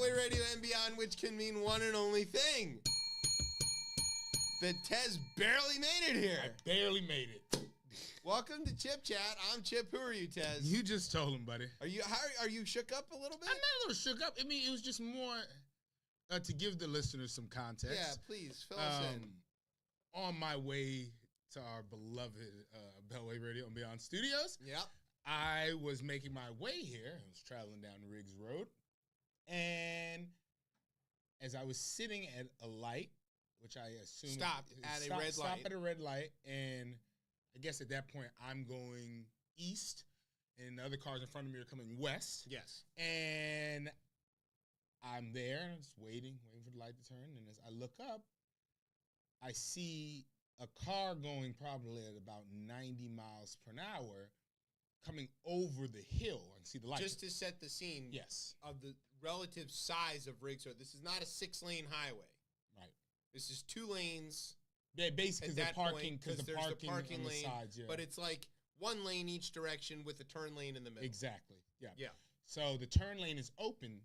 Bellway Radio and beyond, which can mean one and only thing. That Tez barely made it here. I barely made it. Welcome to Chip Chat. I'm Chip. Who are you, Tez? You just told him, buddy. Are you shook up a little bit? I'm not a little shook up. I mean, it was just more to give the listeners some context. Yeah, please, fill us in. On my way to our beloved Bellway Radio and Beyond Studios. Yep. I was making my way here. I was traveling down Riggs Road. And as I was sitting at a light, which I assume... Stop at a red light. Stop at a red light. And I guess at that point, I'm going east. And the other cars in front of me are coming west. Yes. And I'm there, just waiting for the light to turn. And as I look up, I see a car going probably at about 90 miles per hour coming over the hill. I can see the light. Just to set the scene of the relative size of Riggs Road. This is not a 6-lane highway. Right. This is 2 lanes. Yeah, basically the parking, because the parking on the lane, sides, yeah. But it's like 1 lane each direction with a turn lane in the middle. Exactly, yeah. Yeah. So the turn lane is open,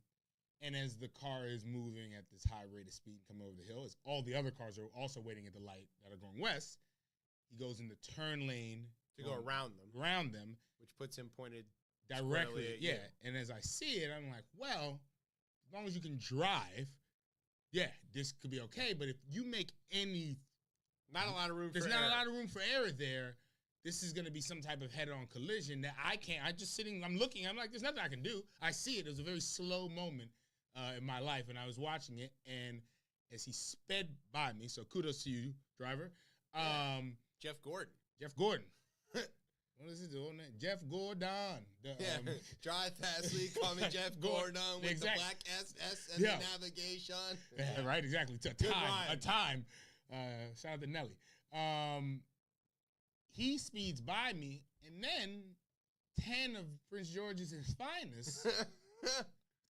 and as the car is moving at this high rate of speed coming over the hill, as all the other cars are also waiting at the light that are going west, he goes in the turn lane. To go around them. Which puts him pointed directly at you. And as I see it, I'm like, well, as long as you can drive, yeah, this could be okay. But if you make any... Not a lot of room for error. There's not a lot of room for error there. This is going to be some type of head-on collision that I can't... I'm just sitting, I'm looking, I'm like, there's nothing I can do. I see it. It was a very slow moment in my life, and I was watching it, and as he sped by me, so kudos to you, driver. Jeff Gordon. What is his old name? Jeff Gordon. Drive fastly, call me Jeff Gordon with the black SS and the navigation. Yeah, right, exactly. A time. Shout out to Nelly. He speeds by me, and then 10 of Prince George's finest.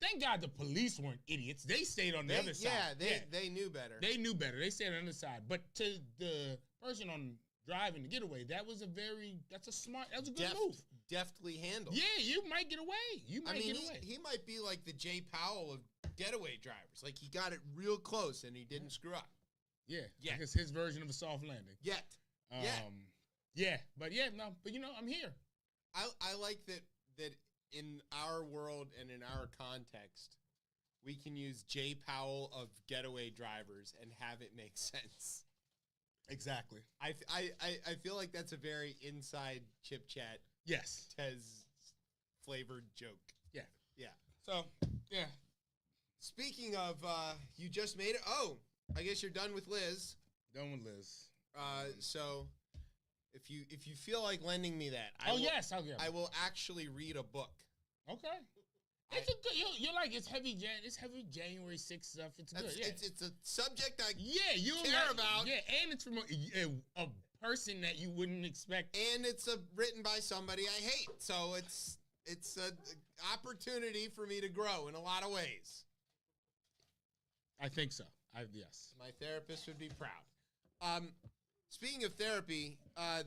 Thank God the police weren't idiots. They stayed on the other side. They knew better. They knew better. They stayed on the other side. But to the person on driving the getaway, that was a good move. Deftly handled. Yeah, you might get away. He might be like the Jay Powell of getaway drivers. Like, he got it real close, and he didn't screw up. Yeah. I guess his version of a soft landing. Yet. But I'm here. I like that in our world and in our context, we can use Jay Powell of getaway drivers and have it make sense. Exactly. I feel like that's a very inside Chip Chat. Yes. Tez flavored joke. Yeah. So, yeah. Speaking of, you just made it. Oh, I guess you're done with Liz. Done with Liz. So if you feel like lending me that, I will actually read a book. Okay. It's a good. You're like it's heavy January 6th stuff. It's good. Yeah. It's a subject I you care about. Yeah, and it's from a person that you wouldn't expect. And it's written by somebody I hate. So it's an opportunity for me to grow in a lot of ways. I think so. Yes. My therapist would be proud. Speaking of therapy,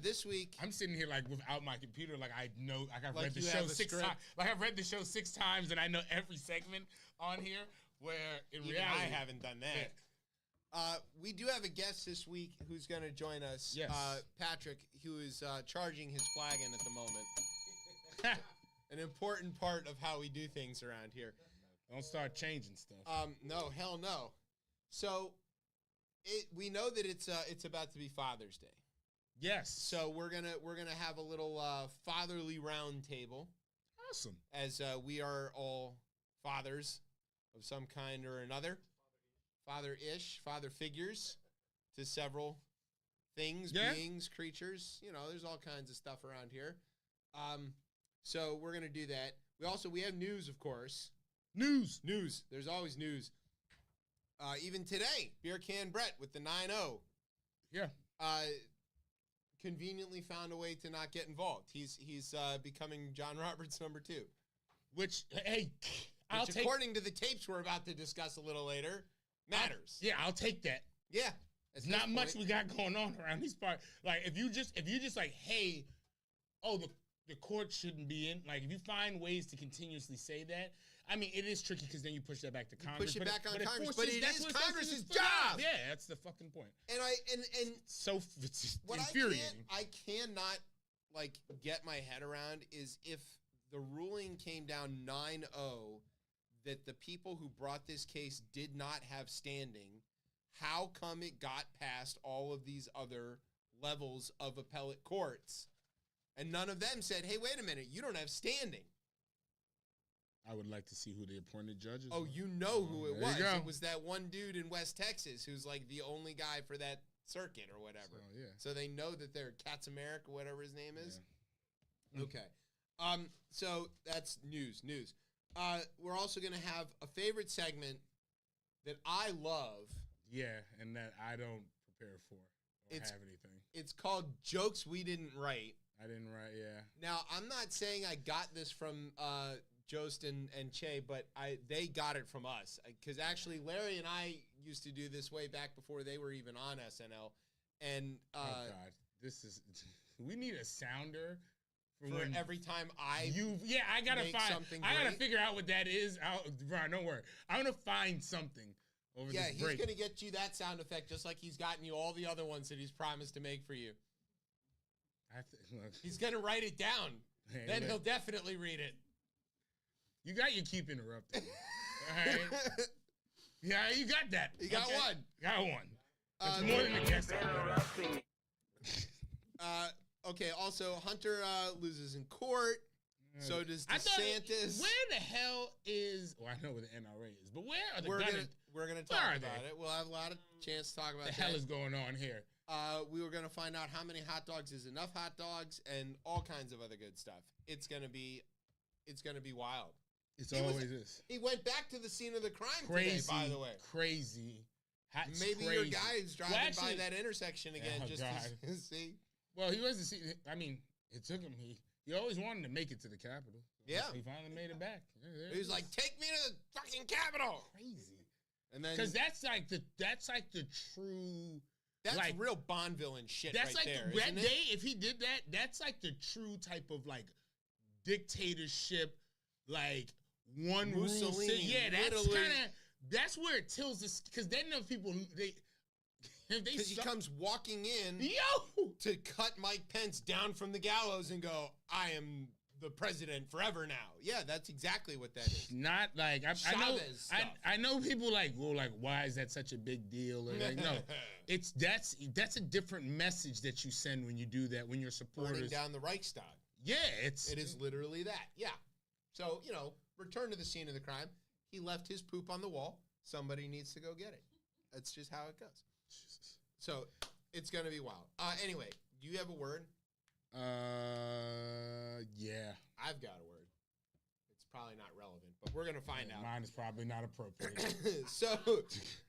this week I'm sitting here like without my computer, like I know, like I've read the show 6 times. Like I've read the show 6 times, and I know every segment on here. Where in even reality, I haven't done that. Yeah. We do have a guest this week who's going to join us. Yes. Patrick, who is charging his flagon at the moment. An important part of how we do things around here. Don't start changing stuff. No, hell no. So. We know that it's about to be Father's Day. Yes. So we're gonna have a little fatherly round table. Awesome. As we are all fathers of some kind or another, father-ish, father figures to several things, beings, creatures. You know, there's all kinds of stuff around here. So we're gonna do that. We have news, of course. News. There's always news. Even today, Beer Can Brett with the 9-0. Yeah. Conveniently found a way to not get involved. He's becoming John Roberts number 2. Which, hey, according to the tapes we're about to discuss a little later, matters. I'll take that. Yeah. It's not much we got going on around these parts. Like, if you just like, hey, the court shouldn't be in. Like, if you find ways to continuously say that, I mean, it is tricky because then you push that back to Congress. Push it back on Congress, but it is Congress's job. Yeah, that's the fucking point. And so it's what infuriating. I cannot like get my head around is if the ruling came down 9-0 that the people who brought this case did not have standing, how come it got past all of these other levels of appellate courts? And none of them said, hey, wait a minute, you don't have standing. I would like to see who the appointed judges Oh, were. you know who it was. You go. It was that one dude in West Texas who's like the only guy for that circuit or whatever. So, yeah. So they know that they're Kaczmarek or whatever his name is. Yeah. Okay. So that's news. We're also going to have a favorite segment that I love. Yeah, and that I don't prepare for or have anything. It's called Jokes We Didn't Write. I didn't write, yeah. Now, I'm not saying I got this from Jost and Che, but they got it from us. Because actually, Larry and I used to do this way back before they were even on SNL. And oh, God. This is... We need a sounder... For every time I gotta make find something I gotta great. figure out what that is. Brian, don't worry. I'm gonna find something over this break. He's gonna get you that sound effect just like he's gotten you all the other ones that he's promised to make for you. Look, He's gonna write it down. Then he'll definitely read it. You got your keep interrupting. All right. Yeah, you got that. You got one. Got one. That's more than a guest. Okay, also, Hunter loses in court. So does DeSantis. Where the hell is... Well, I know where the NRA is, but where are the We're gonna talk about it. We'll have a lot of chance to talk about the hell is going on here. We were gonna find out how many hot dogs is enough hot dogs and all kinds of other good stuff. It's gonna be wild. It always is. He went back to the scene of the crime today, by the way. Crazy. Maybe your guy is driving by that intersection again just to see. Well, he was to see. I mean, it took him. He always wanted to make it to the Capitol. Yeah. He finally made it back. Yeah, he was like, "Take me to the fucking Capitol." Crazy. And then because that's like the true. That's like, real Bond villain shit. That's right like there, that day. If he did that, that's like the true type of like dictatorship, like one Mussolini. Rule. Yeah, that's kind of that's where it tilts us. Because then the people because he comes walking in yo to cut Mike Pence down from the gallows and go, "I am the president forever now." Yeah, that's exactly what that is. Not like I know people like, well, like why is that such a big deal? Or like, no, that's a different message that you send when you do that when your supporters burning down the Reichstag. Yeah, it is literally that. Yeah. So return to the scene of the crime. He left his poop on the wall. Somebody needs to go get it. That's just how it goes. So it's gonna be wild. Anyway, do you have a word? Yeah. I've got a word. It's probably not relevant, but we're gonna find out. Mine is probably not appropriate. So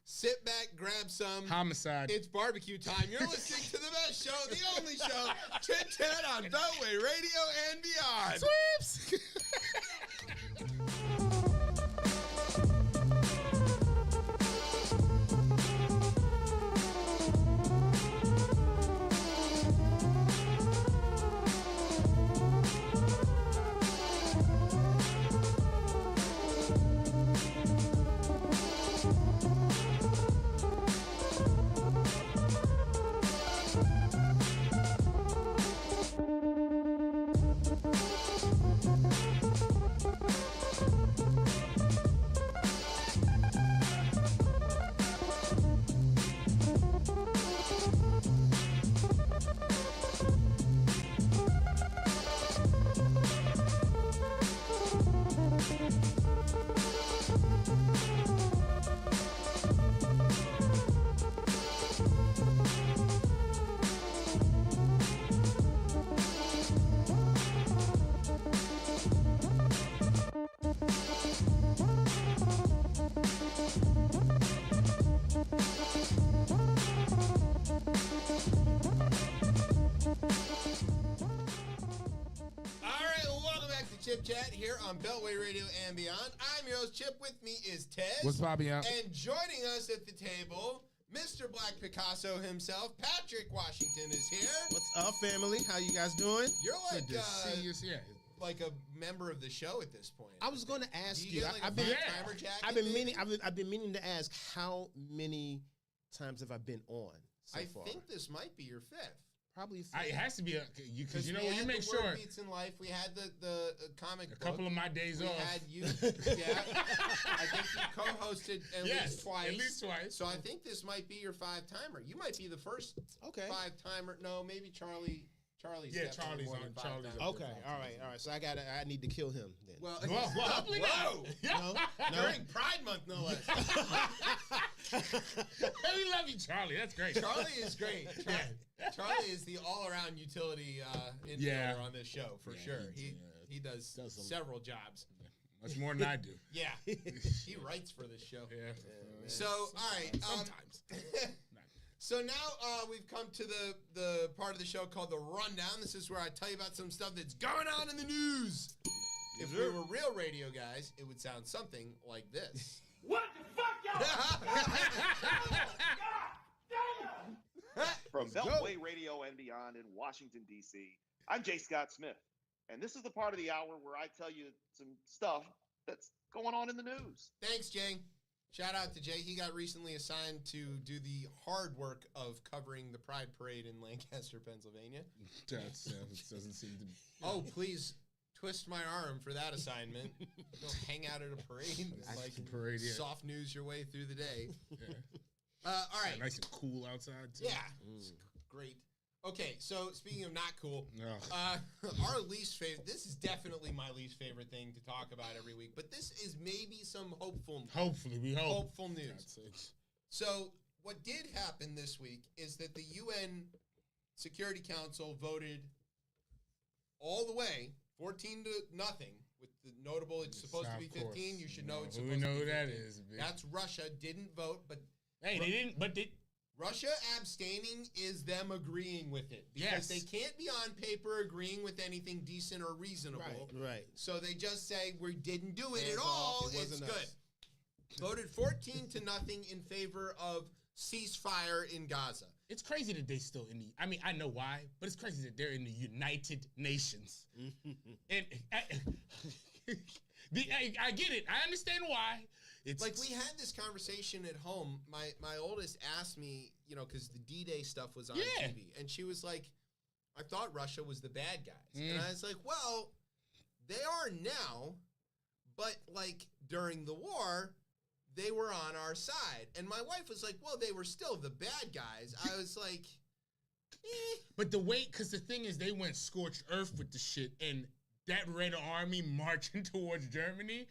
sit back, grab some homicide. It's barbecue time. You're listening to the best show, the only show, ChipChat on Beltway Radio and beyond. Sweeps. ChipChat here on Beltway Radio and beyond. I'm your host, Chip. With me is Tez. What's popping out? And joining us at the table, Mr. Black Picasso himself, Patrick Washington is here. What's up, family? How you guys doing? You're like Good to see you. Yeah. like a member of the show at this point. I was going to ask Do you. get, like, I've been meaning to ask how many times have I been on so far? I think this might be your fifth. Probably. It has to be because you know when you make sure. Word Beats in Life. We had the comic. A couple of my days off. We had you. Yeah, I think you co-hosted at least twice. At least twice. So I think this might be your 5-timer. You might be the first 5-timer. No, maybe Charlie. Charlie's Charlie's on. Charlie's on. Okay, all right. So I need to kill him then. Well, hopefully not. During Pride Month, no less. We love you, Charlie. That's great. Charlie is great. Charlie is the all-around utility infielder on this show for sure. He does several jobs. Much more than I do. Yeah, he writes for this show. Yeah. So all right. Sometimes. So now we've come to the part of the show called the Rundown. This is where I tell you about some stuff that's going on in the news. If we were real radio guys, it would sound something like this. What the fuck, y'all? From Beltway Radio and beyond in Washington, D.C., I'm J. Scott Smith. And this is the part of the hour where I tell you some stuff that's going on in the news. Thanks, Jay. Shout out to Jay. He got recently assigned to do the hard work of covering the Pride Parade in Lancaster, Pennsylvania. That doesn't seem to be. Oh, please twist my arm for that assignment. Go hang out at a parade. Parade, soft news your way through the day. Yeah. All right. Nice and cool outside, too. Yeah. It's great. Okay, so speaking of not cool, no. Our least favorite, this is definitely my least favorite thing to talk about every week, but this is maybe some hopeful news. Hopefully, we hope. Hopeful news. So what did happen this week is that the UN Security Council voted all the way 14-0, with the notable it's supposed to be 15. You should know it's supposed to be 15. We know who that is. That's Russia. Didn't vote, but... Hey, they didn't, but they... Russia abstaining is them agreeing with it. Because they can't be on paper agreeing with anything decent or reasonable. Right. So they just say, we didn't do it at all. It's good. Voted 14-0 in favor of ceasefire in Gaza. It's crazy that they still in the... I mean, I know why, but it's crazy that they're in the United Nations. And I get it. I understand why. It's like we had this conversation at home. My oldest asked me, because the D-Day stuff was on TV, and she was like, I thought Russia was the bad guys. And I was like, well, they are now, but like during the war, they were on our side. And my wife was like, well, they were still the bad guys. I was like, But because the thing is, they went scorched earth with the shit, and that Red Army marching towards Germany...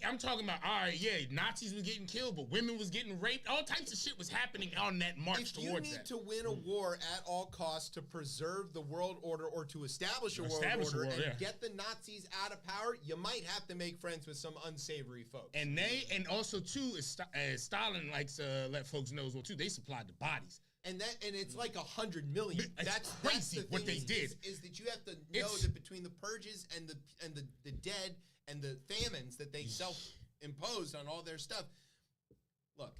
I'm talking about, all right, Nazis were getting killed, but women was getting raped. All types of shit was happening on that march towards that. If you need to win a war at all costs to preserve the world order or to establish a world order and get the Nazis out of power, you might have to make friends with some unsavory folks. And also, too, as Stalin likes to let folks know as well, too, they supplied the bodies. And it's like 100 million. That's crazy what they did. Is that you have to know that between the purges and the dead and the famines that they self-imposed on all their stuff. Look,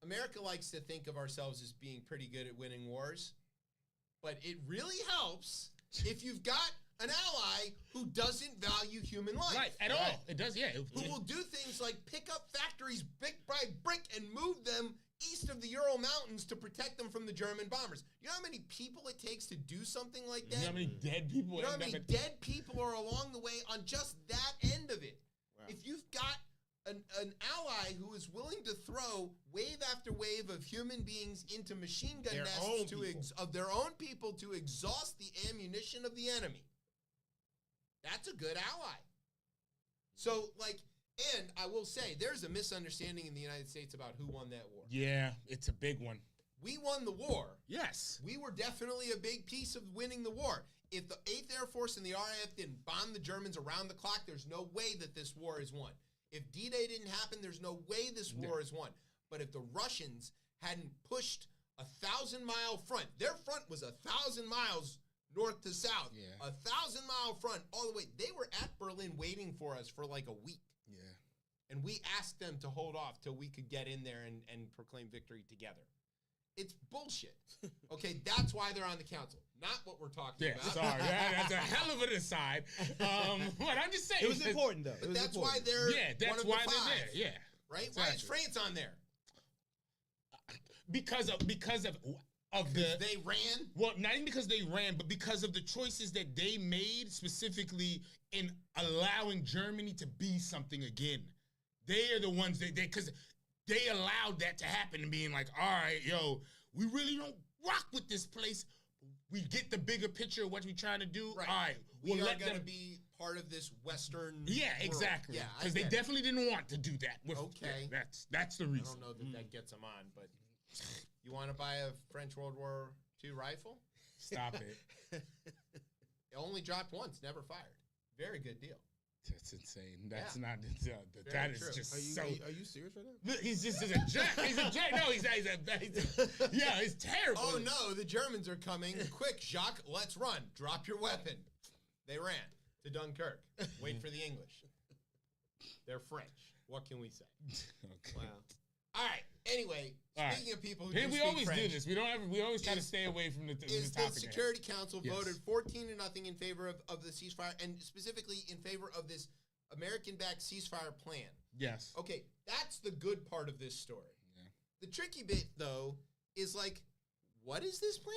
America likes to think of ourselves as being pretty good at winning wars, but it really helps if you've got an ally who doesn't value human life. Right, at all. It does, Who will do things like pick up factories brick by brick and move them east of the Ural Mountains to protect them from the German bombers. You know how many people it takes to do something like that? You know how many dead people? You know how many dead people are along the way on just that end of it? Wow. If you've got an ally who is willing to throw wave after wave of human beings into machine gun nests of their own people to exhaust the ammunition of the enemy, that's a good ally. So, and I will say, there's a misunderstanding in the United States about who won that war. Yeah, it's a big one. We won the war. Yes. We were definitely a big piece of winning the war. If the 8th Air Force and the RAF didn't bomb the Germans around the clock, there's no way that this war is won. If D-Day didn't happen, there's no way this war is won. But if the Russians hadn't pushed a 1,000-mile front, their front was 1,000 miles north to south, 1,000-mile front all the way. They were at Berlin waiting for us for like a week. Yeah. And we asked them to hold off till we could get in there and proclaim victory together. It's bullshit. Okay, that's why they're on the council, not what we're talking about. Sorry, that's a hell of an aside. But I'm just saying. It was important, though. But that's why they're that's one why of the 5, they're there. Yeah, right? Exactly. Why is France on there? Because of they ran. Well, not even because they ran, but because of the choices that they made, specifically in allowing Germany to be something again. They are the ones because they allowed that to happen and being like, all right, yo, we really don't rock with this place. We get the bigger picture of what we're trying to do. Right. All right, we are going to be part of this Western Yeah, world. exactly. Yeah, because they definitely didn't want to do that. Okay. That's the reason. I don't know that gets them on, but you want to buy a French World War II rifle? Stop it. It only dropped once, never fired. Very good deal. That's insane. That's not. Very Is true. just Are so. you serious right now? Look, he's just a jack. He's a jack. No, yeah, it's terrible. Oh no, the Germans are coming! Quick, Jacques, let's run! Drop your weapon. They ran to Dunkirk. Wait for the English. They're French. What can we say? Okay. Wow. All right. Anyway, speaking of people who do we speak always French, do this. We always try to stay away from the topic. The Security Council Yes. voted 14-0 in favor of the ceasefire, and specifically in favor of this American-backed ceasefire plan. Yes. Okay, that's the good part of this story. Yeah. The tricky bit, though, is like, what is this plan,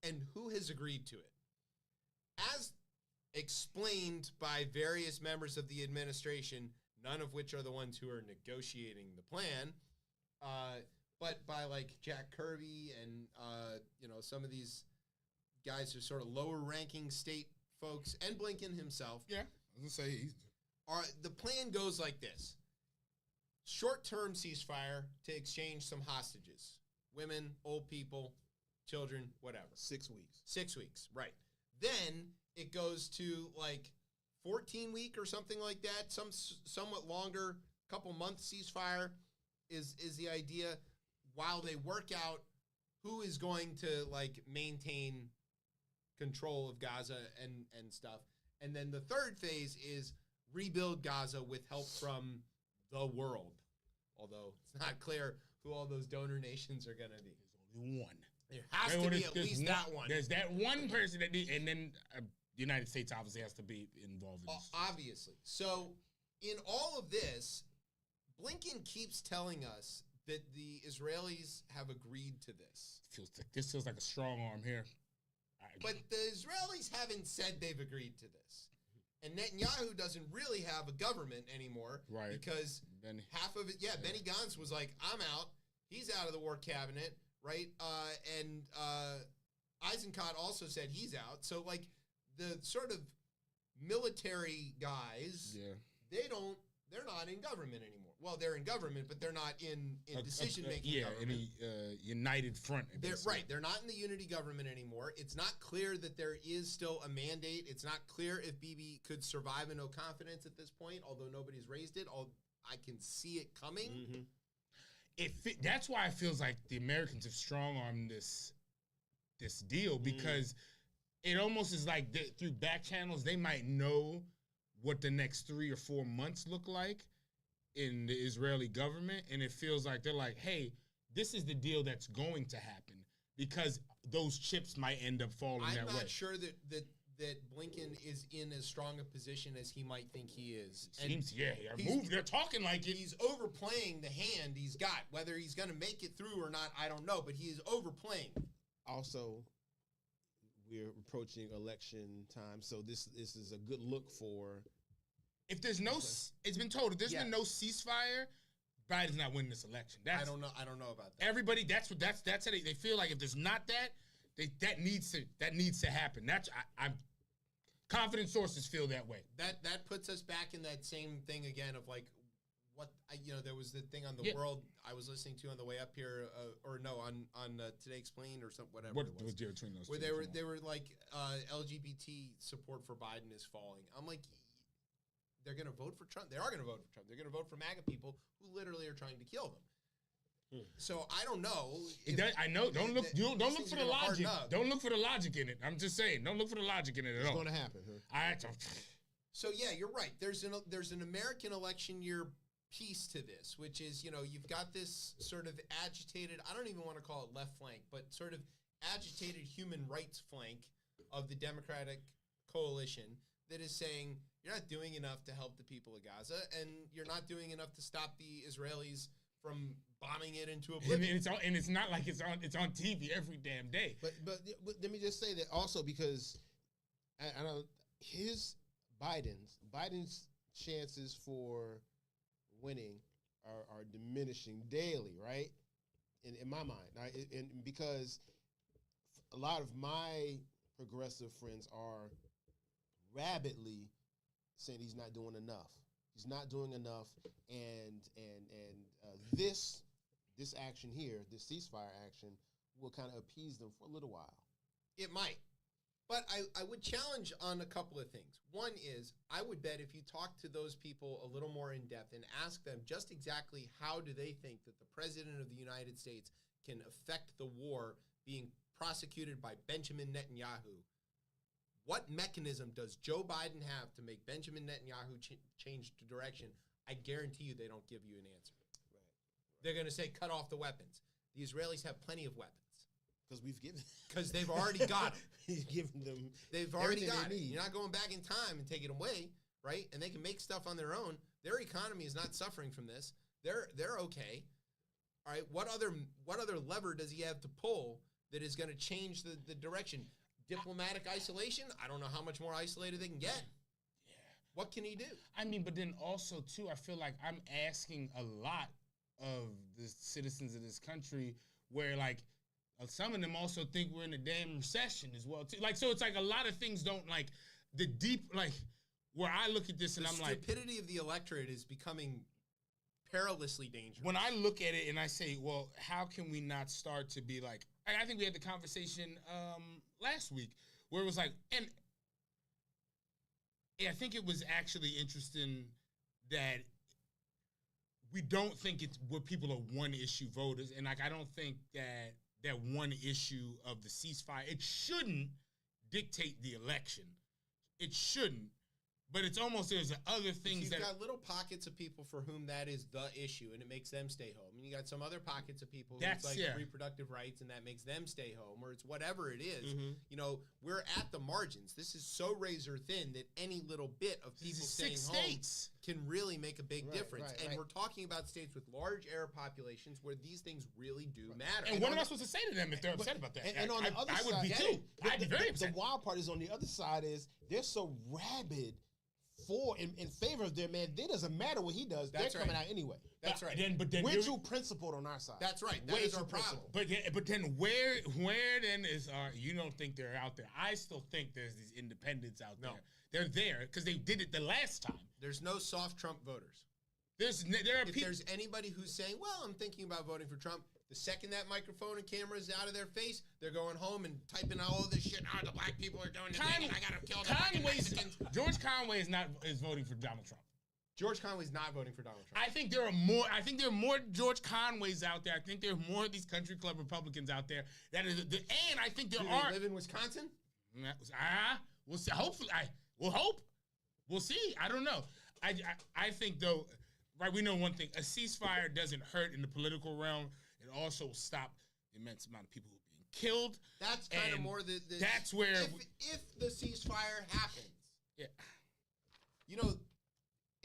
and who has agreed to it? As explained by various members of the administration, none of which are the ones who are negotiating the plan, but by like Jack Kirby and some of these guys who are sort of lower-ranking state folks, and Blinken himself. Yeah, I was gonna say the plan goes like this: short-term ceasefire to exchange some hostages, women, old people, children, whatever. 6 weeks. 6 weeks, right? Then it goes to like 14-week or something like that, somewhat longer, couple months ceasefire is the idea, while they work out who is going to like maintain control of Gaza and stuff. And then the third phase is rebuild Gaza with help from the world. Although it's not clear who all those donor nations are going to be. there's only one. There has to be at least that one. There's that one person that and then the United States obviously has to be involved in this. Obviously. So in all of this, Blinken keeps telling us that the Israelis have agreed to this. This feels like a strong arm here. But the Israelis haven't said they've agreed to this. And Netanyahu doesn't really have a government anymore. Right. Because half of it, Benny Gantz was like, I'm out. He's out of the war cabinet, right? And Eisenkot also said he's out. So, like, the sort of military guys, they're not in government anymore. Well, they're in government, but they're not in decision-making government. Any united front. They're not in the unity government anymore. It's not clear that there is still a mandate. It's not clear if Bibi could survive a no confidence at this point, although nobody's raised it. I can see it coming. Mm-hmm. That's why it feels like the Americans have strong-armed this deal, because it almost is like through back channels, they might know what the next 3 or 4 months look like in the Israeli government, and it feels like they're like, hey, this is the deal that's going to happen, because those chips might end up falling that way. I'm not sure that Blinken is in as strong a position as he might think he is. They're talking like it. He's overplaying the hand he's got. Whether he's going to make it through or not, I don't know, but he is overplaying. Also, we're approaching election time, so this is a good look for. If there's it's been told, if there's been no ceasefire, Biden's not winning this election. I don't know about that. Everybody, that's how they feel like. If there's not that needs to happen. I'm confident sources feel that way. That puts us back in that same thing again of like there was the thing on the world I was listening to on the way up here, on Today Explained or something, whatever. What was there between those? Where they were like LGBT support for Biden is falling. I'm like, they're going to vote for Trump. They are going to vote for Trump. They're going to vote for MAGA people who literally are trying to kill them. So I don't know. I know. Don't look for the logic. Don't look for the logic in it. I'm just saying. Don't look for the logic in it at all. It's going to happen. Huh? So yeah, you're right. There's an American election year piece to this, which is, you've got this sort of agitated, I don't even want to call it left flank, but sort of agitated human rights flank of the Democratic coalition that is saying you're not doing enough to help the people of Gaza, and you're not doing enough to stop the Israelis from bombing it into oblivion. And it's not like it's on TV every damn day. But let me just say that also, because I know Biden's chances for winning are diminishing daily, right? In my mind, right? And because a lot of my progressive friends are rabidly saying he's not doing enough. He's not doing enough, and this action here, this ceasefire action, will kind of appease them for a little while. It might. But I would challenge on a couple of things. One is, I would bet if you talk to those people a little more in depth and ask them just exactly how do they think that the President of the United States can affect the war being prosecuted by Benjamin Netanyahu, what mechanism does Joe Biden have to make Benjamin Netanyahu change the direction? I guarantee you they don't give you an answer. Right. They're going to say, cut off the weapons. The Israelis have plenty of weapons. Because they've already got them. He's given them. They've already got it. You're not going back in time and taking away, right? And they can make stuff on their own. Their economy is not suffering from this. They're okay. All right. What other lever does he have to pull that is going to change the direction? Diplomatic isolation? I don't know how much more isolated they can get. Yeah. What can he do? I mean, but then also too, I feel like I'm asking a lot of the citizens of this country, where like. Some of them also think we're in a damn recession as well, too. Like, so it's like a lot of things don't, like, the deep, like, where I look at this and I'm like... The stupidity of the electorate is becoming perilously dangerous. When I look at it and I say, well, how can we not start to be like... I think we had the conversation last week where it was like... And I think it was actually interesting that we don't think it's where people are one-issue voters. And, like, I don't think that one issue of the ceasefire, it shouldn't dictate the election. It shouldn't. But it's almost, there's other things You've got little pockets of people for whom that is the issue, and it makes them stay home. And you got some other pockets of people who it's like reproductive rights, and that makes them stay home, or it's whatever it is. Mm-hmm. We're at the margins. This is so razor thin that any little bit of people staying home can really make a big difference. And we're talking about states with large Arab populations where these things really do matter. And what am I supposed to say to them if they're upset about that? And on the other side, I would be too. I'd be very upset. The wild part is on the other side is they're so rabid in favor of their man. It doesn't matter what he does. They're coming out anyway. That's right. But then we're too principled on our side. That's right. That is our problem. But then where then is our? You don't think they're out there? I still think there's these independents out there. They're there because they did it the last time. There's no soft Trump voters. There are people. There's anybody who's saying, "Well, I'm thinking about voting for Trump." The second that microphone and camera is out of their face, they're going home and typing out all this shit. The black people are doing this thing, and I gotta kill the fucking Mexicans. George Conway is voting for Donald Trump. George Conway's not voting for Donald Trump. I think there are more George Conways out there. I think there are more of these country club Republicans out there. And I think there are. Do they live in Wisconsin? We'll see. Hopefully, we'll hope. We'll see. I don't know. I think though, right? We know one thing: a ceasefire doesn't hurt in the political realm. It also stopped the immense amount of people who are being killed. That's kind of more the that's where if the ceasefire happens. Yeah.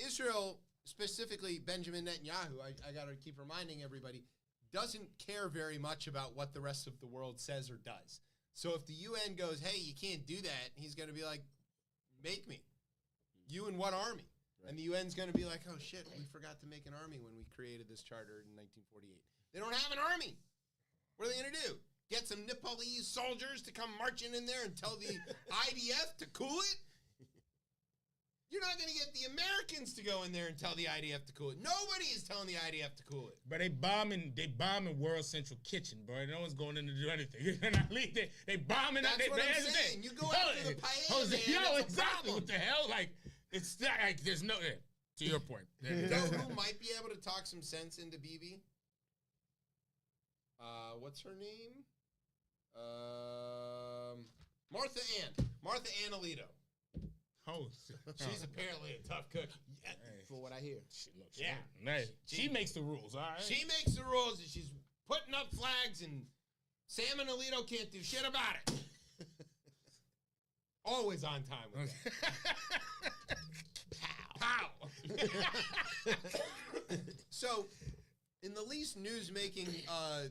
Israel, specifically Benjamin Netanyahu, I got to keep reminding everybody, doesn't care very much about what the rest of the world says or does. So if the UN goes, hey, you can't do that, he's going to be like, make me. You and what army? Right. And the UN's going to be like, oh, shit, we forgot to make an army when we created this charter in 1948. They don't have an army. What are they going to do? Get some Nepalese soldiers to come marching in there and tell the IDF to cool it? You're not going to get the Americans to go in there and tell the IDF to cool it. Nobody is telling the IDF to cool it. But they bombing World Central Kitchen, bro. No one's going in to do anything. They bombing. That's what I'm saying. You go after the paella, it's a problem. What the hell? Like, it's not, like, there's no... to your point. You know who might be able to talk some sense into Bibi? What's her name? Martha Ann Alito. Oh, She's apparently a tough cook. Yeah, for what I hear. She makes the rules, all right? She makes the rules, and she's putting up flags, and Sam and Alito can't do shit about it. Always on time with that. Pow. So, in the least news-making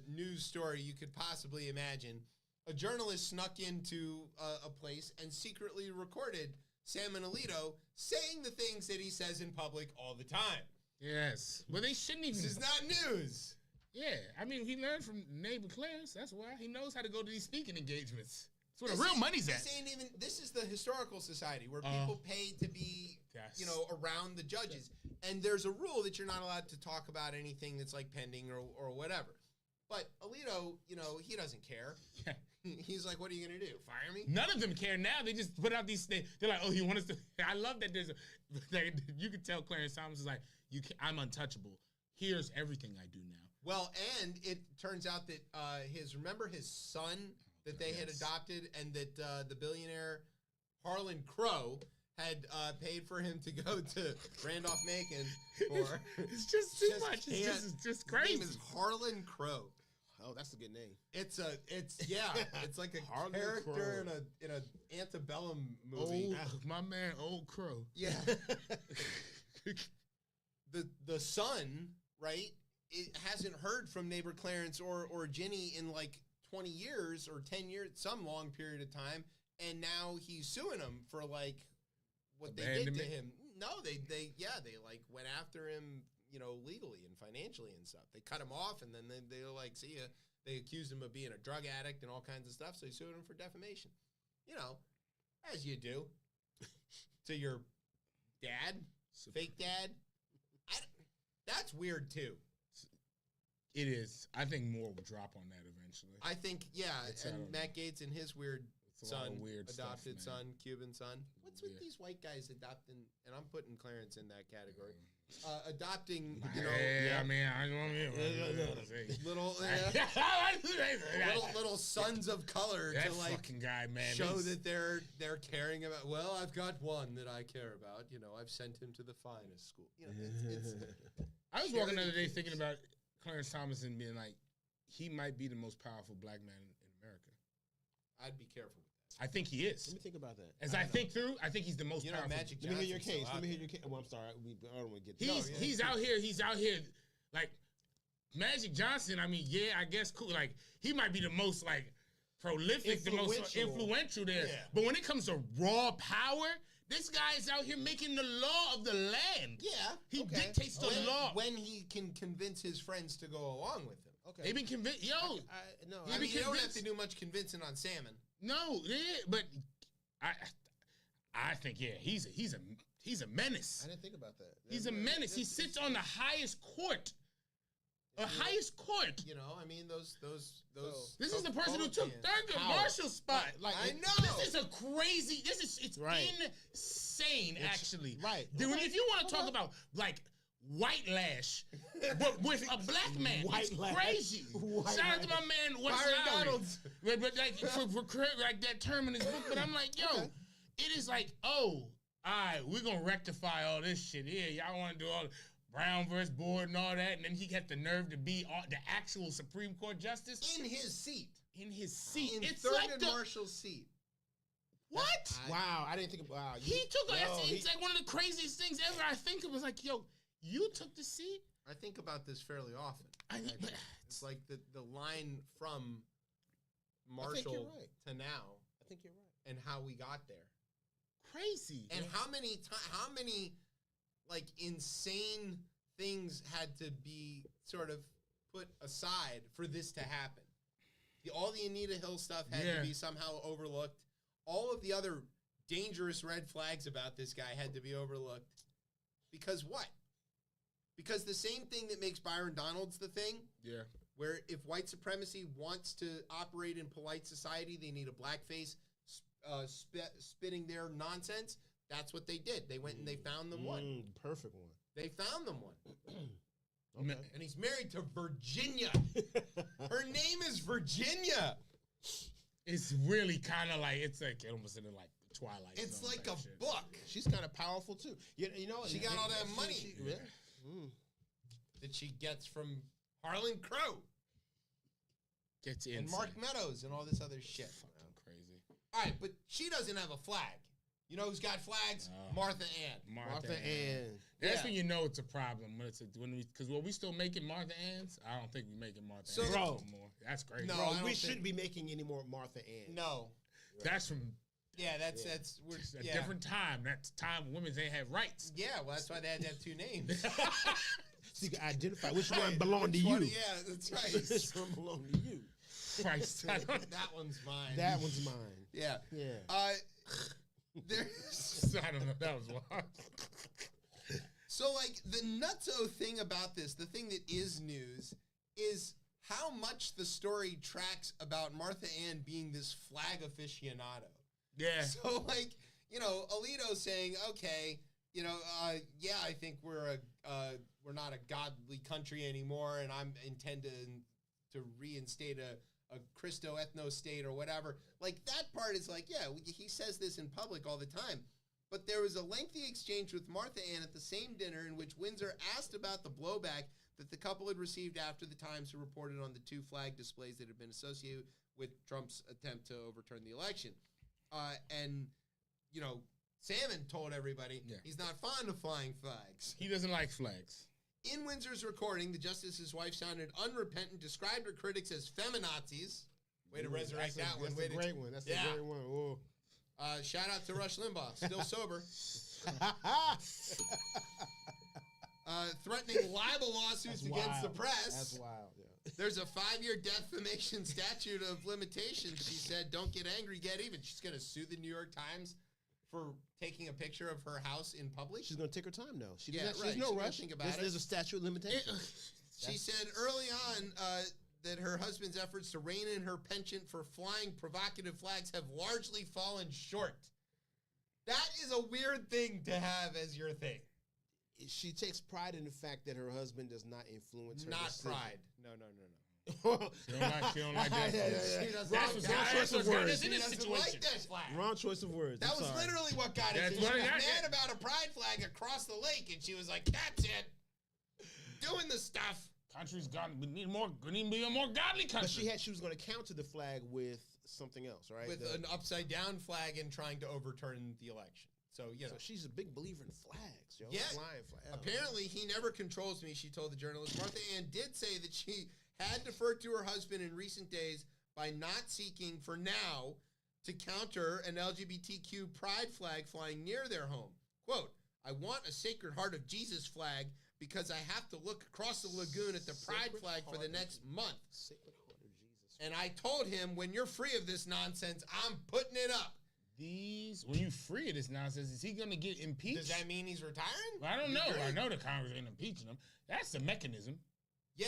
news story you could possibly imagine, a journalist snuck into a place and secretly recorded Sam and Alito saying the things that he says in public all the time. Yes. But they shouldn't even... This is not news. Yeah. I mean, he learned from neighbor Clarence. That's why. He knows how to go to these speaking engagements. That's where the real money's at. This is the historical society where people pay to be, around the judges. And there's a rule that you're not allowed to talk about anything that's like pending or whatever. But Alito, he doesn't care. Yeah. He's like, what are you going to do? Fire me? None of them care now. They just put out these things. They're like, oh, you want us to... I love that there's you can tell Clarence Thomas is like, I'm untouchable. Here's everything I do now. Well, and it turns out that his son that they had adopted and that the billionaire Harlan Crow had paid for him to go to Randolph-Macon for. It's just too much. It's just crazy. His name is Harlan Crow. Oh, that's a good name. It's like a Harlan character in an antebellum movie. My man, Old Crow. Yeah. the son, right? It hasn't heard from neighbor Clarence or Ginny in like 20 years or 10 years, some long period of time, and now he's suing them for like what they did to him. No, they like went after him, legally and financially and stuff. They cut him off, and then they were like, see ya. They accused him of being a drug addict and all kinds of stuff, so they sued him for defamation. As you do to your dad, fake dad. That's weird too. It is. I think more will drop on that eventually. I think, and Matt Gaetz and his weird adopted stuff, son, Cuban son. What's with these white guys adopting, and I'm putting Clarence in that category, adopting, I don't know, little sons of color that to like fucking guy, man, show that they're caring about. Well, I've got one that I care about. I've sent him to the finest school. It's I was walking the other day thinking about Clarence Thomas and being like, he might be the most powerful black man in America. I'd be careful with that. I think he is. Let me think about that. As I think through, I think he's the most powerful. Magic Let me hear your case. So Let me hear your case. Well, I'm sorry. I don't want to get. He's out here. He's out here. Like Magic Johnson. I mean, I guess cool. Like he might be the most like prolific, the most influential there. Yeah. But when it comes to raw power, this guy is out here making the law of the land. Yeah. He dictates the law. When he can convince his friends to go along with him. Okay. They've been convinced. Yo. I mean, you don't have to do much convincing on Salmon. No, but I think, he's a menace. I didn't think about that. He's a menace. He sits on the highest court. Highest court. I mean, those. This is the person who took Thurgood Marshall's spot. Like, I know. This is a crazy. It's insane, actually. Right. Dude, if you want to talk about like white lash, but with a black man, it's crazy. Shout out to my man Byron Donalds. But like for like that term in his book. But I'm like, it is like, all right, we're gonna rectify all this shit here. Y'all want to do all Brown versus Board and all that, and then he got the nerve to be the actual Supreme Court justice in his seat. In it's Thurgood Marshall's seat. What? Wow, I didn't think about. Wow, he took. It's like one of the craziest things ever. I think it was like, you took the seat. I think about this fairly often. It's like the line from Marshall to now. I think you're right. And how we got there. Crazy. And how many like insane things had to be sort of put aside for this to happen. All the Anita Hill stuff had to be somehow overlooked. All of the other dangerous red flags about this guy had to be overlooked. Because what? Because the same thing that makes Byron Donalds the thing, where if white supremacy wants to operate in polite society, they need a blackface spitting their nonsense. That's what they did. They went and they found them one. Perfect one. They found them one. Okay. And he's married to Virginia. Her name is Virginia. It's really kind of like, it's like almost in like Twilight. It's Zone like type a shit. book. She's kind of powerful too. You know, She got all that money. Yeah. That she gets from Harlan Crow Gets in. and Mark Meadows and all this other shit. Fucking crazy. All right, but she doesn't have a flag. You know who's got flags? Martha Ann. Martha Ann. That's Yeah. when you know it's a problem because we still making Martha Ann's. I don't think we making Martha So- Ann's Bro. no more. That's crazy. No, I Bro, don't we think- shouldn't be making any more Martha Ann. No. That's from Yeah, that's we're a yeah. different time. That's time when women ain't have rights. Yeah, well, that's why they had to have two names. So you can identify which one belonged to you. Yeah, that's right. Which one belonged to you. Christ. that one's mine. That one's mine. Yeah. Yeah. There's I don't know. That was wild. so like the nutso thing about this, the thing that is news, is how much the story tracks about Martha Ann being this flag aficionado. Yeah. So like, Alito saying, okay, yeah, I think we're not a godly country anymore, and I'm intend to reinstate a Christo-ethno state or whatever. Like, that part is like, yeah, he says this in public all the time. But there was a lengthy exchange with Martha Ann at the same dinner in which Windsor asked about the blowback that the couple had received after the Times had reported on the two flag displays that had been associated with Trump's attempt to overturn the election. And, Salmon told everybody he's not fond of flying flags. He doesn't like flags. In Windsor's recording, the justice's wife sounded unrepentant, described her critics as feminazis. Way to resurrect that one. That's a great one. That's a great one. Whoa. Shout out to Rush Limbaugh, still sober. Threatening libel lawsuits against the press. That's wild. Yeah. There's a 5-year defamation statute of limitations. She said, don't get angry, get even. She's going to sue the New York Times for taking a picture of her house in public. She's going to take her time, though. There's no She's gonna rush. think about it. There's a statute of limitations. She said early on that her husband's efforts to rein in her penchant for flying provocative flags have largely fallen short. That is a weird thing to have as your thing. She takes pride in the fact that her husband does not influence her. Not decision. pride. No. She don't like that. She doesn't Wrong like choice that. of words. She doesn't like that flag. Wrong choice of words. That I'm was sorry. literally what got it. That's She was what it got mad it. about a pride flag across the lake, and she was like, "That's it, doing the stuff." Country's gone. We need to be a more godly country. But she was going to counter the flag with something else, right? With an upside down flag and trying to overturn the election. So So she's a big believer in flags, yo. Yeah. Flying flag. Apparently, he never controls me, she told the journalist. Martha Ann did say that she had deferred to her husband in recent days by not seeking, for now, to counter an LGBTQ pride flag flying near their home. Quote, I want a Sacred Heart of Jesus flag because I have to look across the lagoon at the pride flag for the next month. Sacred Heart of Jesus. And I told him, when you're free of this nonsense, I'm putting it up. When you free of this nonsense, is he going to get impeached? Does that mean he's retiring? Well, I don't know. I know the Congress ain't impeaching him. That's the mechanism. Yeah,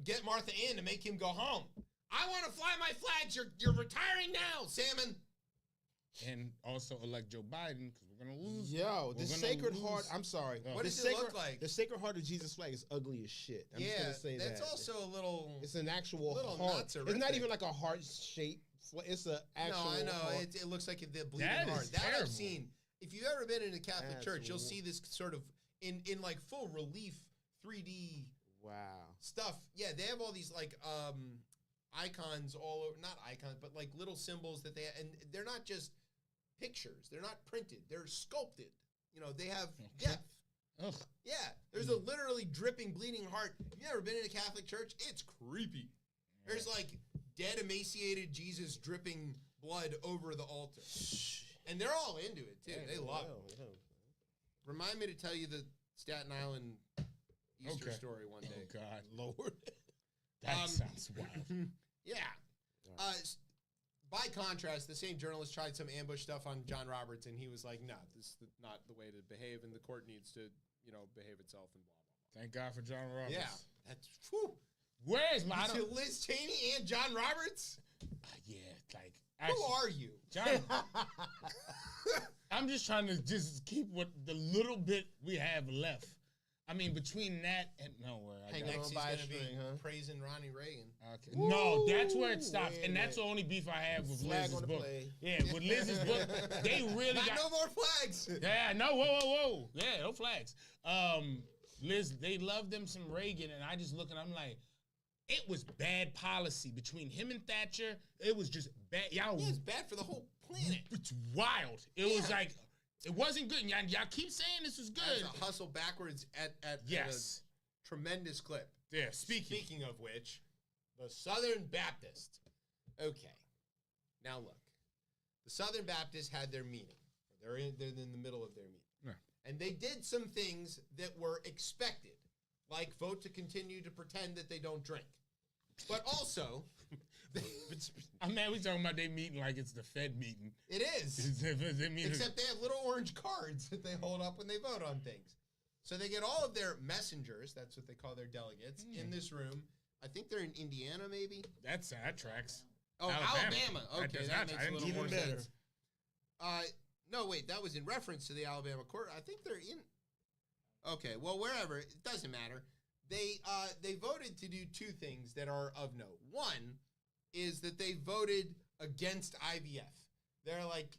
get Martha Ann to make him go home. I want to fly my flags. You're retiring now, Salmon. And also elect Joe Biden because we're going to lose. Yo, the Sacred Heart, I'm sorry. What the does it look like? The Sacred Heart of Jesus flag is ugly as shit. I'm just going to say that's that. also a little... It's an actual little heart. not It's not even like a heart shape. It's an actual No, I know. heart. It looks like the bleeding That heart. is That I've terrible. seen. If you've ever been in a Catholic That's church, you'll see this sort of in like full relief 3D Wow. stuff. Yeah, they have all these like icons all over, not icons, but like little symbols that and they're not just pictures. They're not printed. They're sculpted. They have depth. Ugh. Yeah, there's a literally dripping, bleeding heart. If you've ever been in a Catholic church, it's creepy. There's like dead, emaciated Jesus dripping blood over the altar. And they're all into it, too. They love it. Yeah. Remind me to tell you the Staten Island Easter Okay. story one day. Oh, God. Lord. That sounds wild. Yeah. By contrast, the same journalist tried some ambush stuff on John Roberts, and he was like, no, this is not the way to behave, and the court needs to, behave itself and blah, blah, blah. Thank God for John Roberts. Yeah. That's, whew. Where's my... To Liz Cheney and John Roberts? Yeah, like... Who are you? John... I'm just trying to just keep what the little bit we have left I mean, between that and Hanging Next on he's by a going to be string, huh? praising Ronnie Reagan. Okay. No, that's where it stops, wait a and that's the minute. only beef I have with Flag Liz's on the book. play. Yeah, with Liz's book, they really Not got no more flags. Yeah, no, whoa. Yeah, no flags. Liz, they love them some Reagan, and I just look and I'm like, it was bad policy between him and Thatcher. It was just bad. Y'all, Yeah, it's bad for the whole planet. it's wild. It was like, it wasn't good. Y'all keep saying this was good. That's a hustle backwards at Yes. a tremendous clip. Yeah, speaking. Speaking of which, the Southern Baptist. Okay, now look, the Southern Baptists had their meeting. They're in the middle of their meeting, Yeah. and they did some things that were expected, like vote to continue to pretend that they don't drink, but also, I'm mad we talking about they meeting like it's the Fed meeting. it is. Except they have little orange cards that they hold up when they vote on things. So they get all of their messengers, that's what they call their delegates, in this room. I think they're in Indiana, maybe? that tracks. Oh, Alabama. Okay, that makes a little even more better. sense. No, wait, that was in reference to the Alabama court. I think they're in... Okay, well, wherever, it doesn't matter. They voted to do two things that are of note. One is that they voted against IVF. They're like,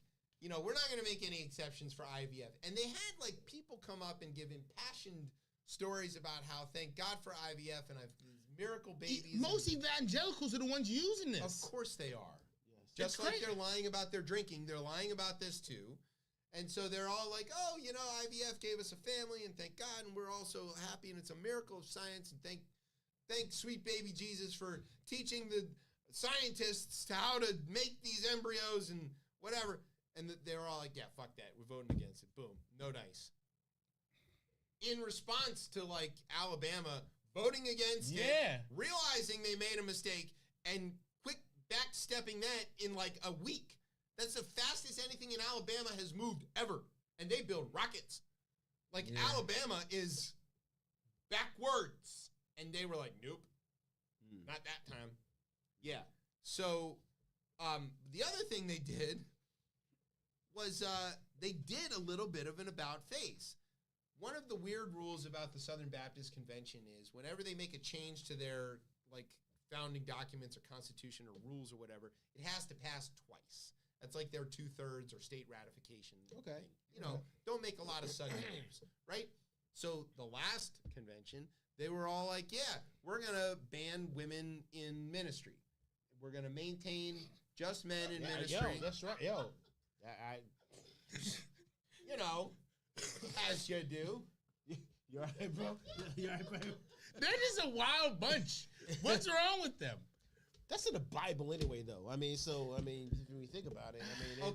we're not going to make any exceptions for IVF. And they had, like, people come up and give impassioned stories about how, thank God for IVF, and I've these miracle babies. Most evangelicals are the ones using this. Of course they are. Yes. Just like they're lying about their drinking, they're lying about this too. And so they're all like, oh, IVF gave us a family, and thank God, and we're also happy, and it's a miracle of science, and thank sweet baby Jesus for teaching the scientists how to make these embryos and whatever. And they're all like, yeah, fuck that. We're voting against it. Boom. No dice. In response to, like, Alabama voting against it, realizing they made a mistake, and quick backstepping that in, like, a week. That's the fastest anything in Alabama has moved ever. And they build rockets. Like, Alabama is backwards. And they were like, nope. Not that time. Yeah. So, the other thing they did was they did a little bit of an about face. One of the weird rules about the Southern Baptist Convention is whenever they make a change to their, like, founding documents or constitution or rules or whatever, it has to pass twice. That's like their 2/3 or state ratification. Okay. Thing. Don't make a lot of sudden moves, right? So the last convention, they were all like, yeah, we're going to ban women in ministry. We're going to maintain just men in ministry. Yo, that's right. Yo. As you do. You all right, bro? You all right, bro? They're just a wild bunch. What's wrong with them? That's in the Bible anyway, though. when you think about it,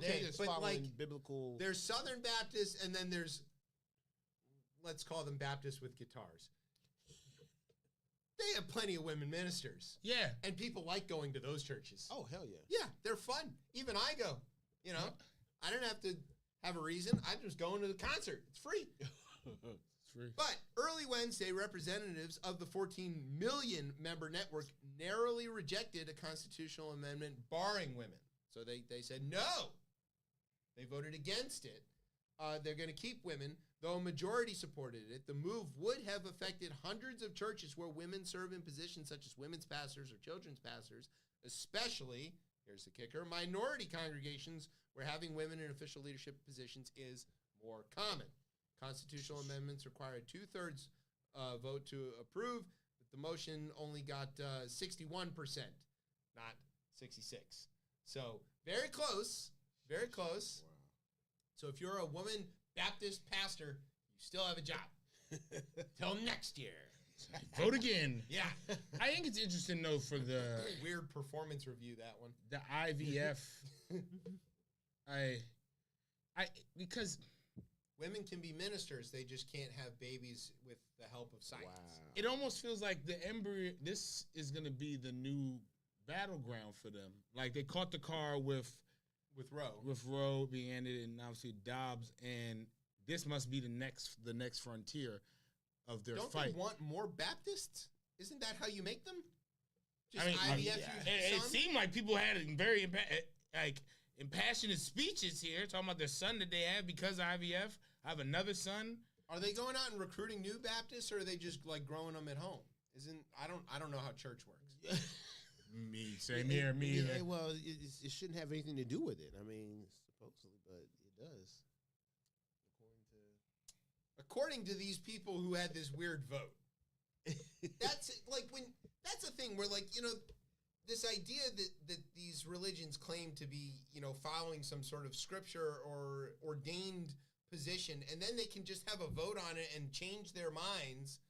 they're just but following like, biblical. There's Southern Baptists, and then there's, let's call them Baptists with guitars. They have plenty of women ministers. Yeah. And people like going to those churches. Oh, hell yeah. Yeah, they're fun. Even I go. I don't have to have a reason. I'm just going to the concert. It's free. It's free. But early Wednesday, representatives of the 14 million member network narrowly rejected a constitutional amendment barring women. So they said no. They voted against it. They're going to keep women, though a majority supported it. The move would have affected hundreds of churches where women serve in positions such as women's pastors or children's pastors, especially, here's the kicker, minority congregations where having women in official leadership positions is more common. Constitutional amendments require a 2/3 vote to approve, but the motion only got 61%, not 66. So very close, very close. Wow. So if you're a woman Baptist pastor, you still have a job. Till next year. Vote again. Yeah. I think it's interesting, though, for the... Weird performance review, that one. The IVF. Because... Women can be ministers. They just can't have babies with the help of science. Wow. It almost feels like the embryo... This is going to be the new battleground for them. Like, they caught the car with Roe. With Roe being ended, and obviously Dobbs, and this must be the next frontier of their fight. Don't they want more Baptists? Isn't that how you make them? Just IVF. It seemed like people had very impassioned speeches here, talking about their son that they have because of IVF. I have another son. Are they going out and recruiting new Baptists, or are they just like growing them at home? I don't know how church works. Same here. Me either. Well, it shouldn't have anything to do with it. I mean, supposedly, but it does. According to these people who had this weird vote. That's the thing where, like, you know, this idea that these religions claim to be, you know, following some sort of scripture or ordained position, and then they can just have a vote on it and change their minds,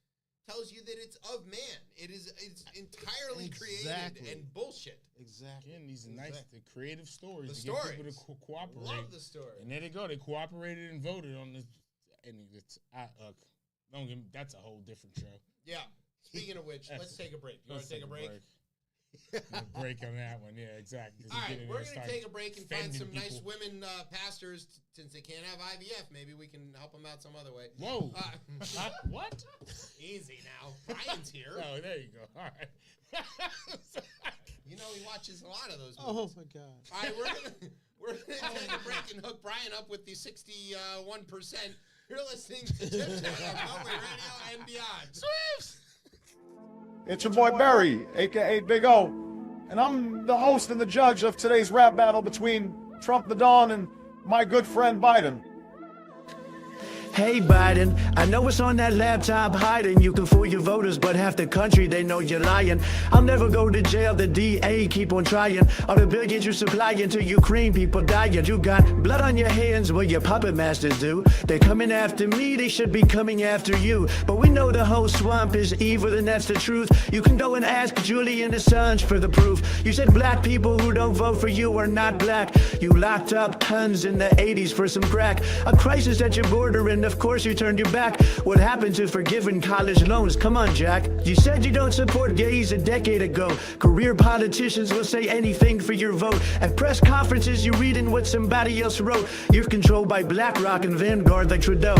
tells you that it's of man. It's entirely created and bullshit. Exactly. Again, these are nice, the creative stories. The get stories. people to cooperate. Love the story. And there they go. They cooperated and voted on this. And it's that's a whole different show. Yeah. Speaking of which, let's take a break. You want to take a break? A break on that one. Yeah, exactly. All right, we're going to take a break and find some nice women pastors. Since they can't have IVF, maybe we can help them out some other way. Whoa. What? Easy now. Brian's here. Oh, there you go. All right. You know, he watches a lot of those movies. Oh, my God. All right, we're gonna take a break and hook Brian up with the 61%. You're listening to ChipChat on Public Radio and beyond. Swifts! It's your boy Barry, a.k.a. Big O, and I'm the host and the judge of today's rap battle between Trump the Don and my good friend Biden. Hey Biden, I know it's on that laptop hiding. You can fool your voters, but half the country, they know you're lying. I'll never go to jail, the DA keep on trying. All the billions you're supplying to Ukraine, people dying. You got blood on your hands, well your puppet masters do. They're coming after me, they should be coming after you. But we know the whole swamp is evil and that's the truth. You can go and ask Julian Assange for the proof. You said black people who don't vote for you are not black. You locked up tons in the 80s for some crack. A crisis at your border and of course you turned your back. What happened to forgiving college loans? Come on, Jack. You said you don't support gays a decade ago. Career politicians will say anything for your vote. At press conferences, you're reading what somebody else wrote. You're controlled by BlackRock and Vanguard like Trudeau.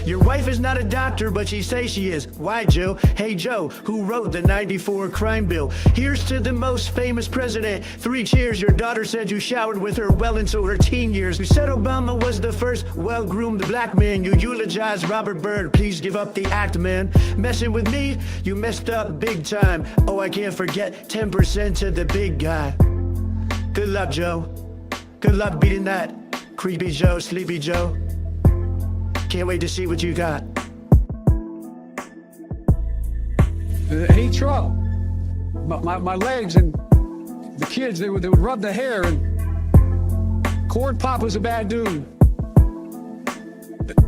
Your wife is not a doctor, but she says she is. Why, Joe? Hey, Joe, who wrote the 94 crime bill? Here's to the most famous president. 3 cheers. Your daughter said you showered with her well into her teen years. You said Obama was the first well-groomed black man. You eulogize Robert Byrd, please give up the act, man. Messing with me, you messed up big time. Oh, I can't forget 10% to the big guy. Good luck, Joe. Good luck beating that creepy Joe, sleepy Joe. Can't wait to see what you got. Hey, Trump, my legs and the kids, they would rub the hair, and Corn Pop was a bad dude.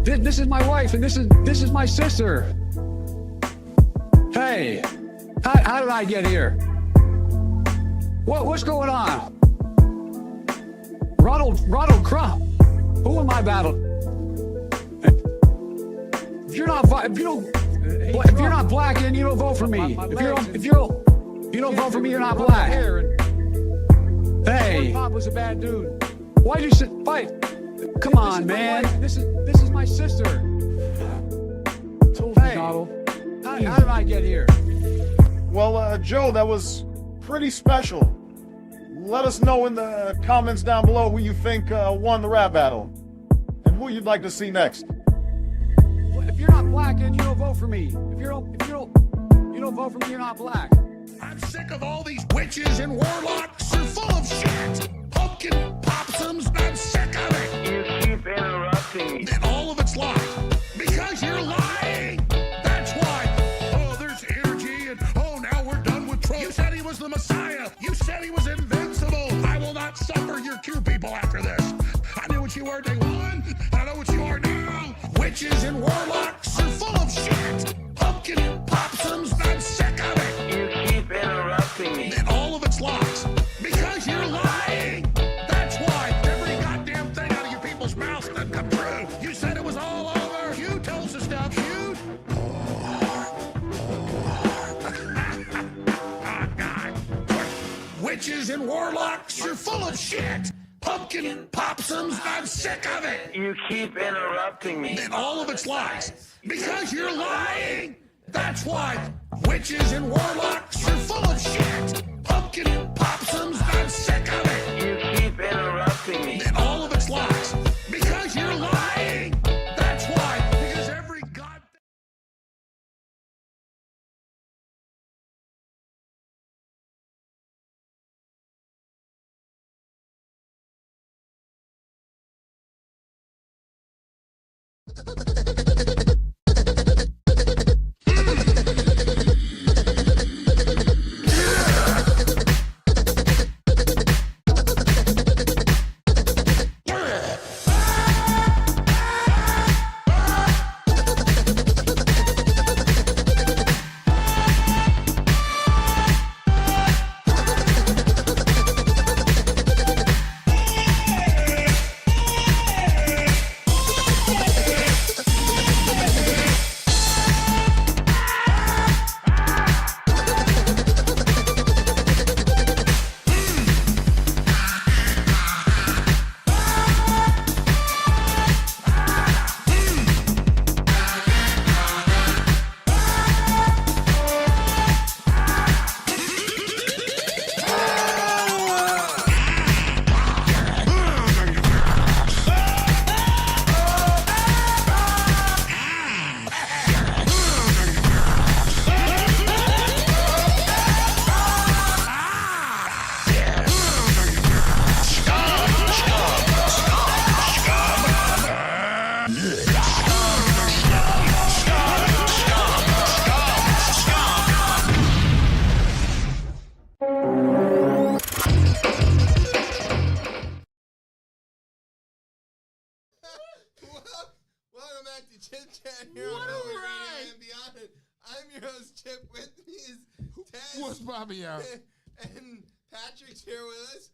This is my wife, and this is my sister. Hey, how did I get here? What's going on? Ronald Trump. Who am I battling? If you're not black, then you don't vote for me. If you don't vote for me, you're not black. Hey, Pop was a bad dude. Why'd you fight? Come on, man. This is my sister. Hey, how did I get here? Well, Joe, that was pretty special. Let us know in the comments down below who you think won the rap battle and who you'd like to see next. If you're not black, then you don't vote for me. If you don't vote for me, you're not black. I'm sick of all these witches and warlocks. They're full of shit. Pumpkin possums, I'm sick of it. You keep interrupting me. And all of it's lies. Because you're lying. That's why. Oh, there's energy and now we're done with Trump. You said he was the Messiah. You said he was invincible. I will not suffer your Q people after this. I knew what you were day one. I know what you are now. Witches and warlocks are full of shit. Pumpkin possums, I'm sick of it. You keep interrupting me. And all of it's lies. Because you're lying. That's why every goddamn thing out of your people's mouths doesn't come true. You said it was all over. You told us the stuff. You. Oh, God. Witches and warlocks are full of shit. Pumpkin possums, I'm sick of it. You keep interrupting me. And all of it's lies. Because you're lying. That's why witches and warlocks are full of shit. Pumpkin possums, I'm sick of it. You keep interrupting me. And all of it's lies. Because you're lying. That's why. Because every ChipChat here on What a Radio ride. and Beyond. I'm your host, Chip. With me is Taz. What's Bobby out? And Patrick's here with us.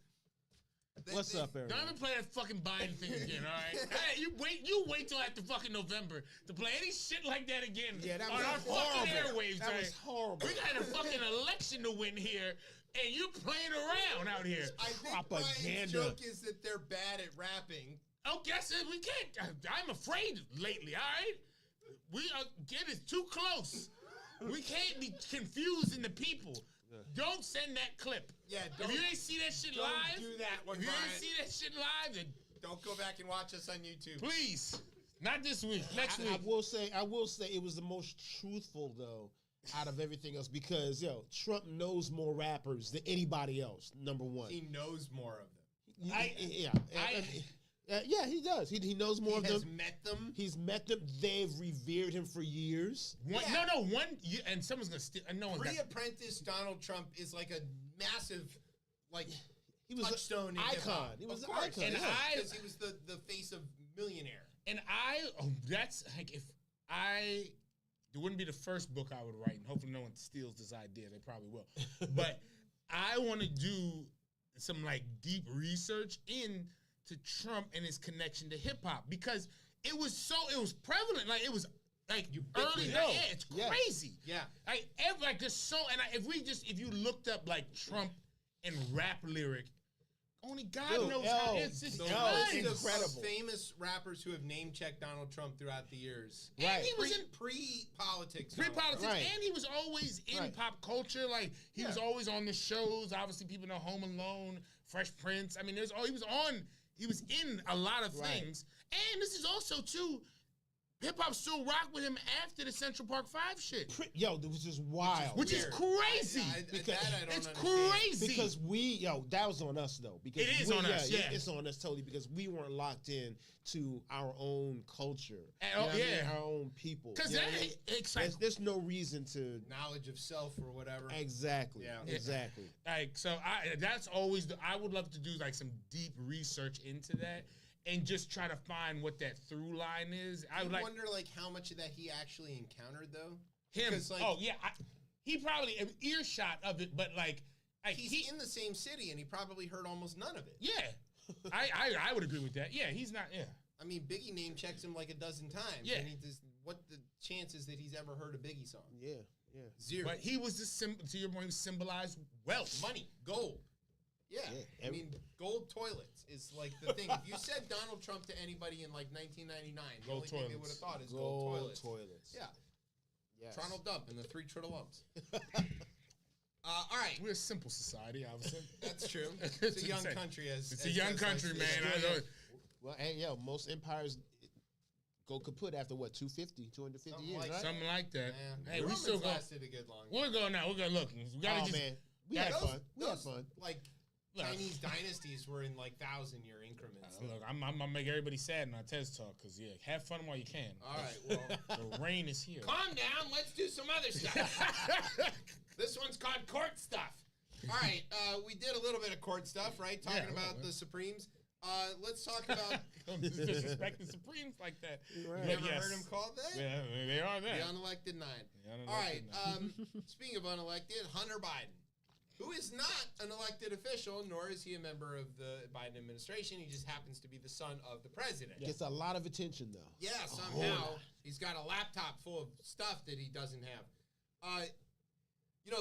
What's up, everyone? Don't ever play that fucking Biden thing again, all right? Hey, you wait till after fucking November to play any shit like that again that on was our fucking airwaves. That right? was horrible. We got a fucking election to win here, and you playing around out here. I think Propaganda. Brian's joke is that they're bad at rapping. Oh, guess it. We can't. I'm afraid lately, all right? We are getting too close. We can't be confusing the people. Don't send that clip. Yeah, if you ain't see that shit don't live, do that one, if you Brian. ain't see that shit live, then Don't go back and watch us on YouTube. please, not this week. Next week. I will say it was the most truthful though out of everything else because Trump knows more rappers than anybody else. Number one, He knows more of them. Yeah, he does. He knows more He of has them. met them. He's met them. They've revered him for years. And someone's gonna steal. No one's got. Pre-apprentice Donald Trump is like a massive, He was touchstone an in hip-hop. icon. He was Of an course, icon. And yeah. because he was the face of Millionaire. And that's like if it wouldn't be the first book I would write, and hopefully no one steals this idea. They probably will. But I want to do some like deep research into Trump and his connection to hip hop because it was prevalent. Like it was like early. Ubiquitous. Yeah, it's Yes. crazy. Yeah. Like there's so. And if you looked up like Trump and rap lyric. Only God knows how it's just The incredible. list of famous rappers who have name-checked Donald Trump throughout the years. And he was in pre-politics. pre-politics, Right. and he was always in Right. pop culture. Like he was always on the shows. Obviously, people know Home Alone, Fresh Prince. I mean, he was in a lot of Right. things. And this is also too. Hip hop still rock with him after the Central Park 5 shit, Which is wild. which is crazy. I don't It's understand. crazy Because that was on us though. Because It is on us, yeah. It's on us totally because we weren't locked in to our own culture. And, our own people. Because You know what I mean? it's like There's no reason to Knowledge of self or whatever. exactly. Yeah. Exactly. that's always I would love to do like some deep research into that and just try to find what that through line is. I would wonder how much of that he actually encountered though. him. Because, He probably an earshot of it, but he's in the same city and he probably heard almost none of it. Yeah, I would agree with that. Yeah, he's not. Yeah, I mean, Biggie name checks him like a dozen times. Yeah. And what the chances that he's ever heard a Biggie song? Yeah. Yeah. Zero. but he was to your point, he symbolized wealth, Money, gold. Yeah. Yeah, I mean, gold toilets is like the thing. If you said Donald Trump to anybody in 1999, the Gold only thing they toilets. would have thought is Gold gold toilets. Yeah. Yes. Toronto Dump and the 3 Triddleumps. All right. We're a simple society, obviously. That's true. It's a young country. It's a young country, man. I know. Well, and most empires go kaput after what 250 Something years, like right? Something like that. Yeah. Hey, we Romans still go. lasted a good long. We're going now. We're gonna look. We gotta Oh just. man, we had Those- fun. We had those, fun. Like Look. Chinese dynasties were in 1,000-year increments. Look, I'm gonna make everybody sad in our TED talk because have fun while you can. All right. Well, The rain is here. calm down. Let's do some other stuff. This one's called court stuff. All right. We did a little bit of court stuff, right? Talking Yeah, about well, the Supremes. Let's talk about. Don't disrespect the Supremes like that. Right. You But ever yes. heard him called that? Yeah, they are The that. unelected 9. The unelected All right. nine. Speaking of unelected, Hunter Biden, who is not an elected official, nor is he a member of the Biden administration. He just happens to be the son of the president. Gets a lot of attention though. Yeah, somehow he's got a laptop full of stuff that he doesn't have.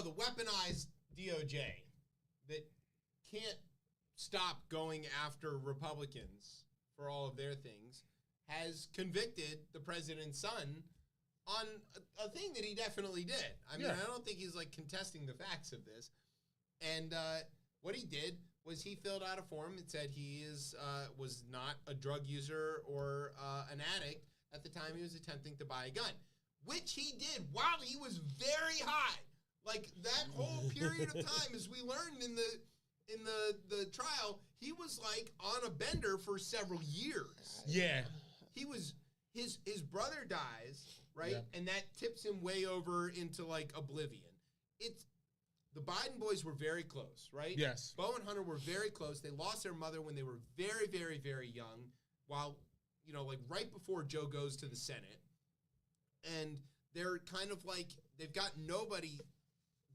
The weaponized DOJ that can't stop going after Republicans for all of their things has convicted the president's son on a thing that he definitely did. I mean, I don't think he's contesting the facts of this. And what he did was he filled out a form that said he was not a drug user or an addict at the time he was attempting to buy a gun, which he did while he was very high. That whole period of time, as we learned in the trial, he was on a bender for several years. Yeah. He was his brother dies, right? Yeah. And that tips him way over into oblivion. The Biden boys were very close, right? Yes. Bo and Hunter were very close. They lost their mother when they were very, very, very young, while right before Joe goes to the Senate. and they're kind of like they've got nobody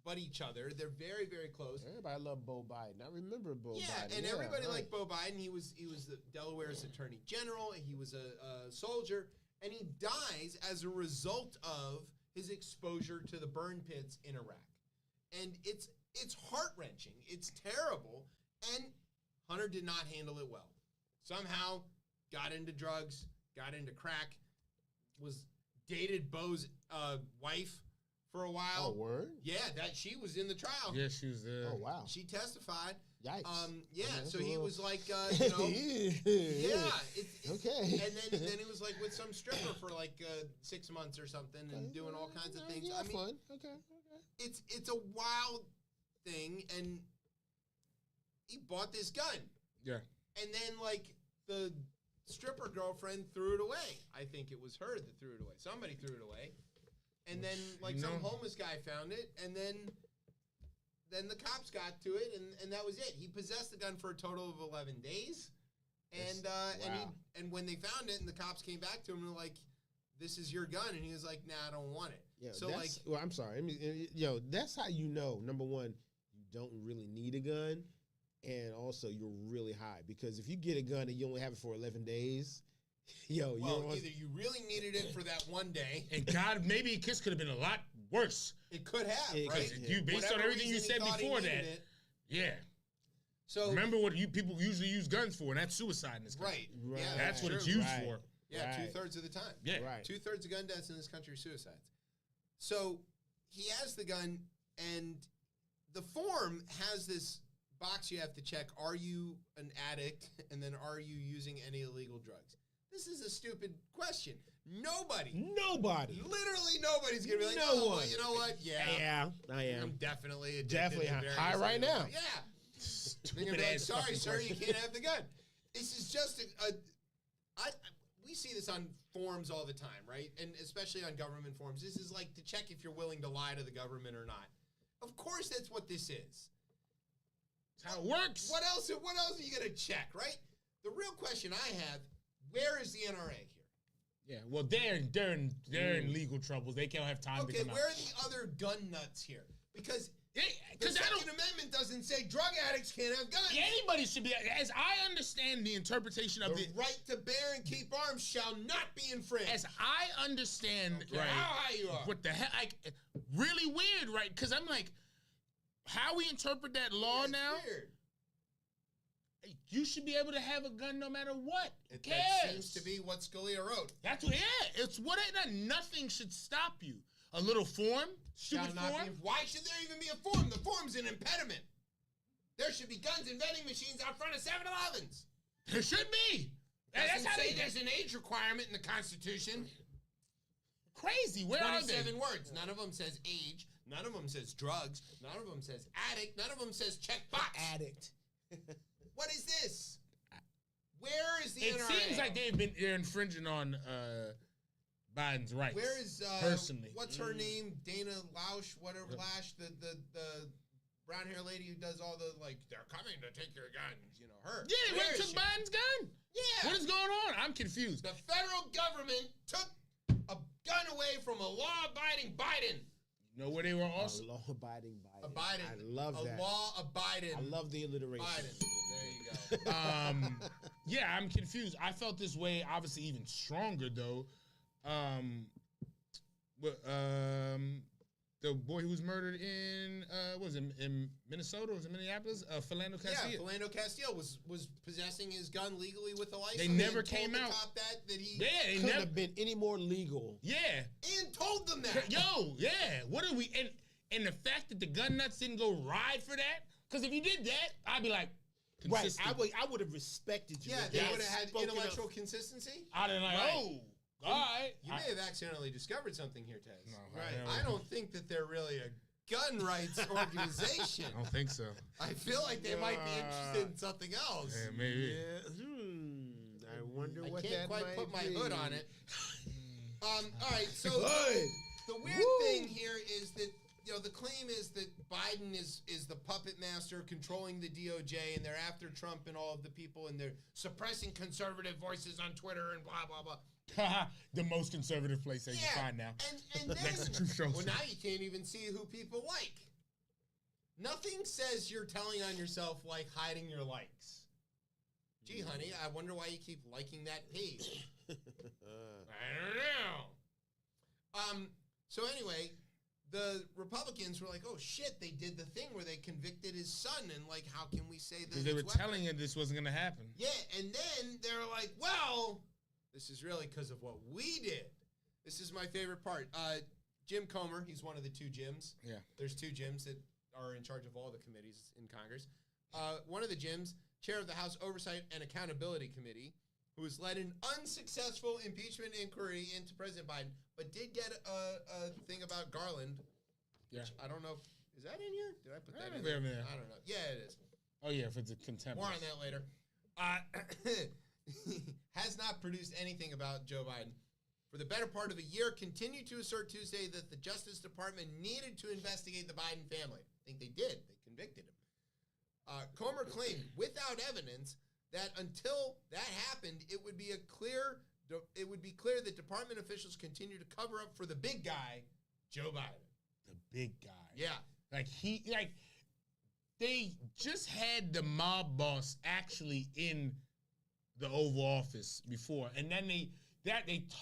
but each other. They're very, very close. Everybody loved Bo Biden. I remember Bo Biden. And everybody liked Bo Biden. He was the Delaware's attorney general. He was a soldier, and he dies as a result of his exposure to the burn pits in Iraq. And it's heart-wrenching. It's terrible. And Hunter did not handle it well. Somehow got into drugs, got into crack, dated Bo's wife for a while. Oh, word? Yeah, that she was in the trial. Yeah, she was there. Oh, wow. She testified. Yikes. So he was like, you know, okay. And then he was like with some stripper for like 6 months or something and doing all kinds of things. Yeah, I mean, fun. Okay. it's a wild thing, and he bought this gun. Yeah. And then like the stripper girlfriend threw it away. I think it was her that threw it away. Somebody threw it away. And then like some homeless guy found it, and then the cops got to it, and that was it. He possessed the gun for a total of 11 days. And and when they found it and the cops came back to him and were like, "This is your gun," and he was like, "Nah, I don't want it." Yeah, so like, well, I'm sorry. I mean, that's how you know. Number one, you don't really need a gun, and also you're really high, because if you get a gun and you only have it for 11 days. Either you really needed it for that one day, and God, maybe Kiss could have been a lot worse. It could have, right? You based on everything you said before that. Yeah. So remember what people usually use guns for, and that's suicide in this country. Right. Yeah, that's what it's used for. Yeah, 2/3 of the time. Yeah. Right. 2/3 of gun deaths in this country are suicides. So he has the gun, and the form has this box you have to check. Are you an addict? And then are you using any illegal drugs? This is a stupid question. Nobody. Literally nobody's going to be like, no one. Well, you know what? Yeah, I am. I'm definitely addicted. Definitely high right now. Yeah. They're going to be like, sorry, sir, you can't have the gun. This is just we see this on forums all the time, right? And especially on government forums. This is like to check if you're willing to lie to the government or not. Of course that's what this is. That's how it works. What else are you going to check, right? The real question I have, where is the NRA here? Yeah, well, they're in legal troubles. They can't have time to come out. Where are the other gun nuts here? Because the Second Amendment doesn't say drug addicts can't have guns. Yeah, anybody should be. As I understand the interpretation of the right to bear and keep arms shall not be infringed. As I understand, right? How high you are? What the hell? Like, really weird, right? Because I'm like, how we interpret that law now? Weird. You should be able to have a gun no matter what. Who cares? That seems to be what Scalia wrote. That's what. Yeah, it's what. Nothing should stop you. A little form, stupid form. Why should there even be a form? The form's an impediment. There should be guns and vending machines out front of 7-Elevens. There should be. That's how there's an age requirement in the Constitution. Crazy. Where are they? 27 words. None of them says age. None of them says drugs. None of them says addict. None of them says checkbox. Addict. What is this? Where is the NRA? It seems like they're infringing on Biden's rights. Where is personally? What's her name? Dana Lausch, whatever. Lash, the brown hair lady who does all the they're coming to take your guns. You know her. Yeah, they took Biden's gun. Yeah. What is going on? I'm confused. The federal government took a gun away from a law-abiding Biden. You know where they were also? A law-abiding Biden. A Biden. I love that. A law-abiding. I love the alliteration. Biden. There you go. Yeah, I'm confused. I felt this way, obviously, even stronger though. The boy who was murdered in in Minnesota, was it Minneapolis? Philando Castile. Yeah, Philando Castile was possessing his gun legally with a license. They never came out. Cop that he couldn't have been any more legal. Yeah, and told them that. Yo, yeah. What are we? And the fact that the gun nuts didn't go ride for that, because if you did that, I'd be like, consistent. Right. I would have respected you. Yeah, they would have had intellectual consistency. I'd have like, oh. All right. You may have accidentally discovered something here, Tez. No, right. I don't think that they're really a gun rights organization. I don't think so. I feel like they might be interested in something else. Yeah, maybe. Yeah. I wonder what that might be. I can't quite put my hood on it. All right. So the weird thing here is that the claim is that Biden is the puppet master controlling the DOJ, and they're after Trump and all of the people, and they're suppressing conservative voices on Twitter and blah blah blah. The most conservative place that you find now. And then, Next to Truth Social. well, now you can't even see who people like. Nothing says you're telling on yourself like hiding your likes. Gee, honey, I wonder why you keep liking that page. I don't know. So anyway, the Republicans were like, oh shit, they did the thing where they convicted his son, and like, how can we say that? Because they were telling him this wasn't going to happen. Yeah, and then they were like, well, this is really because of what we did. This is my favorite part. Jim Comer, he's one of the two Jims. Yeah. There's two Jims that are in charge of all the committees in Congress. One of the Jims, chair of the House Oversight and Accountability Committee, who has led an unsuccessful impeachment inquiry into President Biden, but did get a thing about Garland. Yeah. I don't know. Is that in here? Did I put that in there? there? I don't know. Yeah, it is. Oh, yeah, for the contempt. More on that later. Has not produced anything about Joe Biden. For the better part of a year, continued to assert Tuesday that the Justice Department needed to investigate the Biden family. I think they did. They convicted him. Comer claimed, without evidence, that until that happened, it would be clear that department officials continue to cover up for the big guy, Joe Biden. The big guy. Yeah. They just had the mob boss actually in the Oval Office before, and then they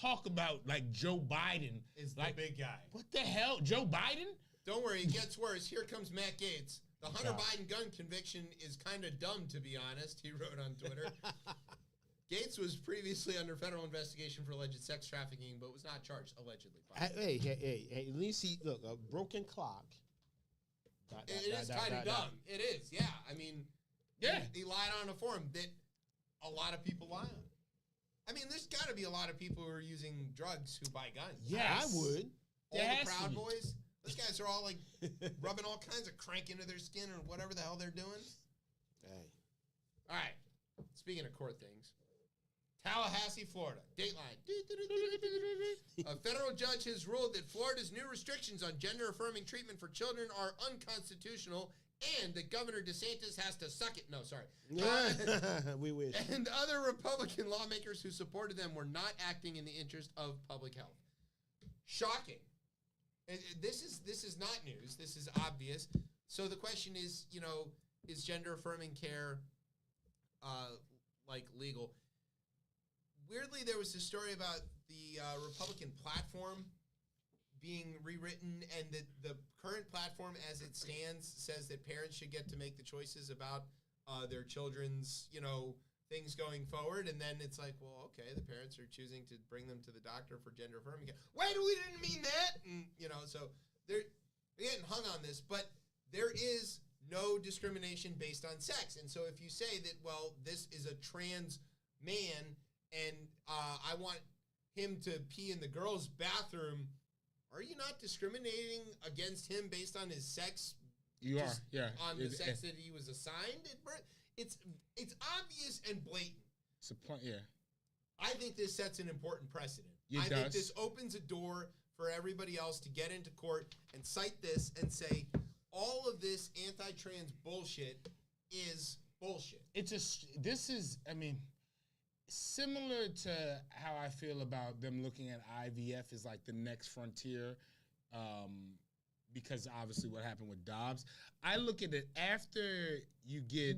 talk about like Joe Biden is like, the big guy. What the hell, Joe Biden? Don't worry, it gets worse. Here comes Matt Gaetz. The Hunter Biden gun conviction is kind of dumb, to be honest, he wrote on Twitter. Gaetz was previously under federal investigation for alleged sex trafficking, but was not charged, allegedly. Hey, at least look, a broken clock. It is kind of dumb. It is, yeah. I mean, he lied on a form that a lot of people lie on. I mean, there's got to be a lot of people who are using drugs who buy guns. Yeah, I would. All the Proud Boys. Those guys are all like rubbing all kinds of crank into their skin or whatever the hell they're doing. Hey. All right. Speaking of court things, Tallahassee, Florida. Dateline. A federal judge has ruled that Florida's new restrictions on gender-affirming treatment for children are unconstitutional and that Governor DeSantis has to suck it. No, sorry. We wish. And other Republican lawmakers who supported them were not acting in the interest of public health. Shocking. This is not news. This is obvious. So the question is, is gender-affirming care legal? Weirdly, there was a story about the Republican platform being rewritten, and that the current platform as it stands says that parents should get to make the choices about their children's, things going forward. And then it's like, well, okay, the parents are choosing to bring them to the doctor for gender affirming care. Wait, we didn't mean that. And, so they're getting hung on this, but there is no discrimination based on sex. And so if you say that, well, this is a trans man and I want him to pee in the girls' bathroom, are you not discriminating against him based on his sex? You are, yeah. On the sex that he was assigned at birth? It's obvious and blatant. Yeah. I think this sets an important precedent. I think this opens a door for everybody else to get into court and cite this and say, all of this anti-trans bullshit is bullshit. Similar to how I feel about them looking at IVF as like the next frontier, because obviously what happened with Dobbs. I look at it after you get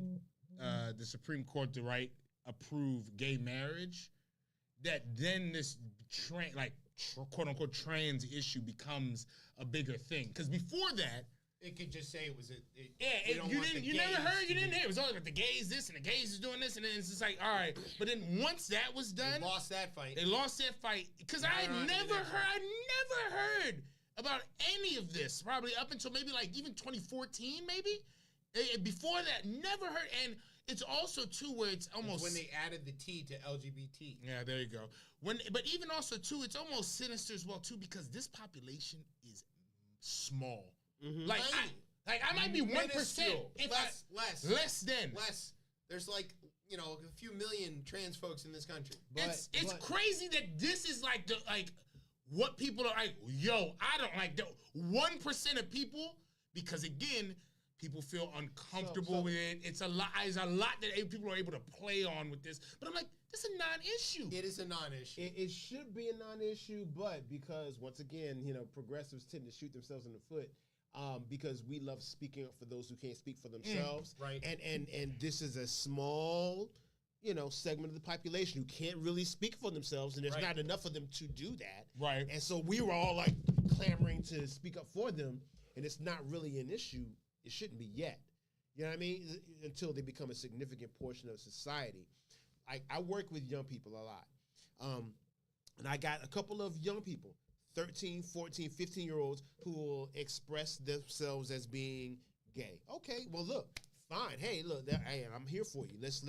the Supreme Court to approve gay marriage, that then this quote unquote trans issue becomes a bigger thing. Because before that, it could just say it was you never heard, you didn't hear. It was all about the gays this and the gays is doing this, and then it's just like, all right. But then once that was done, they lost that fight. Because I never heard about any of this, probably up until maybe even 2014, maybe. Before that, never heard. And it's also too where it's almost when they added the T to LGBT. Yeah, there you go. But even also too, it's almost sinister as well too, because this population is small. Mm-hmm. I might be 1%. Less than. There's a few million trans folks in this country. It's crazy that this is what people are like. Yo, I don't like the 1% of people, because again, People feel uncomfortable with it. It's a lot that people are able to play on with this. But I'm like, this is a non-issue. It is a non-issue. It should be a non-issue, but because once again, progressives tend to shoot themselves in the foot. Because we love speaking up for those who can't speak for themselves. Right. And this is a small, segment of the population who can't really speak for themselves, and there's not enough of them to do that. Right. And so we were all like clamoring to speak up for them, and it's not really an issue. It shouldn't be yet. You know what I mean? Until they become a significant portion of society. I work with young people a lot. And I got a couple of young people, 13, 14, 15-year-olds who will express themselves as being gay. Okay, well, look, fine. Hey, look, hey, I'm here for you. Let's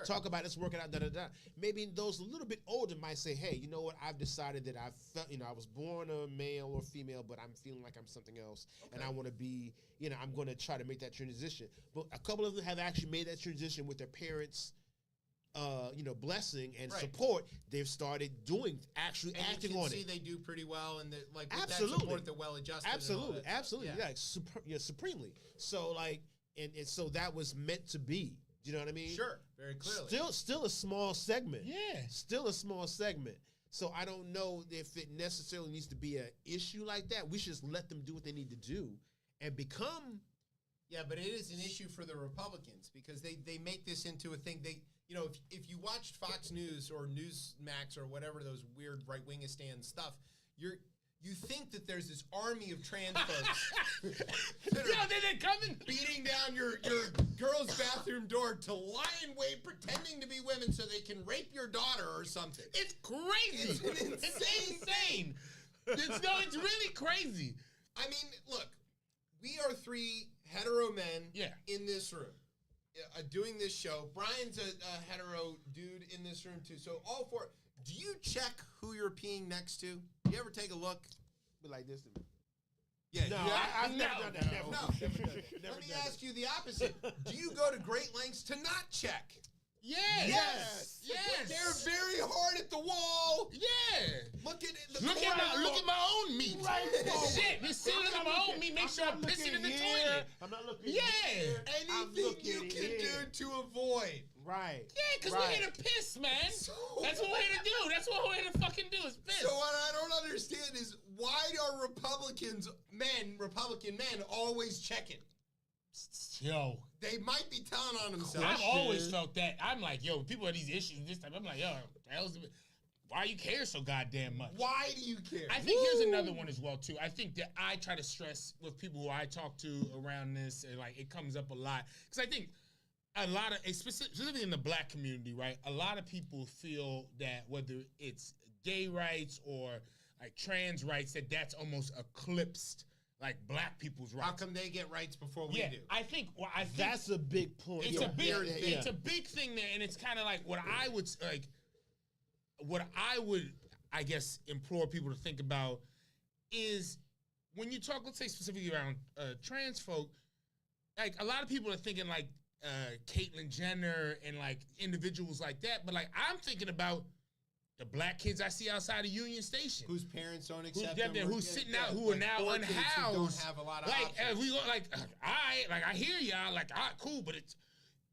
talk about it. Let's work it out, da-da-da. Maybe those a little bit older might say, hey, you know what? I've decided that I was born a male or female, but I'm feeling like I'm something else. Okay. And I want to be, I'm going to try to make that transition. But a couple of them have actually made that transition with their parents' blessing and support. They've started acting on it. You can see they do pretty well, and with absolutely. That support, they're well adjusted. Absolutely, yeah, supremely. So and so that was meant to be. Do you know what I mean? Sure, very clearly. Still a small segment. Yeah, still a small segment. So I don't know if it necessarily needs to be an issue like that. We should just let them do what they need to do and become. Yeah, but it is an issue for the Republicans because they make this into a thing. If you watched Fox News or Newsmax or whatever those weird right-wingistan stuff, you think that there's this army of trans folks that are they're coming beating down your girl's bathroom door to lie in wait, pretending to be women so they can rape your daughter or something. It's crazy. It's insane. It's really crazy. I mean, look, we are three hetero men in this room. Doing this show. Brian's a hetero dude in this room too. So all four. Do you check who you're peeing next to? You ever take a look? Be like this to me. Yeah. No, I've never done that. Never done it. Let me ask you the opposite. Do you go to great lengths to not check? Yes. They're very hard at the wall. Yeah. Look at my own meat. Right. Shit. Be sitting on my own meat. Make sure I'm pissing in the toilet. I'm not looking. Anything you can do to avoid. Right. Yeah, because we're here to piss, man. That's what we're here to do. That's what we're here to fucking do is piss. So what I don't understand is why are Republican men always checking? Yo. They might be telling on themselves. I've always felt that. I'm like, yo, people have these issues this time. I'm like, yo, why you care so goddamn much? Why do you care? I think here's another one as well, too. I think that I try to stress with people who I talk to around this, and it comes up a lot. Because I think a lot of, specifically in the black community, right, a lot of people feel that whether it's gay rights or trans rights, that's almost eclipsed black people's rights. How come they get rights before we do? I think that's a big point. It's a big thing there, and it's kind of what I would, I guess, implore people to think about is when you talk, let's say specifically around trans folk, a lot of people are thinking Caitlyn Jenner and individuals like that, but I'm thinking about the black kids I see outside of Union Station, whose parents don't accept them, who's sitting out, who are now unhoused. Who don't have a lot of options. We go I hear y'all, cool, but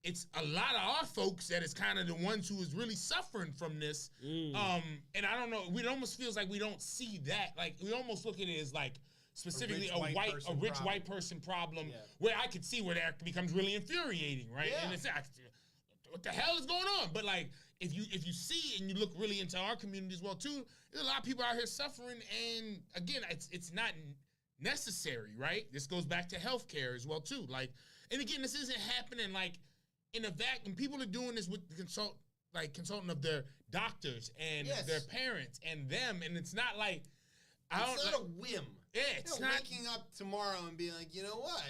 it's a lot of our folks that is kind of the ones who is really suffering from this. And I don't know, it almost feels like we don't see that. We almost look at it as specifically a rich white person problem, where I could see where that becomes really infuriating, right? Yeah. And it's what the hell is going on? But if you see and you look really into our community as well too, there's a lot of people out here suffering, and again, it's not necessary, right? This goes back to healthcare as well too. And again, this isn't happening in a vacuum. People are doing this with the consultant of their doctors and their parents and them, and it's not it's not a whim. Yeah, it's not waking up tomorrow and being like, you know what?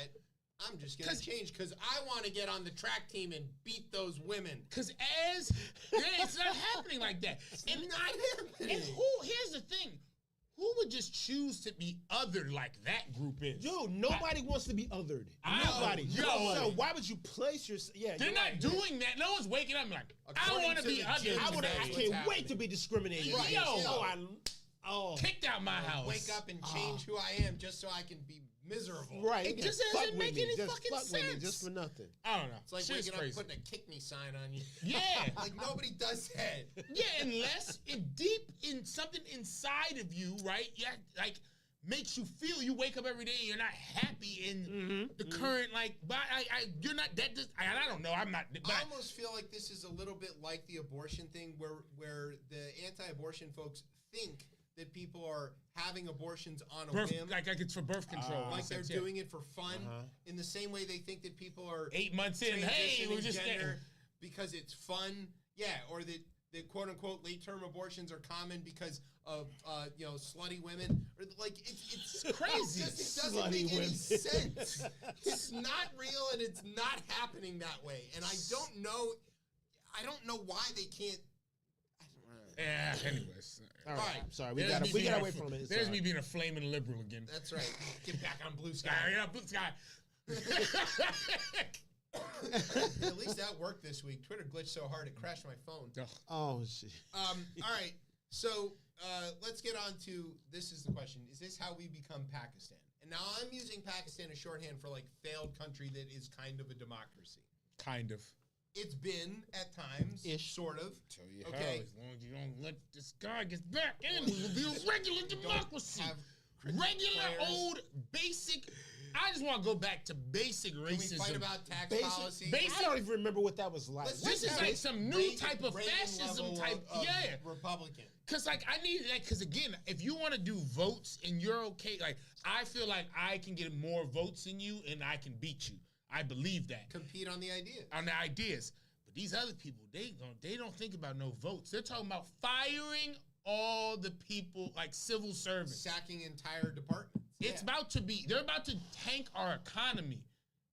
I'm just going to change because I want to get on the track team and beat those women. Because it's not happening like that. It's not happening. And here's the thing. Who would just choose to be othered like that group is? Yo, nobody wants to be othered. Nobody. So why would you place yourself? Yeah, they're not doing that. No one's waking up and I want to be othered. I can't wait to be discriminated against. Yo, kicked out my house. Wake up and change who I am just so I can be miserable. Right. It yeah, just fuck doesn't with make me. any Just fucking fuck with me sense. just for nothing. I don't know. It's like Shit's waking up crazy. putting a kick me sign on you. Yeah. Like nobody does that. Yeah, unless it deep in something inside of you, right? Yeah, like makes you feel you wake up every day and you're not happy in the current but you're not that just I don't know. I'm not but I almost feel like this is a little bit like the abortion thing where the anti-abortion folks think that people are having abortions on a whim. like it's for birth control. Like they're doing it for fun, in the same way they think that people are 8 months in. Hey, we're transitioning just gender because it's fun. Yeah, or that quote unquote late term abortions are common because of slutty women. Or like it's crazy. It doesn't Slutty make any women. sense. It's not real and it's not happening that way. And I don't know why they can't. Yeah, anyways. All Right. right. Sorry, we There's got me being away from it. It's There's all me right. being a flaming liberal again. That's right. Get back on blue sky. Yeah, blue sky. At least that worked this week. Twitter glitched so hard it crashed my phone. Oh shit. All right. So let's get on to this is the question. Is this how we become Pakistan? And now I'm using Pakistan as shorthand for like failed country that is kind of a democracy. Kind of. It's been at times, Ish. sort of. Tell you Okay. how, as long as you don't let this guy get back in, we'll be a regular democracy. Have Regular prayers. old basic. I just want to go back to basic Can we racism. fight about tax Basic- policy? I don't even remember what that was like. Let's This just is have like some new Reagan- type of Reagan fascism level type. of Yeah. Republican. Cause like I need that. Cause again, if you want to do votes and you're okay, like I feel like I can get more votes than you and I can beat you. I believe that Compete on the idea. on the ideas. But these other people, they don't think about no votes. They're talking about firing all the people like civil servants. Sacking entire departments. It's Yeah. about to be. They're about to tank our economy.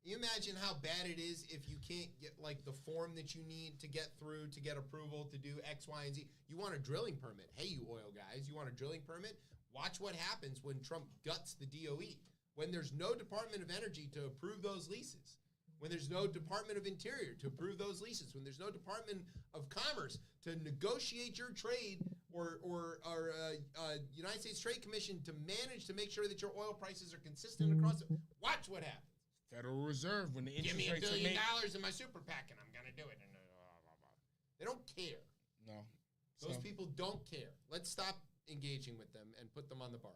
You imagine how bad it is if you can't get like the form that you need to get through to get approval to do X, Y, and Z. You want a drilling permit. Hey, you oil guys, you want a drilling permit? Watch what happens when Trump guts the DOE. When there's no Department of Energy to approve those leases. When there's no Department of Interior to approve those leases. When there's no Department of Commerce to negotiate your trade or United States Trade Commission to manage to make sure that your oil prices are consistent across it. Watch what happens. Federal Reserve when the Give interest me $1 rates are billion made. in my super PAC and I'm going to do it. And they don't care. No. Those people don't care. Let's stop engaging with them and put them on the barge.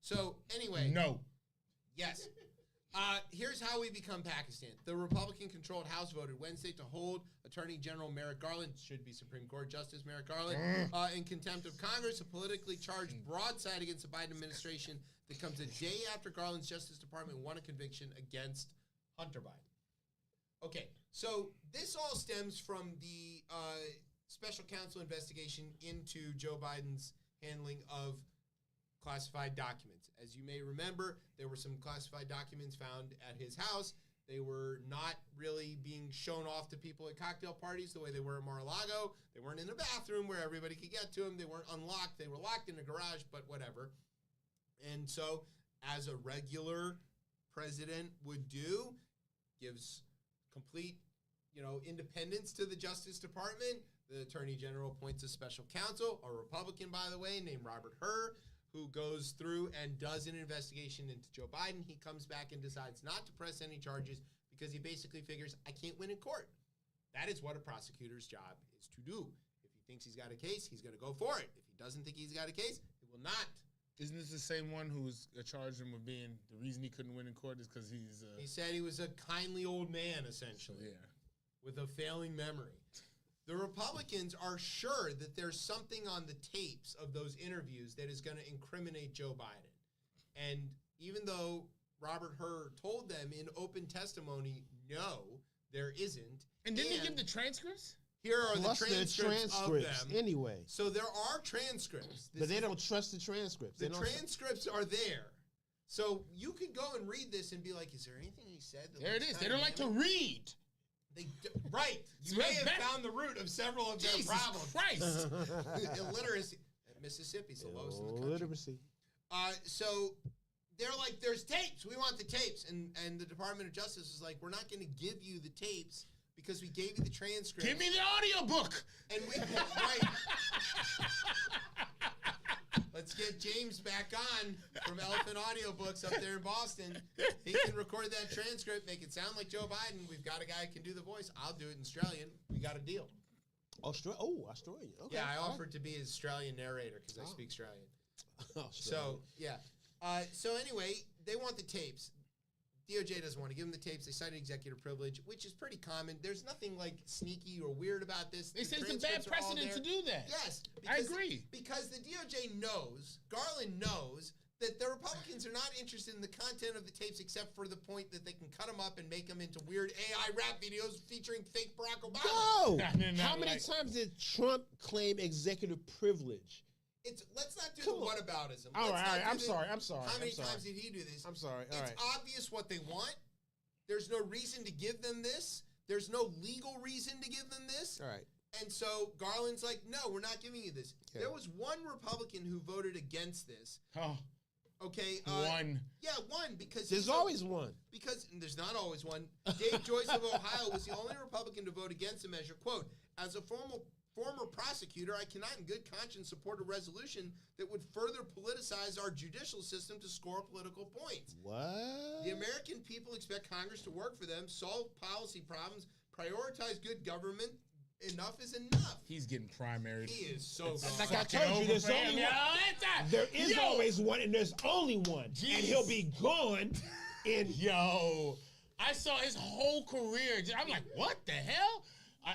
So anyway, No. yes. Here's how we become Pakistan. The Republican-controlled House voted Wednesday to hold Attorney General Merrick Garland, should be Supreme Court Justice Merrick Garland, in contempt of Congress, a politically charged broadside against the Biden administration that comes a day after Garland's Justice Department won a conviction against Hunter Biden. Okay, so this all stems from the special counsel investigation into Joe Biden's handling of classified documents. As you may remember, there were some classified documents found at his house. They were not really being shown off to people at cocktail parties the way they were at Mar-a-Lago. They weren't in a bathroom where everybody could get to them. They weren't unlocked. They were locked in a garage, but whatever. And so, as a regular president would do, gives complete, independence to the Justice Department. The Attorney General appoints a special counsel, a Republican, by the way, named Robert Hur, who goes through and does an investigation into Joe Biden. He comes back and decides not to press any charges because he basically figures, I can't win in court. That is what a prosecutor's job is to do. If he thinks he's got a case, he's going to go for it. If he doesn't think he's got a case, he will not. Isn't this the same one who's charged him with being the reason he couldn't win in court is because he's He said he was a kindly old man, essentially, yeah. with a failing memory. The Republicans are sure that there's something on the tapes of those interviews that is going to incriminate Joe Biden. And even though Robert Hur told them in open testimony, no, there isn't. And didn't he give the transcripts? Here are Plus the their transcripts of transcripts them. anyway. So there are transcripts. But they don't trust the transcripts. The They don't transcripts are there. So you could go and read this and be like, is there anything he said? That There it looks is. They kinda don't like to damning? read. Right. You may have found the root of several of their Jesus problems. Christ. Illiteracy. Mississippi's the lowest in the country. Illiteracy. So they're like, there's tapes. We want the tapes. And the Department of Justice is like, we're not going to give you the tapes because we gave you the transcript. Give me the audiobook. And we, right. Let's get James back on from Elephant Audiobooks up there in Boston. He can record that transcript, make it sound like Joe Biden. We've got a guy who can do the voice. I'll do it in Australian. We got a deal. Australian. Okay. Yeah, I offered to be his Australian narrator because I speak Australian. So, yeah. So anyway, they want the tapes. DOJ doesn't want to give them the tapes. They cited executive privilege, which is pretty common. There's nothing like sneaky or weird about this. They said it's a bad precedent to do that. Yes. I agree. Because the DOJ knows, Garland knows, that the Republicans are not interested in the content of the tapes except for the point that they can cut them up and make them into weird AI rap videos featuring fake Barack Obama. No! How many times did Trump claim executive privilege? Let's not do the whataboutism. All right. I'm sorry. How many times did he do this? I'm sorry. It's obvious what they want. There's no reason to give them this. There's no legal reason to give them this. All right. And so Garland's like, no, we're not giving you this. Yeah. There was one Republican who voted against this. Oh. Okay. One. Yeah, one. Because there's always one. Because there's not always one. Dave Joyce of Ohio was the only Republican to vote against the measure. Quote, as a former prosecutor, I cannot in good conscience support a resolution that would further politicize our judicial system to score political points. What? The American people expect Congress to work for them, solve policy problems, prioritize good government. Enough is enough. He's getting primaried. He is so gone. Like I told you, there's only one. There is always one, and there's only one. Jeez. And he'll be gone in... Yo, I saw his whole career. I'm like, what the hell?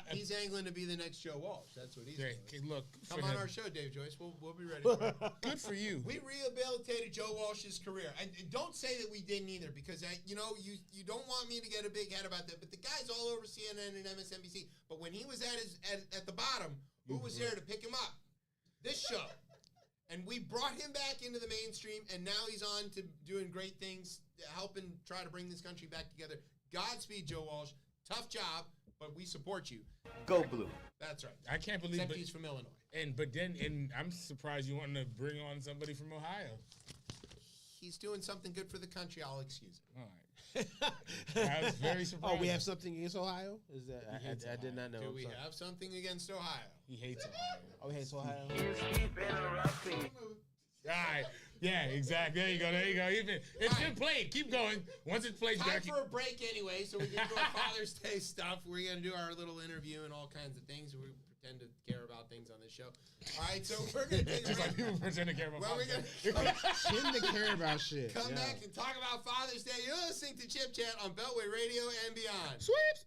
He's angling to be the next Joe Walsh. That's what he's doing. Look, come on our show, Dave Joyce. We'll be ready for it. Good for you. We rehabilitated Joe Walsh's career. And don't say that we didn't either, because you don't want me to get a big head about that. But the guy's all over CNN and MSNBC. But when he was at the bottom, who was there to pick him up? This show. And we brought him back into the mainstream, and now he's on to doing great things, helping try to bring this country back together. Godspeed, Joe Walsh. Tough job. But we support you. Go blue. That's right. I can't believe Except he's from Illinois. And I'm surprised you wanted to bring on somebody from Ohio. He's doing something good for the country. I'll excuse it. All right. I was very surprised. Oh, we have something against Ohio? Is that I did not know. Do we have something against Ohio? He hates Ohio. Oh, he hates Ohio. Keep interrupting. All right. Yeah, exactly. There you go. It's been played. Keep going. Once it's played, time for a break anyway, so we can do our Father's Day stuff. We're going to do our little interview and all kinds of things. We pretend to care about things on this show. All right, so we're going to take just like people pretend to care about Father's Day. Pretend to care about shit. Come back and talk about Father's Day. You're listening to Chip Chat on Beltway Radio and beyond. Sweeps.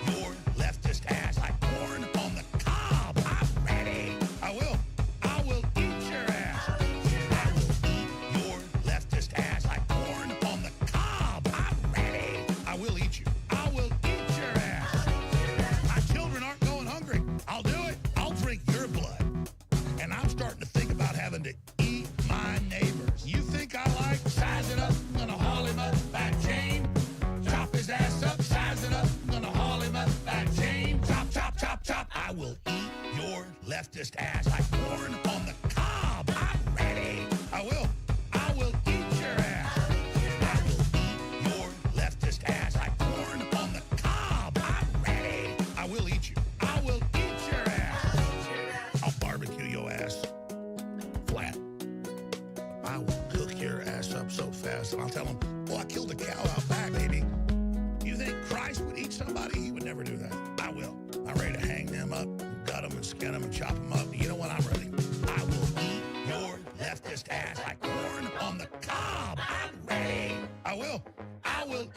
Your leftist ass like corn on the cob. I'm ready. I will eat your ass. Your leftist ass like corn on the cob. I'm ready. I will eat you. I will eat your ass. My children aren't going hungry. I'll do it. I'll drink your blood. And I'm starting to think about having to eat my neighbors. You think I like sizing up? I'm gonna haul him up back chain. Chop his ass up, size it up. I'm gonna haul him up back chain. Chop, chop, chop, chop. I will eat your leftist ass like corn on the cob. I'm ready. I will eat your ass. I will eat your leftist ass like corn on the cob. I'm ready. I will eat you. I will eat your ass. I'll barbecue your ass flat. I will cook your ass up so fast. And I'll tell them, well, I killed a cow out back, baby. You think Christ would eat somebody? He would never do that. I will. I'm ready to hang them up, gut them and skin them and chop them up. You know what? I'm ready. I will eat your leftist ass like corn on the cob. I'm ready. I will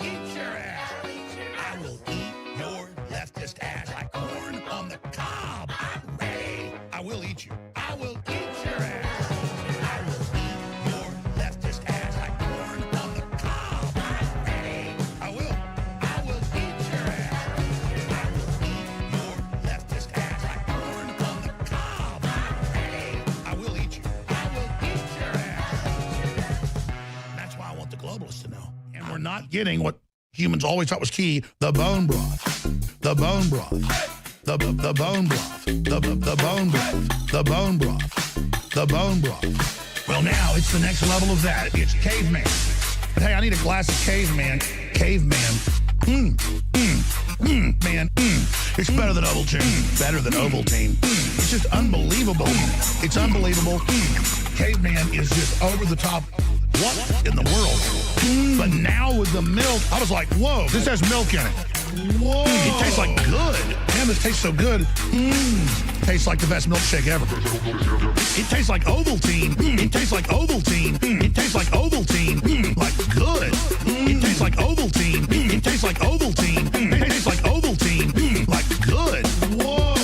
eat your ass. I will eat your leftist ass like corn on the cob. I'm ready. I will eat you. I will eat your ass. I will eat your leftist ass like corn on the cob. I'm ready. I will eat your ass. I will eat your leftist ass like corn on the cob. I'm ready. I will eat you. I will eat your ass. That's why I want the globalists to know. And we're not getting what humans always thought was key, the bone broth. The bone broth. The bone broth. The bone broth. The bone broth. The bone broth. Well, now it's the next level of that. It's caveman. But hey, I need a glass of caveman. Caveman. Man. It's better than Ovaltine. Better than Ovaltine. It's just unbelievable. It's unbelievable. Caveman is just over the top. What in the world? But now with the milk, I was like, whoa, this has milk in it. Whoa. It tastes like good. Damn, this tastes so good. Tastes like the best milkshake ever. It tastes like Ovaltine. It tastes like Ovaltine. It tastes like Ovaltine. Like good. It tastes like Ovaltine. It tastes like Ovaltine. It tastes like Ovaltine. Like good. Whoa.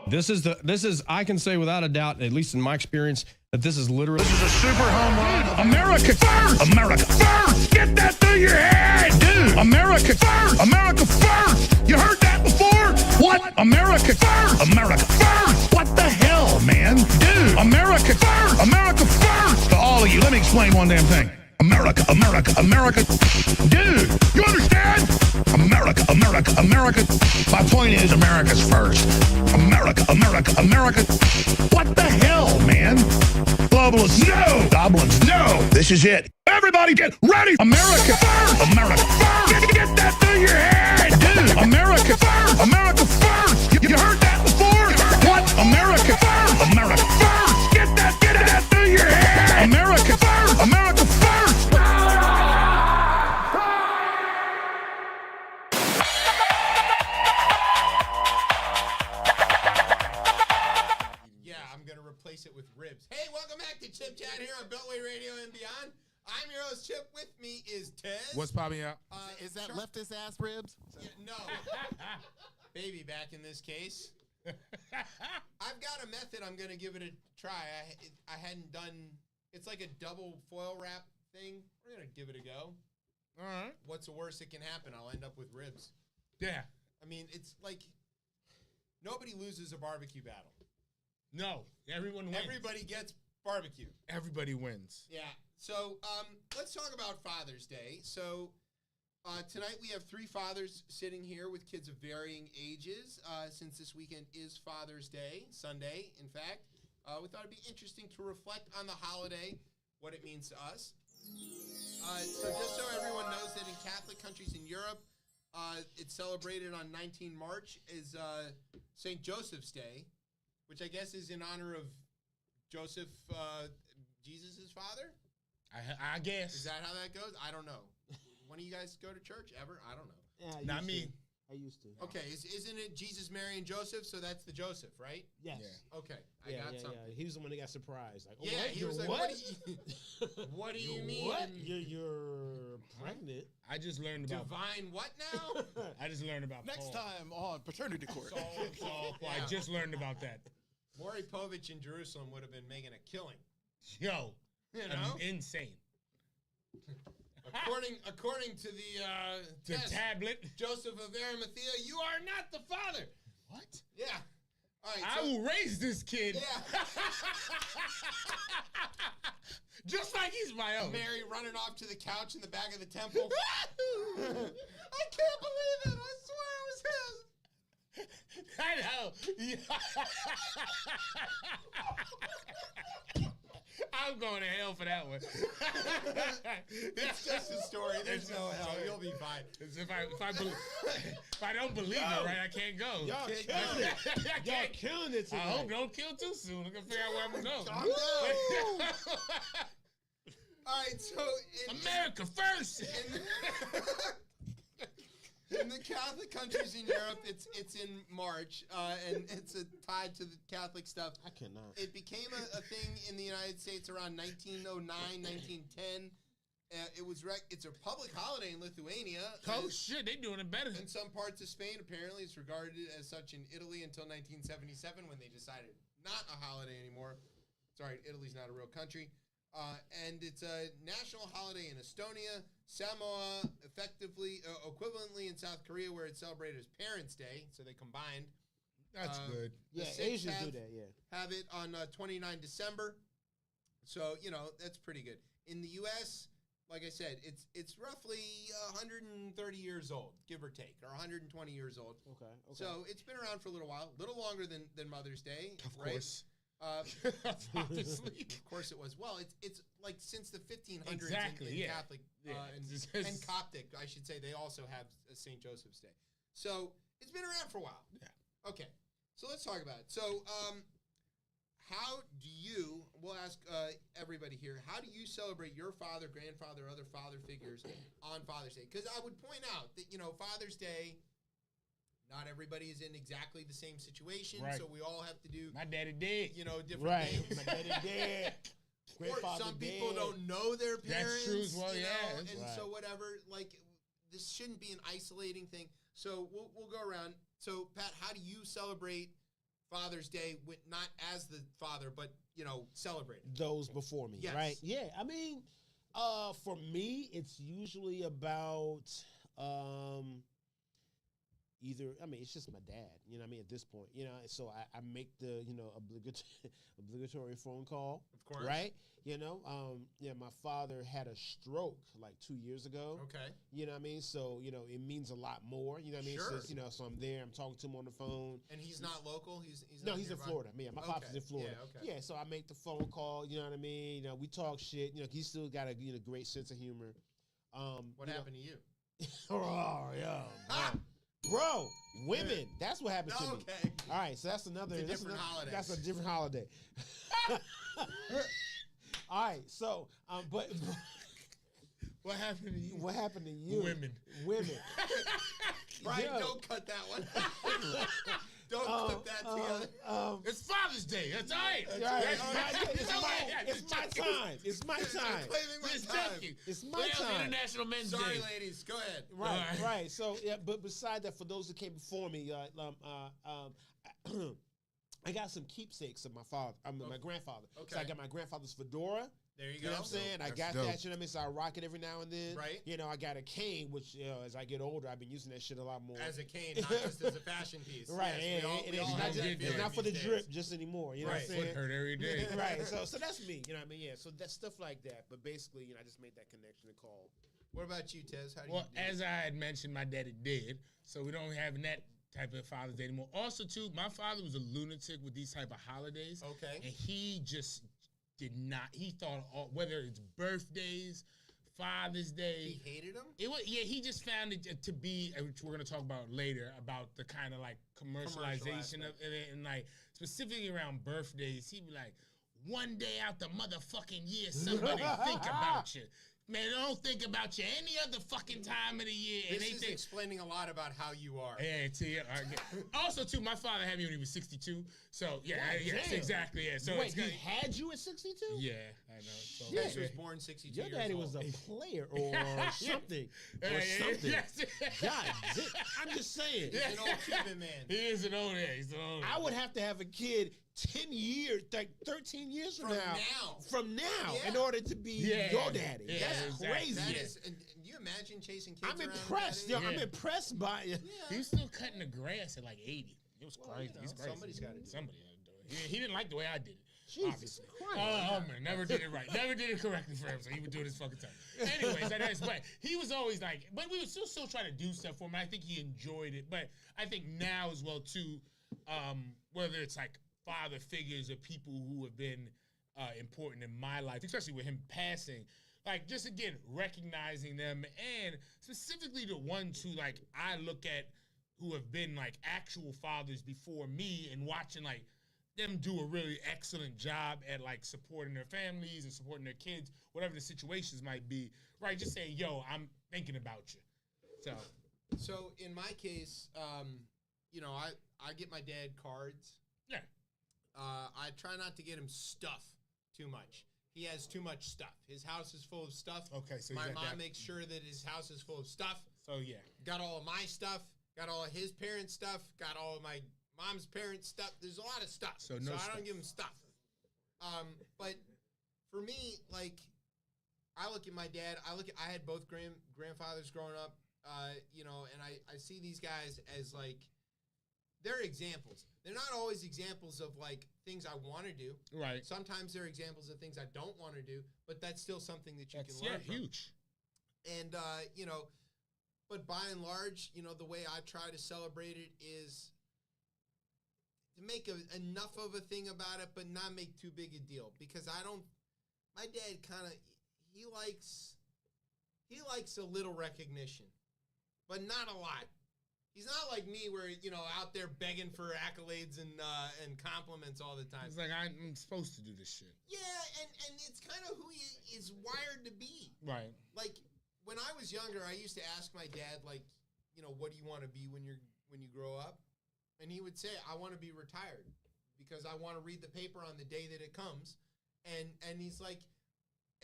This is I can say without a doubt, at least in my experience, that this is literally. This is a super home run. America first. America first. Get that through your head, dude. America first. America first. You heard that before? What? America first. America first. What the hell, man? Dude. America first. America first. To all of you, let me explain one damn thing. America, America, America. Dude, you understand? America, America, America. My point is America's first. America, America, America. What the hell, man? Globalists, no. Goblins, no. This is it. Everybody get ready. America first. America first. Get that through your head, dude. America first. America first. You heard that before? What? America first. America first. Get that through your head. America first. America first. It with ribs. Hey, welcome back to Chip Chat here on Beltway Radio and Beyond. I'm your host, Chip. With me is Tez. What's popping out? Is that leftist ass ribs? Yeah, no. Baby back in this case. I've got a method. I'm going to give it a try. I hadn't done, it's like a double foil wrap thing. We're going to give it a go. All right. What's the worst that can happen? I'll end up with ribs. Yeah. I mean, it's like nobody loses a barbecue battle. No, everyone wins. Everybody gets barbecue. Everybody wins. Yeah. So let's talk about Father's Day. So tonight we have 3 fathers sitting here with kids of varying ages. Since this weekend is Father's Day, Sunday, in fact, we thought it'd be interesting to reflect on the holiday, what it means to us. So just so everyone knows that in Catholic countries in Europe, it's celebrated on 19 March is St. Joseph's Day, which I guess is in honor of Joseph, Jesus' father? I guess. Is that how that goes? I don't know. When do you guys go to church ever? I don't know. Yeah, Not me. I used to. Okay, isn't it Jesus, Mary, and Joseph? So that's the Joseph, right? Yes. Yeah. Okay, I got something. Yeah. He was the one that got surprised. Like, oh, Yeah, what? he You're was like, what? what do you mean? What? You're pregnant. I just learned about Divine what now? I just learned about Next Paul. time on paternity court. Paul. Yeah. I just learned about that. Maury Povich in Jerusalem would have been making a killing. Yo, You know? insane. According to the test, tablet. Joseph of Arimathea, you are not the father. What? Yeah. All right. I will raise this kid. Yeah. Just like he's my own. Mary running off to the couch in the back of the temple. I can't believe it. I swear it was his. I know. I'm going to hell for that one. It's just a story. There's no hell. You'll be fine. If I don't believe it, right, I can't go. Y'all killing it. Y'all killing it I tonight. hope don't kill too soon. I can figure out where I'm going to go. Calm down. All right, so America first. In the Catholic countries in Europe, it's in March, and it's tied to the Catholic stuff. I cannot. It became a thing in the United States around 1909, 1910. It's a public holiday in Lithuania. Oh shit, they doing it better. In some parts of Spain, apparently, it's regarded as such in Italy until 1977 when they decided not a holiday anymore. Sorry, Italy's not a real country. And it's a national holiday in Estonia, Samoa, equivalently in South Korea, where it's celebrated as Parents' Day, so they combined. That's good. Yeah, Sikhs Asians do that, yeah. Have it on 29 December, so, that's pretty good. In the U.S., like I said, it's roughly 130 years old, give or take, or 120 years old. Okay. So it's been around for a little while, a little longer than Mother's Day, Of right? course. Obviously. Of course it was. Well, it's like since the 1500s Exactly, in yeah. Catholic Yeah. and Coptic, I should say, they also have St. Joseph's Day. So It's been around for a while. Yeah. Okay. So let's talk about it. So, how do you, we'll ask everybody here, how do you celebrate your father, grandfather, other father figures on Father's Day? Because I would point out that, Father's Day, not everybody is in exactly the same situation, Right. so we all have to do, My daddy dead. different things. My daddy dead. Or Grandfather some people dead. don't know their parents. That's true as well, you yeah, know, that's and right. so whatever, this shouldn't be an isolating thing. So we'll go around. So Pat, how do you celebrate Father's Day with not as the father, but celebrate it? Those before me, Yes. right? Yeah, I mean, for me, it's usually about it's just my dad. You know what I mean? At this point, so I make the obligatory phone call, Of course. right? My father had a stroke like 2 years ago. Okay. You know what I mean? So it means a lot more. You know what I mean? Sure. So, so I'm there. I'm talking to him on the phone. And he's not local. He's No, not he's in nearby? Florida. Yeah, my pops is in Florida. Yeah, okay. Yeah, so I make the phone call. You know what I mean? We talk shit. He's still got a great sense of humor. What happened to you? Oh yeah, bro. Women. That's what happened to me. Okay. All right, so that's another. It's a that's different holiday. That's a different holiday. All right, so but What happened to you? what happened to you? Women. Brian, Yo. don't cut that one. Don't clip that together. It's Father's Day. That's all right. It's my time. It's my time. Claiming my Just time. joking. It's my Well, time. International Men's Sorry, Day. ladies. Go ahead. Right. So, yeah, but beside that, for those that came before me, I got some keepsakes of my father. My grandfather. So Okay. I got my grandfather's fedora. There you You go. know what I'm saying? I That's got dope. that. You know what I mean? So I rock it every now and then. Right. I got a cane, which as I get older, I've been using that shit a lot more. As a cane, not just as a fashion piece. Right. Yes, we all it's have not, that just, feeling it's not for the these drip days. just anymore. You know Right. what I'm saying? Foot hurt every day. Right. So that's me. You know what I mean? Yeah. So that's stuff like that. But basically, I just made that connection and call. What about you, Tez? How do Well, you do as I had mentioned, my daddy did, so we don't have that type of Father's Day anymore. Also, too, my father was a lunatic with these type of holidays. Okay. And he just did not. He thought whether it's birthdays, Father's Day. He hated them? He just found it to be, which we're gonna talk about later, about the kind of like commercialization of it, and like specifically around birthdays. He'd be like, one day out the motherfucking year, somebody think about you. Man, don't think about you any other fucking time of the year. This and they is think, explaining a lot about how you are. yeah, also, too, my father had me when he was 62. So, yeah, yes, damn. exactly. Yeah. So Wait, it's he gonna, had you at 62? yeah, I know. So, Tez yeah. was born 62 Your years daddy old. was a player or something. Yeah, Or yeah, something. yes. God, I'm just saying. He's an old Cuban man. He is an old age. He's an old I would have to have a kid 10 years, like 13 years from now. From now, Yeah. in order to be Yeah. your daddy. Yeah, That's exactly. crazy. That Yeah. is, and you imagine chasing kids I'm around impressed. nowadays? Yo, I'm Yeah. impressed by it. He was still cutting the grass at like 80. It was crazy. you He's know, crazy. somebody's gotta do it. Somebody had to do it. He didn't like the way I did it. Jesus obviously. Christ. Oh man, never did it right. Never did it correctly for him, so he would do it his fucking time. Anyways, but he was always like, but we would still try to do stuff for him. I think he enjoyed it, but I think now as well too, whether it's like father figures or people who have been important in my life, especially with him passing, like just again recognizing them, and specifically the ones who like I look at who have been like actual fathers before me, and watching like them do a really excellent job at like supporting their families and supporting their kids, whatever the situations might be, right? Just saying, yo, I'm thinking about you. So in my case, I get my dad cards. Yeah. I try not to get him stuff too much. He has too much stuff. His house is full of stuff. Okay, so my you got mom that. makes sure that his house is full of stuff. So yeah. Got all of my stuff. Got all of his parents' stuff. Got all of my mom's parents' stuff. There's a lot of stuff. So no I stuff. don't give him stuff. But for me, like, I look at my dad. I had both grandfathers growing up. And I see these guys as like, they're examples. They're not always examples of like things I want to do. Right. Sometimes they're examples of things I don't want to do, but that's still something that you can learn from. Huge. And, but by and large, the way I try to celebrate it is to make enough of a thing about it, but not make too big a deal. Because my dad kind of, he likes a little recognition, but not a lot. He's not like me where, out there begging for accolades and compliments all the time. He's like, I'm supposed to do this shit. Yeah, and it's kind of who he is wired to be. Right. Like, when I was younger, I used to ask my dad, like, what do you want to be when you grow up? And he would say, I want to be retired because I want to read the paper on the day that it comes. And he's like,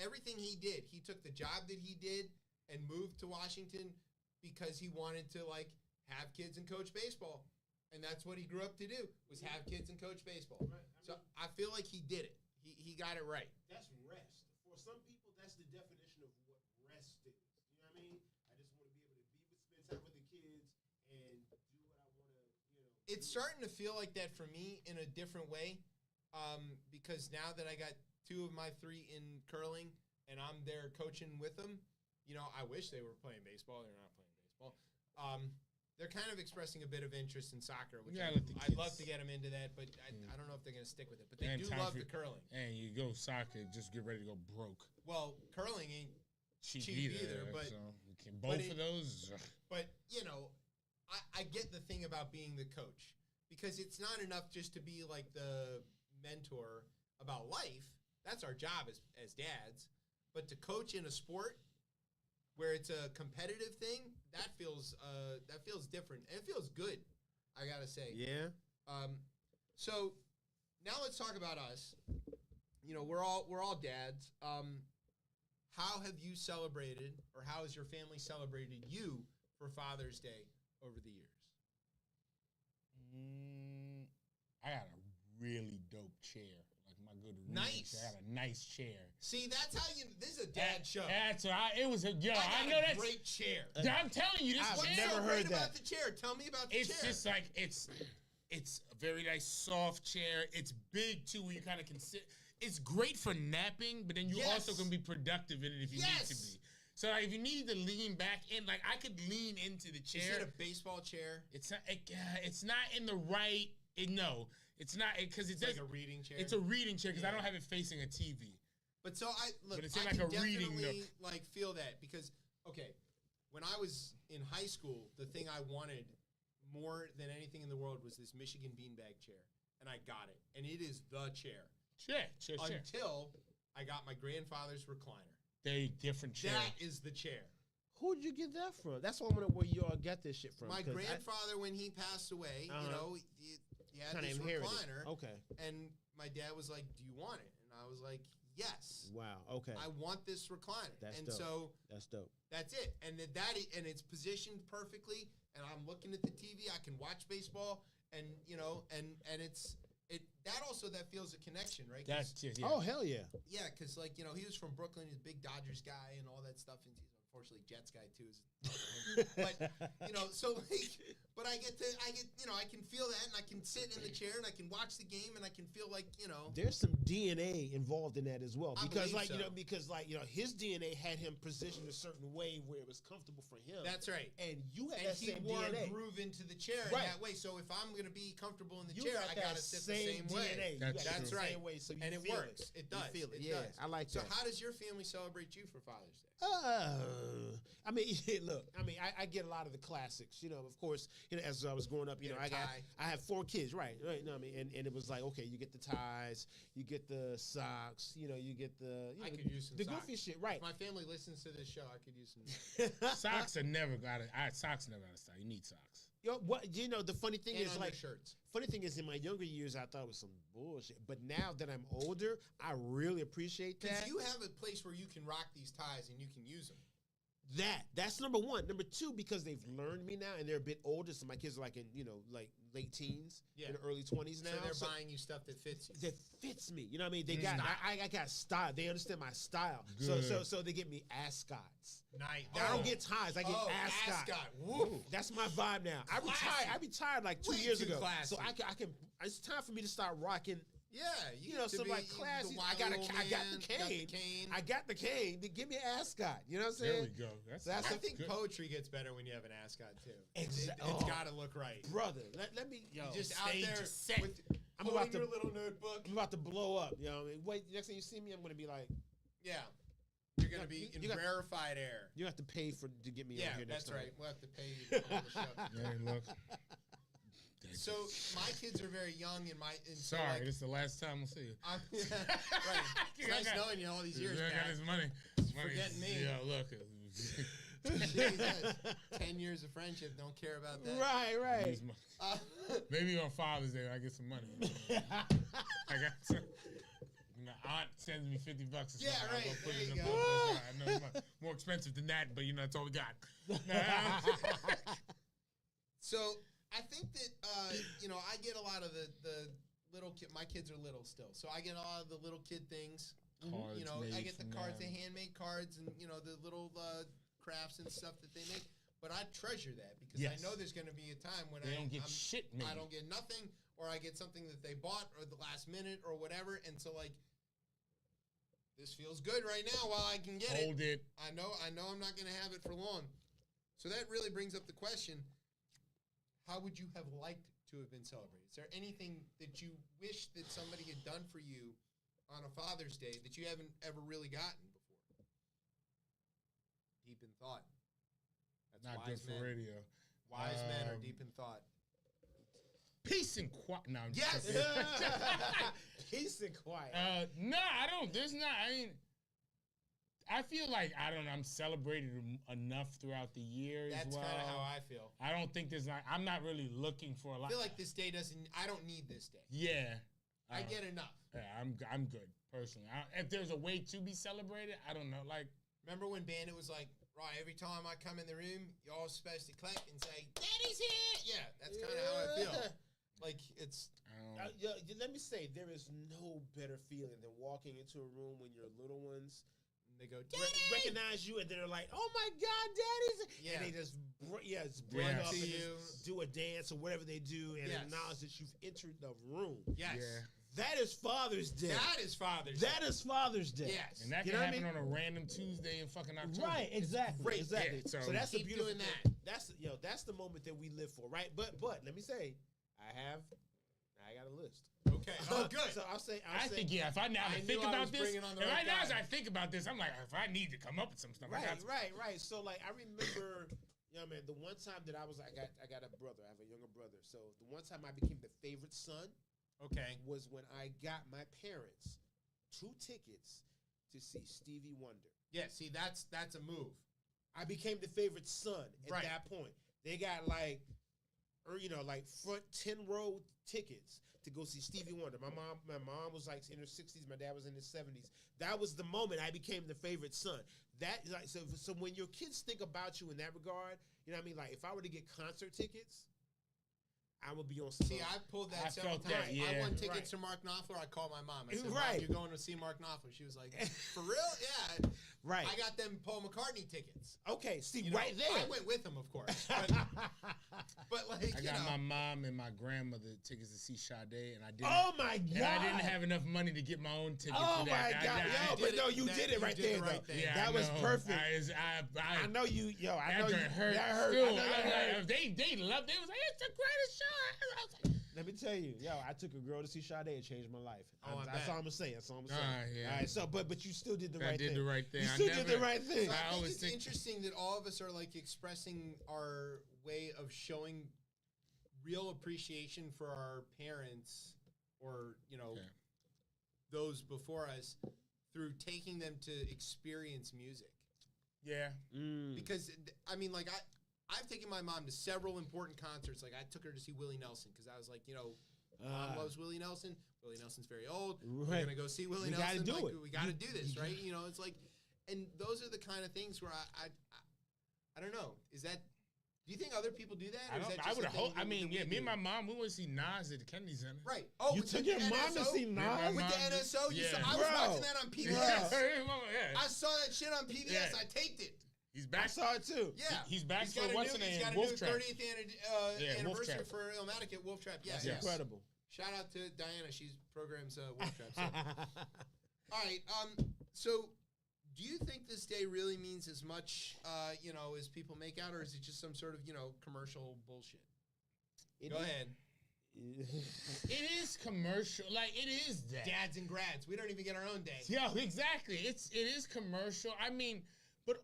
everything he did, he took the job that he did and moved to Washington because he wanted to, like, have kids and coach baseball. And that's what he grew up to do, was have kids and coach baseball. Right. So I feel like he did it. He got it right. That's rest. For some people, that's the definition of what rest is. You know what I mean? I just want to be able to spend time with the kids and do what I want to, It's starting to feel like that for me in a different way, because now that I got 2 of my 3 in curling and I'm there coaching with them, I wish they were playing baseball. They're not playing baseball. They're kind of expressing a bit of interest in soccer, which I'd love to get them into that, but I don't know if they're going to stick with it. But they do love the curling. And you go soccer, just get ready to go broke. Well, curling ain't cheap either, but so both of those. But I get the thing about being the coach, because it's not enough just to be like the mentor about life. That's our job as dads. But to coach in a sport where it's a competitive thing, that feels different. And it feels good, I gotta say. Yeah. So now let's talk about us. We're all dads. How have you celebrated, or how has your family celebrated you for Father's Day over the years? I got a really dope chair. My good nice. I got a nice chair. See, that's how this is a dad show. That's right. It was I know that's great chair. I'm telling you, this What's chair. so great about the chair? Tell me about the chair. It's just like it's a very nice soft chair. It's big too, where you kind of can sit. It's great for napping, but then you also can be productive in it if you need to be. So like, if you need to lean back in, like I could lean into the chair. Is it a baseball chair? It's not in the right. It's not, because it's like a reading chair. It's a reading chair because I don't have it facing a TV. But so I it's I like can a reading definitely nook. feel that, because when I was in high school, the thing I wanted more than anything in the world was this Michigan beanbag chair, and I got it, and it is the chair. Chair. Until I got my grandfather's recliner. They different chair. That is the chair. Who did you get that from? That's why I wonder where you all got this shit from. My grandfather, when he passed away, he had this recliner. Okay. And my dad was like, "Do you want it?" And I was like, "Yes." Wow. Okay. I want this recliner. That's and dope. So that's dope. That's it. And and it's positioned perfectly. And I'm looking at the TV. I can watch baseball. And and it's that feels a connection, right? That's it. Yeah. Oh hell yeah. Yeah, because he was from Brooklyn. He's a big Dodgers guy and all that stuff. And he's unfortunately Jets guy too. But but I can feel that, and I can sit in the chair and I can watch the game, and I can feel like there's some DNA involved in that as well, because because his DNA had him positioned a certain way where it was comfortable for him. That's right. And you had that he same wore DNA. a groove into the chair in that way. So if I'm going to be comfortable in the chair, I got to sit the same way. That's right. Way, so and it works. It does. You feel it. It does. I like that. So how does your family celebrate you for Father's Day? I get a lot of the classics. Of course, as I was growing up, I have 4 kids, right? You know what I mean? And it was like, okay, you get the ties, you get the socks, you get the I could use some the socks. goofy shit, right? If my family listens to this show, I could use some socks are never socks never out of style. You need socks. The funny thing and is shirts. Funny thing is, in my younger years, I thought it was some bullshit. But now that I'm older, I really appreciate that. Because you have a place where you can rock these ties and you can use them. That's number 1. Number 2, because they've learned me now and they're a bit older. So my kids are like in, like late teens, in early 20s now. So they're buying you stuff that fits you. That fits me. You know what I mean? They got I got style. They understand my style. So they get me ascots. Nice. I don't get ties. I get ascot. Woo. That's my vibe now. I retired like 2 years ago. So I can. It's time for me to start rocking. Yeah, some like classy. I got the cane. I got the cane. They give me an ascot. You know what I'm saying? There we go. I think poetry gets better when you have an ascot too. Exactly. It's got to look right, brother. Let me. Just out there with your little notebook. I'm about to blow up. You know what I mean? Wait. Next time you see me, I'm gonna be like, yeah. You're going to be in rarefied air. You have to pay to get me on here next time. Yeah, that's right. We'll have to pay you on the show. Yeah, look. So my kids are very young, Sorry, so this is the last time we'll see you. Right. It's nice knowing you all these years. I got his money. Forgetting me. Yeah, look. Jesus, 10 years of friendship. Don't care about that. Right. Maybe on Father's Day I get some money. I got some. My aunt sends me $50 or something. Yeah, right. I'll put There it you in go. I know it's more expensive than that, but that's all we got. So I think that I get a lot of the little kid. My kids are little still, so I get a lot of the little kid things. Cards I get the cards, them. the handmade cards, and the little crafts and stuff that they make. But I treasure that because I know there's going to be a time when they don't get shit made. I don't get nothing, or I get something that they bought or the last minute or whatever, and so this feels good right now while I can get Hold it. I know I'm not going to have it for long. So that really brings up the question, how would you have liked to have been celebrated? Is there anything that you wish that somebody had done for you on a Father's Day that you haven't ever really gotten before? Deep in thought. That's Not good for radio. Wise men are deep in thought. Peace and quiet. No, I'm yes. Peace and quiet. No, I don't. There's not. I feel like I'm celebrated enough throughout the year. That's kind of how I feel. I don't think I'm not really looking for a lot. I feel like this day I don't need this day. Yeah. I get enough. Yeah, I'm good personally. If there's a way to be celebrated, I don't know. Remember when Bandit was like, right, every time I come in the room, you're all supposed to clap and say, Daddy's here! Yeah, that's kind of how I feel. It's... let me say, there is no better feeling than walking into a room when your little ones, they go, recognize you, and they're like, oh my God, Daddy's... Yeah. And they just bring up and do a dance or whatever they do and acknowledge that you've entered the room. Yes. Yeah. That is Father's Day. That is Father's Day. That is Father's Day. Yes. And that can happen on a random Tuesday in fucking October. Right, exactly. Exactly. Yeah, so that's a beautiful doing thing. That's the moment that we live for, right? But let me say, I got a list. Okay. Oh, good. So I think if I now think about this, as I think about this, I'm like, if I need to come up with some stuff, right. So I remember, man, the one time that I got a brother. I have a younger brother. So the one time I became the favorite son. Okay. Was when I got my parents 2 tickets to see Stevie Wonder. Yeah, see, that's a move. I became the favorite son at that point. They got front 10-row tickets to go see Stevie Wonder. My mom was in her 60s. My dad was in his 70s. That was the moment I became the favorite son. That so when your kids think about you in that regard, you know what I mean? If I were to get concert tickets, I would be on stage. See, I pulled that several times. I won tickets to Mark Knopfler. I called my mom. I said, Mom, you're going to see Mark Knopfler. She was like, for real? Yeah. Right. I got them Paul McCartney tickets. Okay, see, right there. I went with him, of course. But I got my mom and my grandmother tickets to see Sade, and I didn't. Oh, my God. And I didn't have enough money to get my own tickets. Oh, my God. You did it right there, though. Yeah, that was perfect. I know you, I know that hurt. That hurt. They loved it. It was like, it's the greatest show. I was like, let me tell you, I took a girl to see Sade and changed my life. That's all I'm saying. All right, so but you still did the right thing. I did the right thing. You still did the right thing. So I think it's interesting that all of us are expressing our way of showing real appreciation for our parents or those before us through taking them to experience music. Yeah. Because I've taken my mom to several important concerts. I took her to see Willie Nelson because I was like, Mom loves Willie Nelson. Willie Nelson's very old. Right. We're gonna go see Willie Nelson. We got to do this, right? It's and those are the kind of things where I don't know. Is that? Do you think other people do that? I would hope. Me and my mom, we went to see Nas at the Kennedy Center. Right. Oh, you took your mom to see Nas with the NSO. Yeah. I was watching that on PBS. Yeah. I saw that shit on PBS. Yeah. I taped it. He's back. I saw it too. Yeah, he's back for what's the name? He's got a Wolf new Trap. 30th anniversary for Illmatic at Wolf Trap. That's incredible. Shout out to Diana. She programs Wolf Trap. So. All right. So, do you think this day really means as much, as people make out, or is it just some sort of, commercial bullshit? Go ahead. It is commercial. Like, it is that. Dads and grads. We don't even get our own day. Yeah, exactly. It is commercial. I mean, but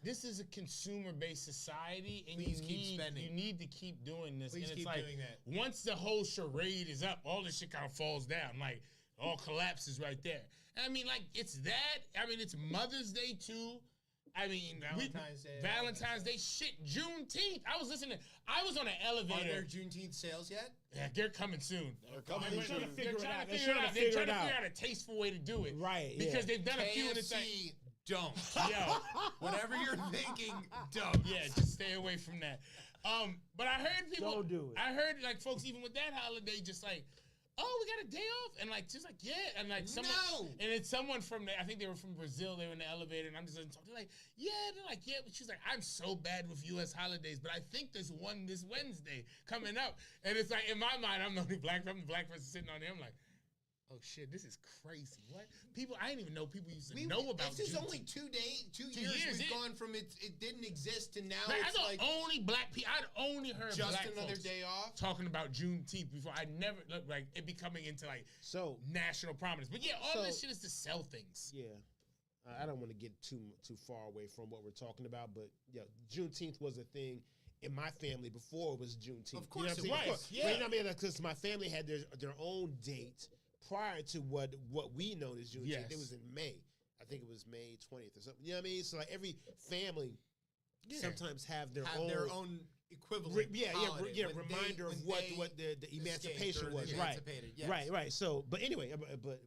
this is a consumer-based society, and Please keep spending. You need to keep doing this. Please and it's keep like, doing that. Once the whole charade is up, all this shit kind of falls down. Like, all collapses right there. I mean, like, it's that. I mean, it's Mother's Day, too. I mean, Valentine's Day. Shit, Juneteenth. I was on an elevator. Are there Juneteenth sales yet? Yeah, they're coming soon. They're coming They're soon. trying to figure it out. They're trying to They're figure trying it to out. figure out a tasteful way to do it. Right, Because yeah. they've done a few and it's like, KFC, don't. yo, Whatever you're thinking, don't. yeah, just stay away from that. But I heard people. Don't do it. I heard like folks even with that holiday just like, oh, we got a day off, and like just like yeah, and like someone, and it's someone from I think they were from Brazil. They were in the elevator, and I'm just talking. They're like, yeah, but she's like, I'm so bad with U.S. holidays, but I think there's one this Wednesday coming up, and it's like in my mind, I'm the only black person sitting on there. I'm like, oh shit, this is crazy. What people? I didn't even know people used to know about. This is only 2 years. We've gone from it didn't exist to now. Like, it's like only black people. I'd only heard just black another folks day off talking about Juneteenth before. I never looked like it becoming into like national prominence. But yeah, all this shit is to sell things. Yeah. I don't want to get too far away from what we're talking about, but yeah, Juneteenth was a thing in my family before it was Juneteenth. Of course, you know what I'm saying? it was. Yeah. But you know what I mean? Because my family had their own date prior to what we know as Juneteenth. Yes. It was in May. I think it was May 20th or something. You know what I mean? So like every family sometimes have their own equivalent. Reminder of what the emancipation was. Emancipated, yes. Right. So, but anyway, but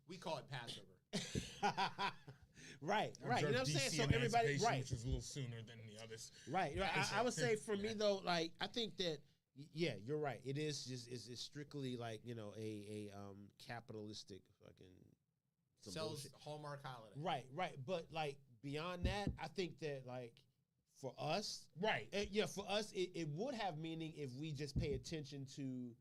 we call it Passover. Right. You know what I'm saying? So everybody, right, which is a little sooner than the others. Right. I would say for me though, like I think that you're right. It is just it's strictly like a capitalistic fucking sells bullshit. Hallmark holiday. Right. But like beyond that, I think that like for us, for us, it would have meaning if we just pay attention to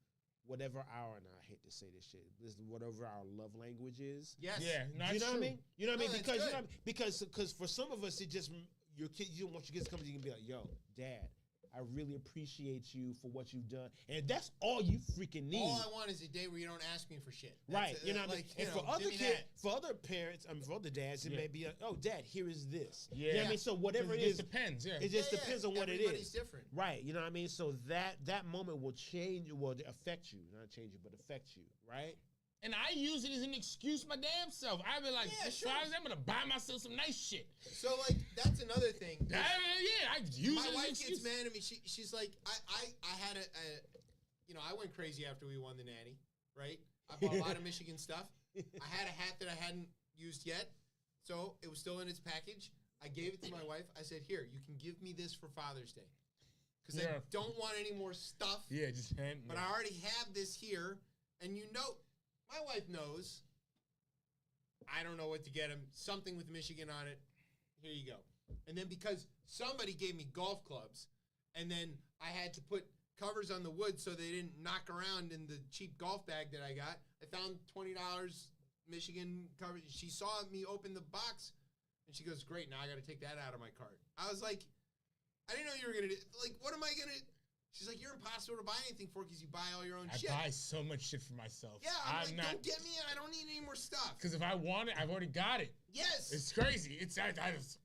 whatever our, and I hate to say this shit, whatever our love language is. Yes. Yeah. You know what I mean? You know what I mean? No, Because for some of us, it just your kid. You don't want your kids to come to you and be like, "Yo, Dad, I really appreciate you for what you've done," and that's all you freaking need. All I want is a day where you don't ask me for shit. Right. You know what I mean? And for other kids, for other parents, for other dads, it may be like, "Oh, Dad, here is this." Yeah. You know what I mean? So whatever it is, depends. Yeah. It just depends on what it is. Everybody's different. Right. You know what I mean? So that moment will affect you. Not change you, but affect you. Right. And I use it as an excuse my damn self. I be like, I'm gonna buy myself some nice shit. So like that's another thing. I use it as an excuse. My wife gets mad at me. She's like, I had I went crazy after we won the Natty, right? I bought a lot of Michigan stuff. I had a hat that I hadn't used yet, so it was still in its package. I gave it to my wife. I said, "Here, you can give me this for Father's Day, because I don't want any more stuff." Yeah, just hand. But I already have this here, and my wife knows. I don't know what to get him. Something with Michigan on it. Here you go. And then because somebody gave me golf clubs, and then I had to put covers on the wood so they didn't knock around in the cheap golf bag that I got. I found $20 Michigan covers. She saw me open the box, and she goes, "Great, now I got to take that out of my cart." I was like, I didn't know you were going to do. Like, what am I going to... She's like, "You're impossible to buy anything for because you buy all your own shit." I buy so much shit for myself. Yeah, I'm like, don't get me. I don't need any more stuff. Because if I want it, I've already got it. Yes. It's crazy. I just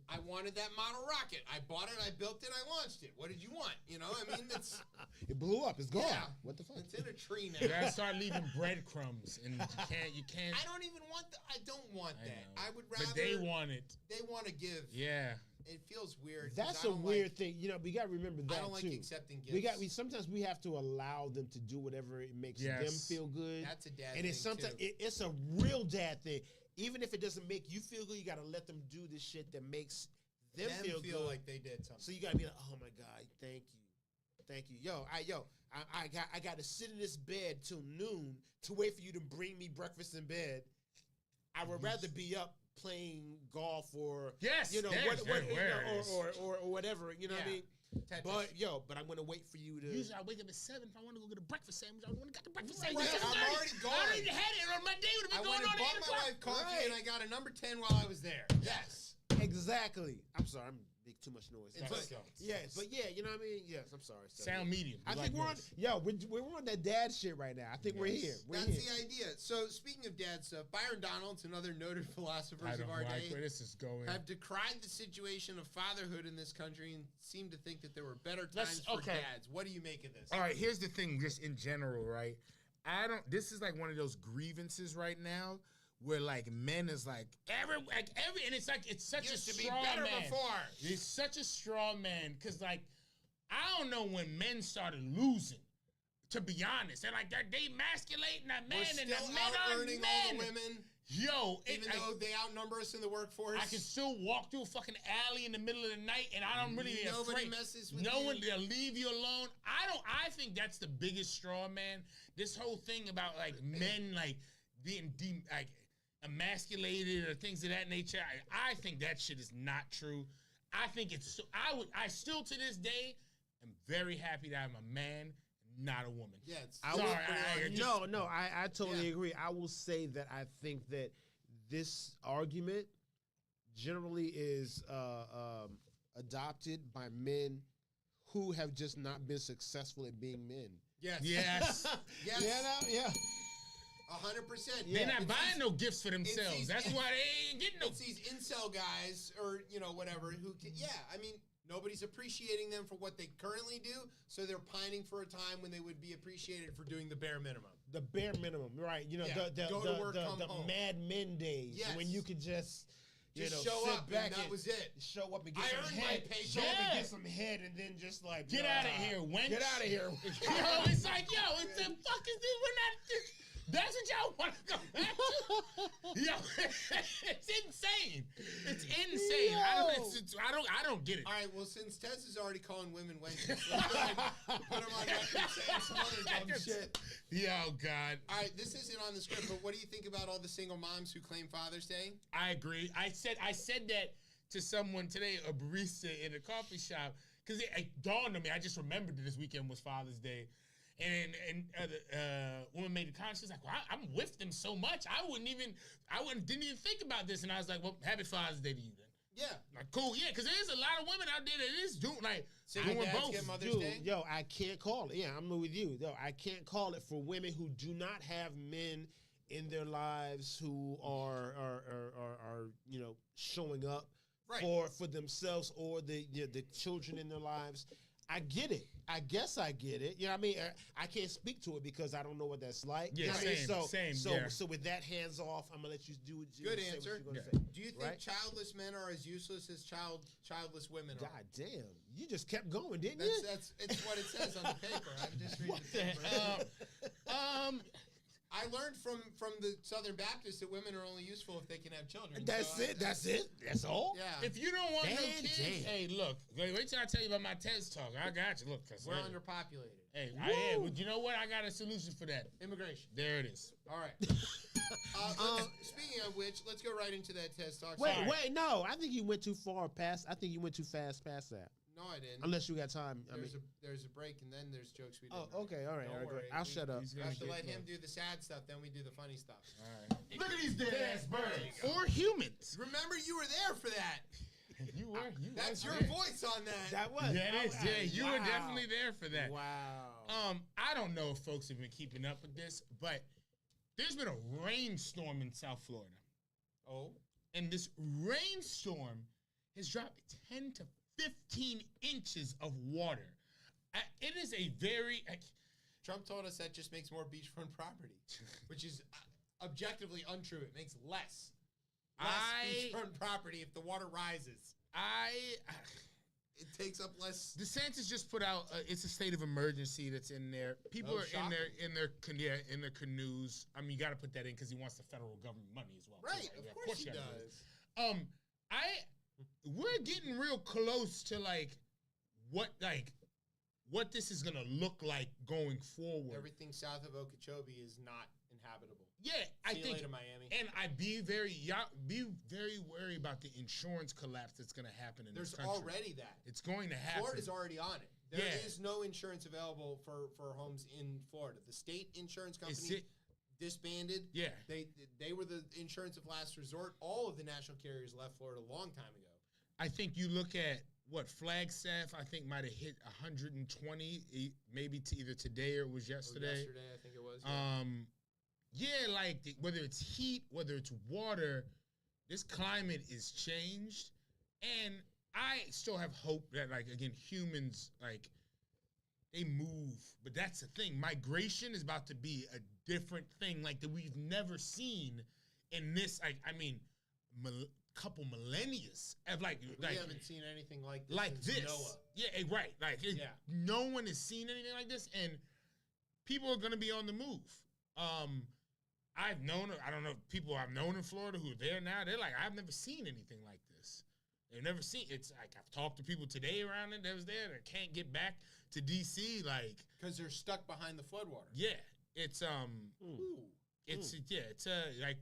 I wanted that model rocket. I bought it. I built it. I launched it. What did you want? I mean, it's it blew up. It's gone. Yeah. What the fuck? It's in a tree now. You gotta start leaving breadcrumbs, and you can't. I don't even want that. I don't want that. I would rather. But they want it. They want to give. Yeah. It feels weird. That's a weird thing. We got to remember that too. I don't like accepting gifts. Sometimes we have to allow them to do whatever it makes them feel good. That's a dad thing. And it's sometimes it's a real dad thing. Even if it doesn't make you feel good, you got to let them do the shit that makes them feel good. Like they did something. So you got to be like, "Oh my God, thank you, I got to sit in this bed till noon to wait for you to bring me breakfast in bed. I would rather be up playing golf or or whatever, you know what I mean? Tetris. But I'm gonna wait for you to. Usually I wake up at 7 if I want to go get a breakfast sandwich. I want to get the breakfast Right, sandwich. I'm already gone. I already had it on my day. Would have been going on at 8 o'clock. I bought my wife coffee and I got a number 10 while I was there. Yes. Exactly. I'm sorry. I'm making too much noise. But yeah, you know what I mean? Yes, I'm sorry. Sound medium. I think we're on. Yo, we're on that dad shit right now. I think we're here. That's the idea. So speaking of dad stuff, Byron Donalds and other noted philosophers of our day where this is going. have decried the situation of fatherhood in this country and seem to think that there were better times for dads. What do you make of this? All right, here's the thing, just in general, right? This is like one of those grievances right now where like men is like every and it's like it's such Used a to be straw better man. before. It's such a straw man because like I don't know when men started losing. To be honest, they're like they emasculating that man and the men are earning men. all the women. Yo, even though they outnumber us in the workforce, I can still walk through a fucking alley in the middle of the night, and I don't really nobody afraid. messes with no you. one, they'll leave you alone. I think that's the biggest straw man. This whole thing about like men like being like emasculated or things of that nature. I think that shit is not true. I think it's. I still to this day am very happy that I'm a man. Not a woman. Yeah, I totally agree. I will say that I think that this argument generally is adopted by men who have just not been successful at being men. Yes. Yes. Yes. Yeah. 100%. They're not buying no gifts for themselves. That's why they ain't getting no. It's these incel guys or whatever who can. Yeah, I mean. Nobody's appreciating them for what they currently do, so they're pining for a time when they would be appreciated for doing the bare minimum. The bare minimum, right? You know, Go to work, come home. Mad Men days when you could just show sit up back and that was it. Show up and get I some earned head. my paycheck. Show up and get some head, and then just like Get out of here, wench. Get out of here. It's like, it's the fuck is this? We're not. That's what y'all want to go back to? Yo, it's insane. It's insane. I don't get it. All right, well, since Tez is already calling women wenches, let's go ahead and put him on record saying some other dumb shit. Yo, God. All right, this isn't on the script, but what do you think about all the single moms who claim Father's Day? I agree. I said that to someone today, a barista in a coffee shop, because it dawned on me. I just remembered that this weekend was Father's Day. And the woman made a comment. She was like, "Well, I'm with them so much. Didn't even think about this." And I was like, "Well, happy Father's Day to you then." Yeah. Like, cool. Yeah, because there's a lot of women out there that is doing both. Get Mother's Day? Yo, I can't call it. Yeah, I'm with you. Yo, I can't call it for women who do not have men in their lives who are showing up for themselves or the children in their lives. I get it. I guess I get it. You know what I mean? I can't speak to it because I don't know what that's like. Yeah, you know what same. I mean? Same. So with that hands off, I'm gonna let you do what you Good say answer. what you're gonna say. Do you think childless men are as useless as childless women are? God damn. You just kept going, didn't you? It's what it says on the paper. I'm just reading the paper. I learned from the Southern Baptists that women are only useful if they can have children. That's it. That's all. Yeah. If you don't want no kids, hey, look. Wait till I tell you about my TED talk. I got you. Look, we're underpopulated. Hey, I am. But you know what? I got a solution for that. Immigration. There it is. All right. Speaking of which, let's go right into that TED talk. Wait, no. I think you went too far past. I think you went too fast past that. No, I didn't. Unless you got time. there's a break, and then there's jokes we did. Oh, okay. All right. Worry. I'll shut up. We have to let him do the sad stuff, then we do the funny stuff. All right. Look at these dead-ass birds. Or humans. Remember, you were there for that. You were. That's your voice on that. That was. Yeah, it is. Yeah, you were definitely there for that. Wow. I don't know if folks have been keeping up with this, but there's been a rainstorm in South Florida. Oh. And this rainstorm has dropped 10 to 15 inches of water. It is a very... Trump told us that just makes more beachfront property, which is objectively untrue. It makes less beachfront property if the water rises. It takes up less. DeSantis just put out it's a state of emergency that's in there. People are in their canoes. I mean, you got to put that in because he wants the federal government money as well. Right, of course he does. We're getting real close to what this is gonna look like going forward. Everything south of Okeechobee is not inhabitable. Yeah, See you later, Miami. And I'd be very worried about the insurance collapse that's gonna happen in this country. There's already that. It's going to happen. Florida's already on it. There is no insurance available for homes in Florida. The state insurance company disbanded. Yeah. They were the insurance of last resort. All of the national carriers left Florida a long time ago. I think you look at what Flagstaff, I think might have hit 120, maybe either today or it was yesterday. Yesterday, I think it was. Yeah, like whether it's heat, whether it's water, this climate is changed, and I still have hope that, like, again, humans, like, they move, but that's the thing. Migration is about to be a different thing, like, that we've never seen in this, like, I mean, couple millennia of, like, we haven't seen anything like this. Noah. Yeah, right. Like, no one has seen anything like this, and people are going to be on the move. I've known, I don't know, people I've known in Florida who are there now, they're like, I've never seen anything like this. They've never seen, it's like, I've talked to people today around it that was there that can't get back to D.C., like. Because they're stuck behind the floodwater. Yeah, it's, like,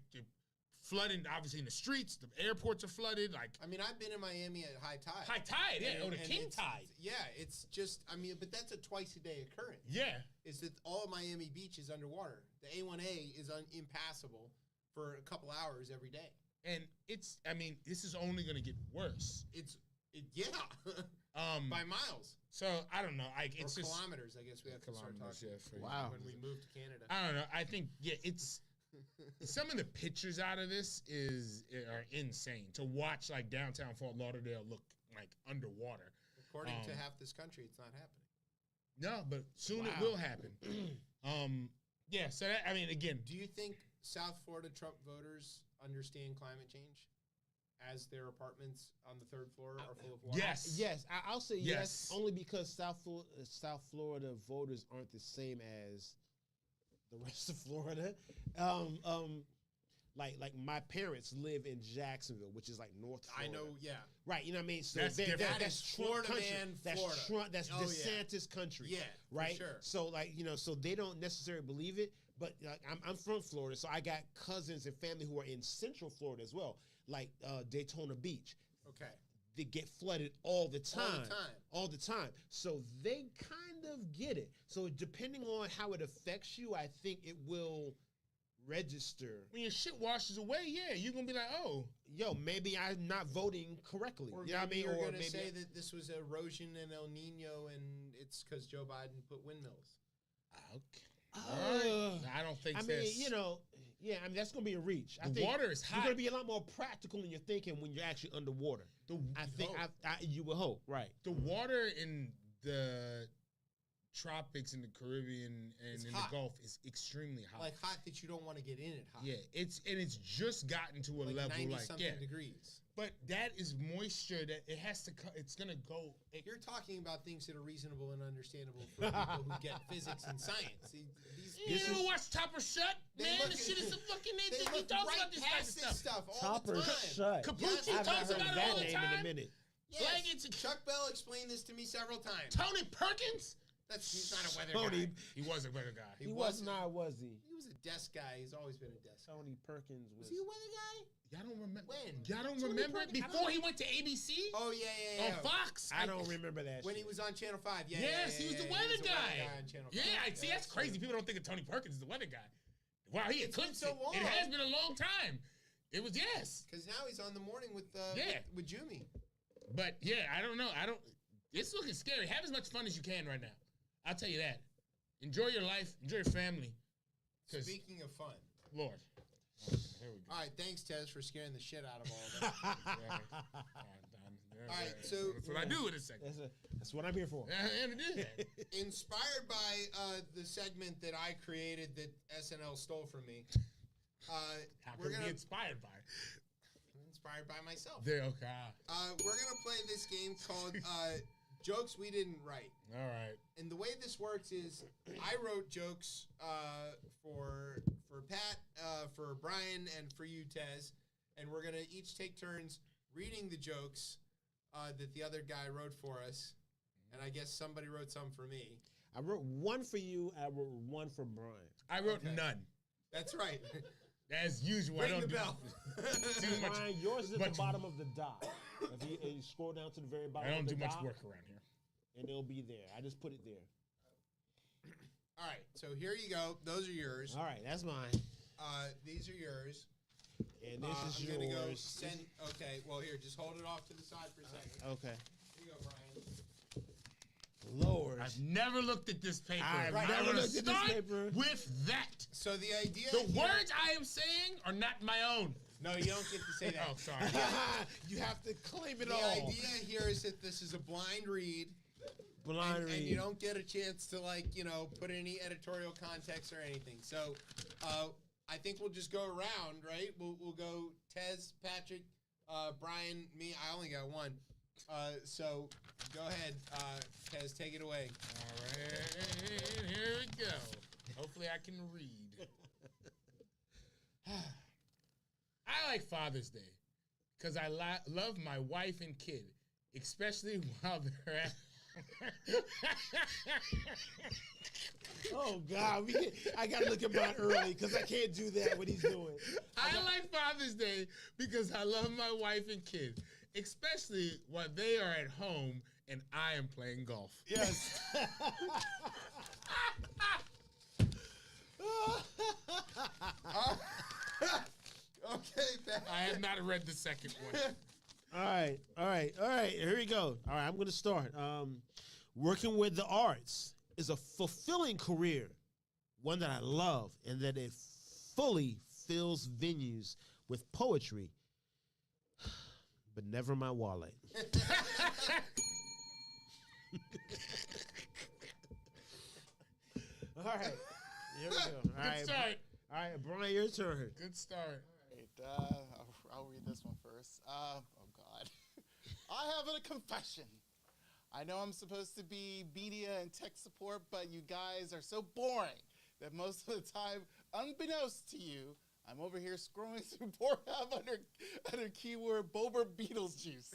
flooding, obviously, in the streets, the airports are flooded, like. I mean, I've been in Miami at high tide. High tide, yeah, or the king tide. It's just, I mean, but that's a twice-a-day occurrence. Yeah. Is that all of Miami Beach is underwater. The A1A is impassable for a couple hours every day. And it's, I mean, this is only going to get worse. By miles. So, I don't know. It's or just. Kilometers, I guess we have to start talking. Wow. When we move to Canada. I don't know. I think, it's. Some of the pictures out of this are insane. To watch, like, downtown Fort Lauderdale look like underwater. According to half this country, it's not happening. No, but soon it will happen. Yeah, so that, I mean, again. Do you think South Florida Trump voters understand climate change as their apartments on the third floor are full of water? Yes. Yes, I'll say yes, only because South Florida voters aren't the same as the rest of Florida. Like my parents live in Jacksonville, which is like North Florida. I know, yeah. Right, you know what I mean? So that's Trump country. Man, that's Florida. Trump. That's DeSantis country. Yeah, right. For sure. So, like, you know, so they don't necessarily believe it. But like, I'm from Florida, so I got cousins and family who are in Central Florida as well, like Daytona Beach. Okay. They get flooded all the time. All the time. So they kind of get it. So depending on how it affects you, I think it will register. When your shit washes away, yeah, you're going to be like, oh. Yo, maybe I'm not voting correctly. Or you know what I mean? You're going to say that this was erosion and El Nino and it's because Joe Biden put windmills. Okay. I don't think so. I mean, you know, yeah, I mean, that's going to be a reach. I think water is hot. You're going to be a lot more practical in your thinking when you're actually underwater. I think you would hope, right. The water in the tropics in the Caribbean and it's in hot. The Gulf is extremely hot. Like hot that you don't want to get in it hot. Yeah, it's just gotten to a like level 90 like something degrees. But that is moisture that it has to it's going to go. You're talking about things that are reasonable and understandable for people who get physics and science. You ever watch Topper Shut? Man, this shit is a fucking They he look talks right about this past type of this stuff all Topper the time. Shut. Capucci I've talks heard about it that all the name time. in a minute. Yes. Chuck Bell explained this to me several times. Tony Perkins? He's not a weather guy. He was a weather guy. He was not, was he? He was a desk guy. He's always been a desk guy. Tony Perkins was. Was he a weather guy? Y'all don't remember. When? Y'all don't remember it? Before he went to ABC? Oh, yeah. On Fox? I don't remember that When shit. he was on Channel 5. Yeah, Yes, he was the weather guy. on Channel 5. Yeah, see, that's crazy. People don't think of Tony Perkins as the weather guy. Wow, he eclipsed so it. long. It has been a long time. It was, yes. Because now he's on the morning with with Jumi. But, yeah, I don't know. It's looking scary. Have as much fun as you can right now. I'll tell you that. Enjoy your life. Enjoy your family. Speaking of fun. Lord. Here we go. All right, thanks, Tez, for scaring the shit out of all of us. All right, so that's what I do in a second. That's what I'm here for. Inspired by the segment that I created that SNL stole from me. How can we be inspired by it? Inspired by myself. There, okay. We're gonna play this game called Jokes We Didn't Write. All right. And the way this works is I wrote jokes for Pat, for Brian, and for you, Tez, and we're gonna each take turns reading the jokes that the other guy wrote for us. And I guess somebody wrote some for me. I wrote one for you. I wrote one for Brian. I wrote none. That's right. As usual, Ring I don't the bell. Brian, yours is at the bottom of the dot. If you scroll down to the very bottom, I don't of the do much dot, work around here. and it'll be there. I just put it there. All right, so here you go. Those are yours. All right, that's mine. These are yours. And this is I'm yours. gonna go send. Okay, well here, just hold it off to the side for a second. Okay. Here you go, Brian. Lord. I've never looked at this paper. I've I'm never gonna looked at this start paper. with that. So the idea. The here- words I am saying are not my own. No, you don't get to say that. Oh, sorry. You have to claim it The all. idea here is that this is a blind read. Blind read. And you don't get a chance to put any editorial context or anything. So, I think we'll just go around, right? We'll go Tez, Patrick, Brian, me. I only got one. So go ahead, Tez, take it away. All right, here we go. Hopefully I can read. I like Father's Day because I love my wife and kid, especially while they're at. Oh God, I gotta look at mine early because I can't do that. What he's doing. I like Father's Day because I love my wife and kid, especially while they are at home and I am playing golf. Yes. Okay, Pat. I have not read the second one. All right. Here we go. All right, I'm gonna start. Working with the arts is a fulfilling career, one that I love, and that it fully fills venues with poetry, but never my wallet. All right, here we go. All right, start. All right, Brian, your turn. Good start. Right, I'll read this one first. Oh, God. I have a confession. I know I'm supposed to be media and tech support, but you guys are so boring that most of the time, unbeknownst to you, I'm over here scrolling through Pornhub under keyword Boba Beetle's juice.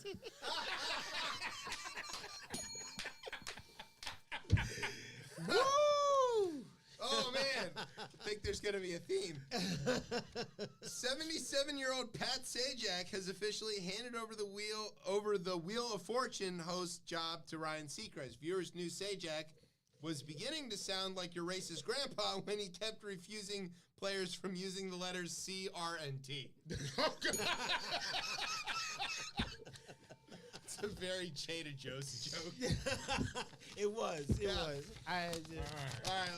Woo! Oh man, I think there's gonna be a theme. 77-year-old Pat Sajak has officially handed over the Wheel of Fortune host job to Ryan Seacrest. Viewers knew Sajak was beginning to sound like your racist grandpa when he kept refusing players from using the letters C, R, and T. It's a very Jada Joe's joke. It was. It was. All right,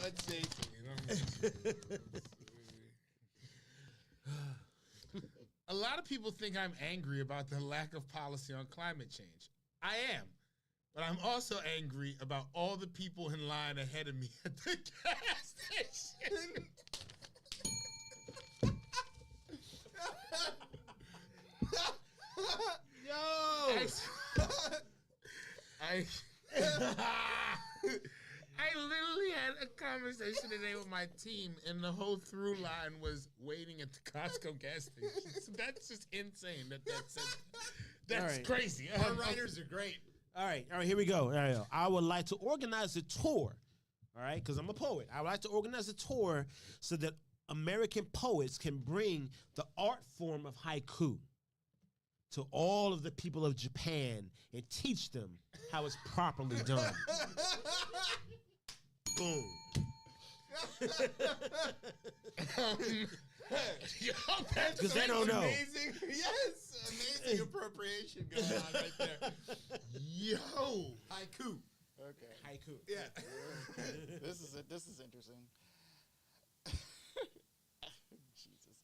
let's see. A lot of people think I'm angry about the lack of policy on climate change. I am. But I'm also angry about all the people in line ahead of me at the gas station. Yo! I literally had a conversation today with my team, and the whole through line was waiting at the Costco gas station. So that's just insane. That's crazy. Our writers are great. All right, here we go. All right, I would like to organize a tour, all right, because I'm a poet. I would like to organize a tour so that American poets can bring the art form of haiku to all of the people of Japan and teach them how it's properly done. Boom. Because they don't know. Amazing. Yes, amazing appropriation going on right there. Yo. Haiku. Okay. Haiku. Yeah. This is interesting. Jesus.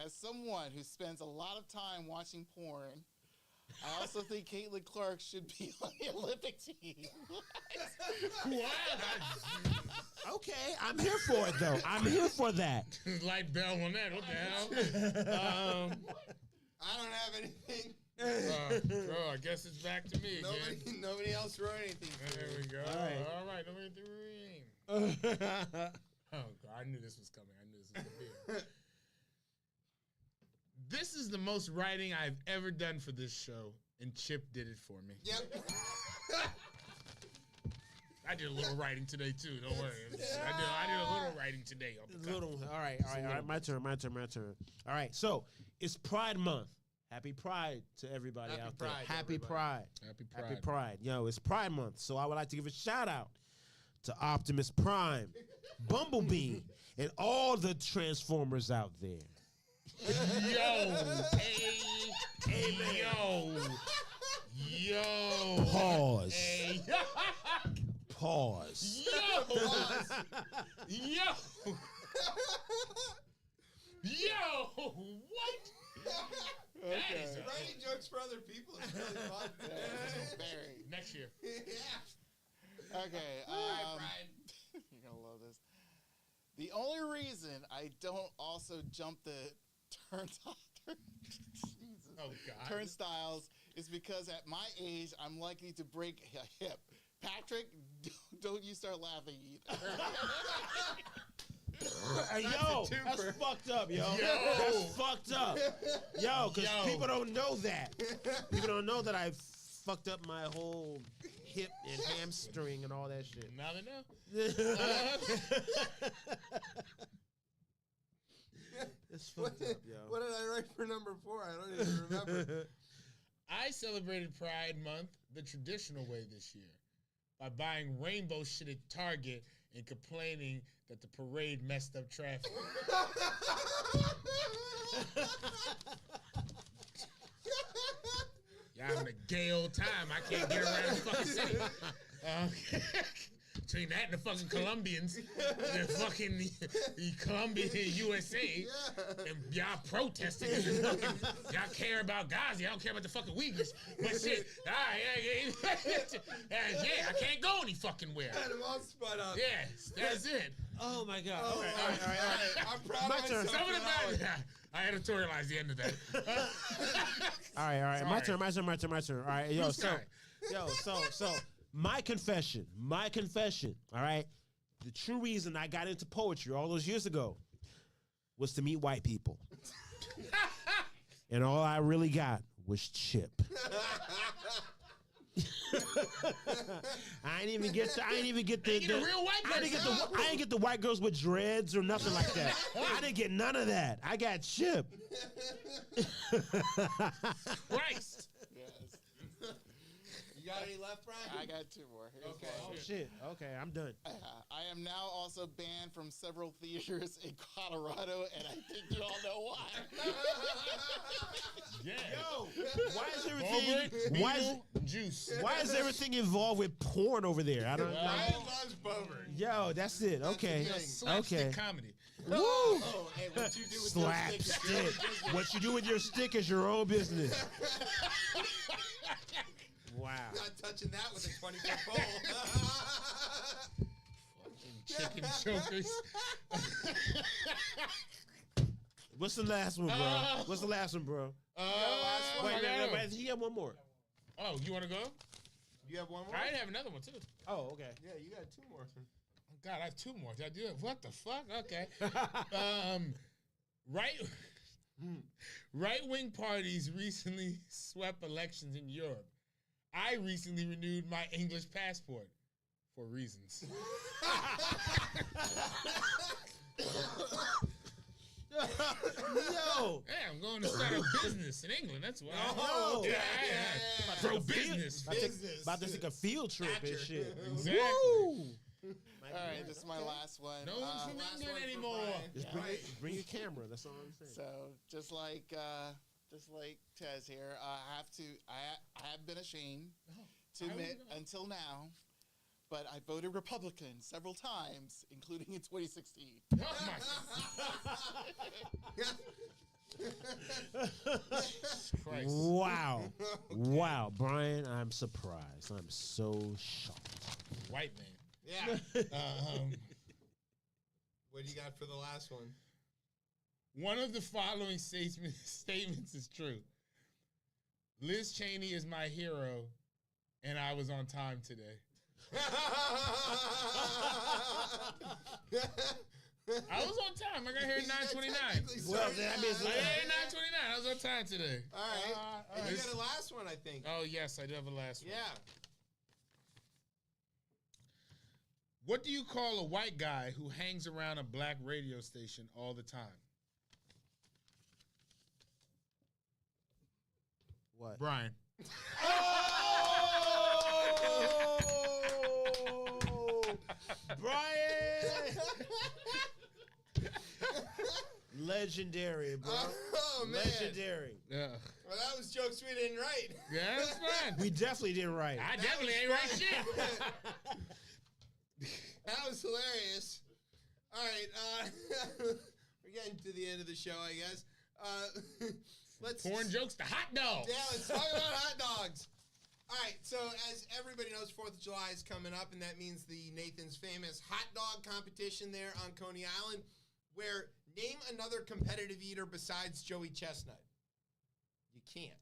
As someone who spends a lot of time watching porn, I also think Caitlin Clark should be on the Olympic team. Okay, I'm here for it, though. I'm here for that. Light bell on that. What the hell? I don't have anything. I guess it's back to me again. Nobody else wrote anything. There we go. All right. Oh, God, I knew this was coming. This is the most writing I've ever done for this show, and Chip did it for me. Yep. I did a little writing today, too. Don't worry. I did a little writing today. All right. My turn. All right, so it's Pride Month. Happy Pride to everybody out there. Happy Pride. Yo, it's Pride Month. So I would like to give a shout out to Optimus Prime, Bumblebee, and all the Transformers out there. Yo, hey, yo. Pause. Hey. Pause. Yo. Yo, what? Okay. Writing jokes for other people is really fun. Very. Next year. Okay. You're gonna love this. The only reason I don't also jump the turnstiles is because at my age I'm likely to break a hip. Patrick, don't you start laughing either. Hey, yo, that's fucked up, yo. That's fucked up. Yo, because people don't know that. People don't know that I fucked up my whole hip and hamstring and all that shit. Now they know. It's fucked up, yo. What did I write for number 4? I don't even remember. I celebrated Pride Month the traditional way this year by buying rainbow shit at Target and complaining that the parade messed up traffic. Y'all having a gay old time. I can't get around the fucking city. Between that and the fucking Colombians, the fucking the Colombian USA, and y'all protesting, and y'all care about Gaza, y'all don't care about the fucking Uyghurs. But shit, yeah, I can't go any fucking where. I'm all spun up. Yeah, that's it. Oh my God. All right. I'm proud My of turn. myself. Some of the bad. I editorialized the end of that. All right. Sorry. My turn. All right, yo, so my confession, all right? The true reason I got into poetry all those years ago was to meet white people. And all I really got was Chip. I didn't get the white girls with dreads or nothing like that. I didn't get none of that. I got Chip. Christ. Yes. You got any left, Brian? I got 2 more. Here's Okay. one. Oh shit. Okay, I'm done. I am now also banned from several theaters in Colorado, and I think you all know why. Yeah. Yo, why is everything involved with porn over there? I don't know. Brian loves Bovard. Yo, that's it. Okay. Slapstick comedy. Woo! Oh, and what you do with your stick is your Slapstick. What you do with your stick is your own business. Wow. Not touching that with a 20-foot pole. Chicken chokers. What's the last one, bro? Wait, he got one more. Oh, you want to go? You have one more? I have another one, too. Oh, okay. Yeah, you got 2 more. Oh, God, I have 2 more. Did I do it? What the fuck? Okay. Right-wing parties recently swept elections in Europe. I recently renewed my English passport for reasons. Yo. Hey, I'm going to start a business in England. That's why. Oh, yeah. Pro-business. About to take a field trip and shit. Exactly. Woo. All right, this is my last one. No one's from England anymore. Just bring your camera. That's all I'm saying. So just like Tez here, I have been ashamed to admit until now, but I voted Republican several times, including in 2016. Oh my Christ. Wow, Brian, I'm surprised. I'm so shocked. White man. Yeah. What do you got for the last one? One of the following statements is true. Liz Cheney is my hero, and I was on time today. I was on time. I got here at 9:29. Well, that means I got here at 9:29. I was on time today. All right. You got a last one, I think. Oh, yes, I do have a last one. Yeah. What do you call a white guy who hangs around a black radio station all the time? What? Brian. Brian. Legendary, bro. Oh, man. Legendary. Yeah. Well, that was jokes we didn't write. Yeah, that's fine. We definitely didn't write. I definitely ain't right shit. That was hilarious. All right, we're getting to the end of the show, I guess. Let's Porn jokes to hot dogs. Yeah, let's talk about hot dogs. All right, so as everybody knows, 4th of July is coming up, and that means the Nathan's famous hot dog competition there on Coney Island, where name another competitive eater besides Joey Chestnut. You can't.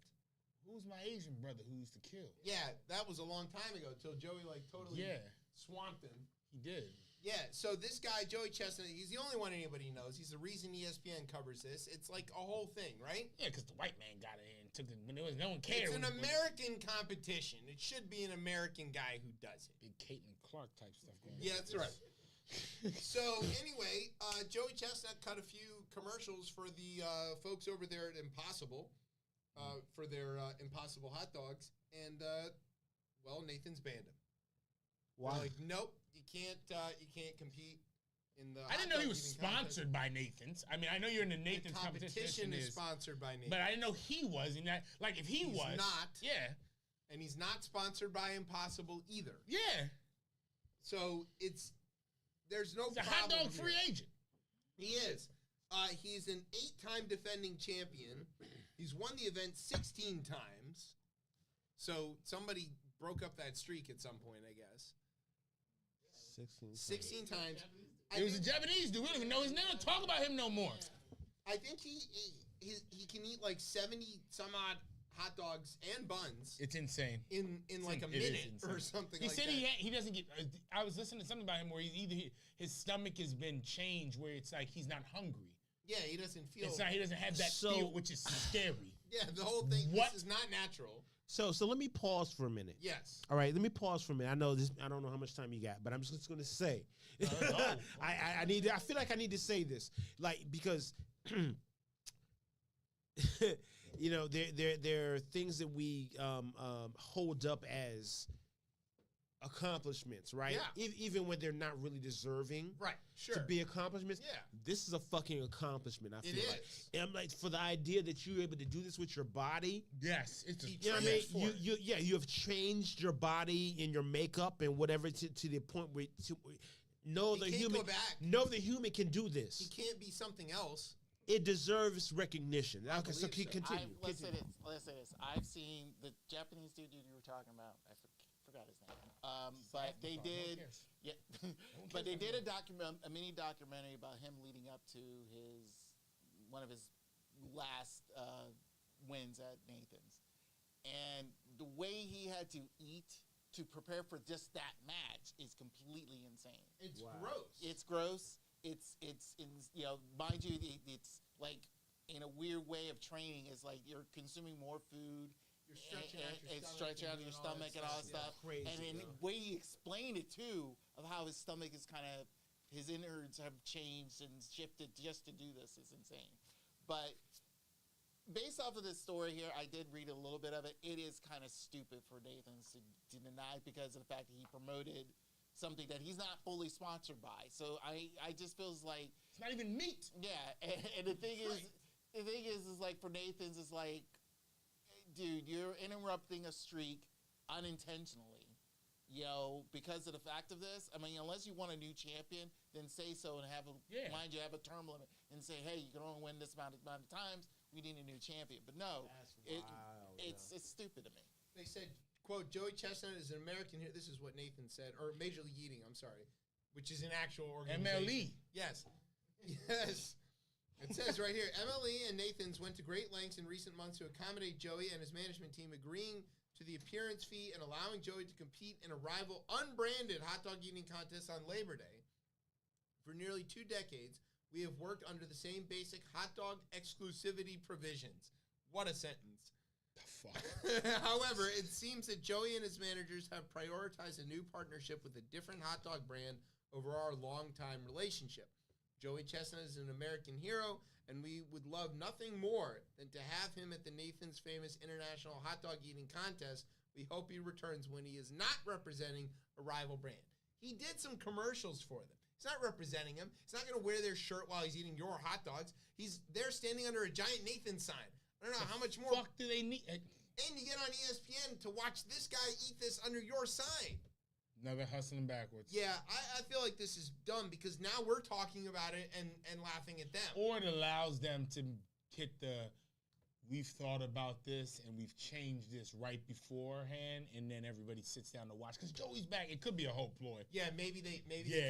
Who's my Asian brother who used to kill? Yeah, that was a long time ago, till Joey, totally swamped him. He did. Yeah, so this guy, Joey Chestnut, he's the only one anybody knows. He's the reason ESPN covers this. It's like a whole thing, right? Yeah, because the white man got it and took it when there was no one cared. It's an American competition. It should be an American guy who does it. Big Caitlin Clark type stuff going on. Yeah, that's right. So anyway, Joey Chestnut cut a few commercials for the folks over there at Impossible for their Impossible hot dogs, and well, Nathan's banned him. Why? They're like, nope, you can't compete in the. I didn't know he was sponsored by Nathan's. I mean, I know you're in the Nathan's competition is sponsored by Nathan's, but I didn't know he was. And that, like, if he's was not, yeah, and he's not sponsored by Impossible either. Yeah. So there's no. He's a problem hot dog here. free agent. He is. He's an 8-time defending champion. He's won the event 16 times. So somebody broke up that streak at some point, I guess. 16 times. It was a Japanese dude. We don't even know his name. Don't talk about him no more. I think he can eat like 70 some odd hot dogs and buns. It's insane. In like a minute or something. He like said that. he doesn't get. I was listening to something about him where he's either his stomach has been changed where it's like he's not hungry. Yeah, he doesn't feel. It's not. He doesn't have that feel, which is scary. Yeah, the whole thing. What? This is not natural. So let me pause for a minute. Yes. All right, let me pause for a minute. I know this. I don't know how much time you got, but I'm just going to say, I need. I feel like I need to say this, like because, you know, there are things that we hold up as accomplishments, right? Yeah. Even when they're not really deserving, Right. Sure. to be accomplishments. Yeah. This is a fucking accomplishment. I feel It like. is. And I'm like, for the idea that you're able to do this with your body. Yes, it's He You know what I mean? trained for it. You have changed your body and your makeup and whatever to the point where know He the can't human go back. know the human can do this. He can't be something else. It deserves recognition. Okay, so believe so. continue. Let's say this. I've seen the Japanese dude you were talking about. I forgot his name. But they did, yeah. But they did a mini documentary about him leading up to one of his last wins at Nathan's, and the way he had to eat to prepare for just that match is completely insane. It's gross. It's gross. It's you know, mind you, it's like in a weird way of training. It's like you're consuming more food. You're stretching out your and stomach stretching out and your doing all that stomach and all that stuff. stuff. Crazy, and in the way he explained it too, of how his stomach is kind of, his innards have changed and shifted just to do this is insane. But based off of this story here, I did read a little bit of it. It is kind of stupid for Nathan's to deny because of the fact that he promoted something that he's not fully sponsored by. So I just feels like it's not even meat. Yeah, and the thing is like for Nathan's is like, dude, you're interrupting a streak unintentionally, you know, because of the fact of this. I mean, unless you want a new champion, then say so and have mind you, have a term limit and say, hey, you can only win this amount of times. We need a new champion. But no, it's stupid to me. They said, quote, Joey Chestnut is an American here. This is what Nathan said, or Major League Eating, I'm sorry, which is an actual organization. MLE. Yes. Yes. It says right here, MLE and Nathan's went to great lengths in recent months to accommodate Joey and his management team, agreeing to the appearance fee and allowing Joey to compete in a rival unbranded hot dog eating contest on Labor Day. For nearly 2 decades, we have worked under the same basic hot dog exclusivity provisions. What a sentence. The fuck? However, it seems that Joey and his managers have prioritized a new partnership with a different hot dog brand over our long-time relationship. Joey Chestnut is an American hero, and we would love nothing more than to have him at the Nathan's famous International Hot Dog Eating Contest. We hope he returns when he is not representing a rival brand. He did some commercials for them. He's not representing him. He's not going to wear their shirt while he's eating your hot dogs. He's there standing under a giant Nathan sign. I don't know how much more. Fuck do they need? And you get on ESPN to watch this guy eat this under your sign. Another hustling backwards. Yeah, I feel like this is dumb because now we're talking about it and laughing at them. Or it allows them to hit we've thought about this and we've changed this right beforehand, and then everybody sits down to watch because Joey's back. It could be a whole ploy. Yeah, maybe they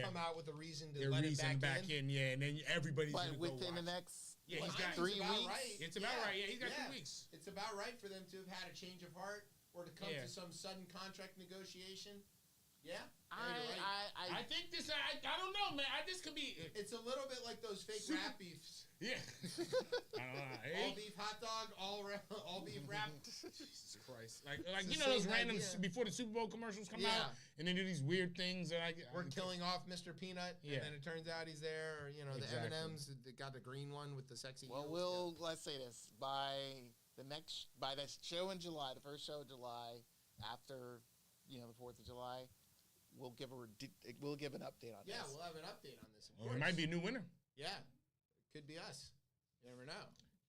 come out with a reason to let it back in. Yeah, and then everybody's But gonna within go the watch. next Yeah, he's got 3 weeks. Right. It's about right. Yeah, he's got 3 weeks. It's about right for them to have had a change of heart or to come to some sudden contract negotiation. Yeah, I think this. I don't know, man. This could be. It's a little bit like those fake rap beefs. Yeah. I don't know. All beef hot dog, all beef wrap. Jesus Christ! Like you know those random before the Super Bowl commercials come out, and they do these weird things. And we're killing off Mr. Peanut, and then it turns out he's there. Or the M&Ms, they got the green one with the sexy. Well, let's say this by that show in July, the first show of July, after the 4th of July. We'll give an update on this. Yeah, we'll have an update on this. It might be a new winner. Yeah, it could be us. You never know.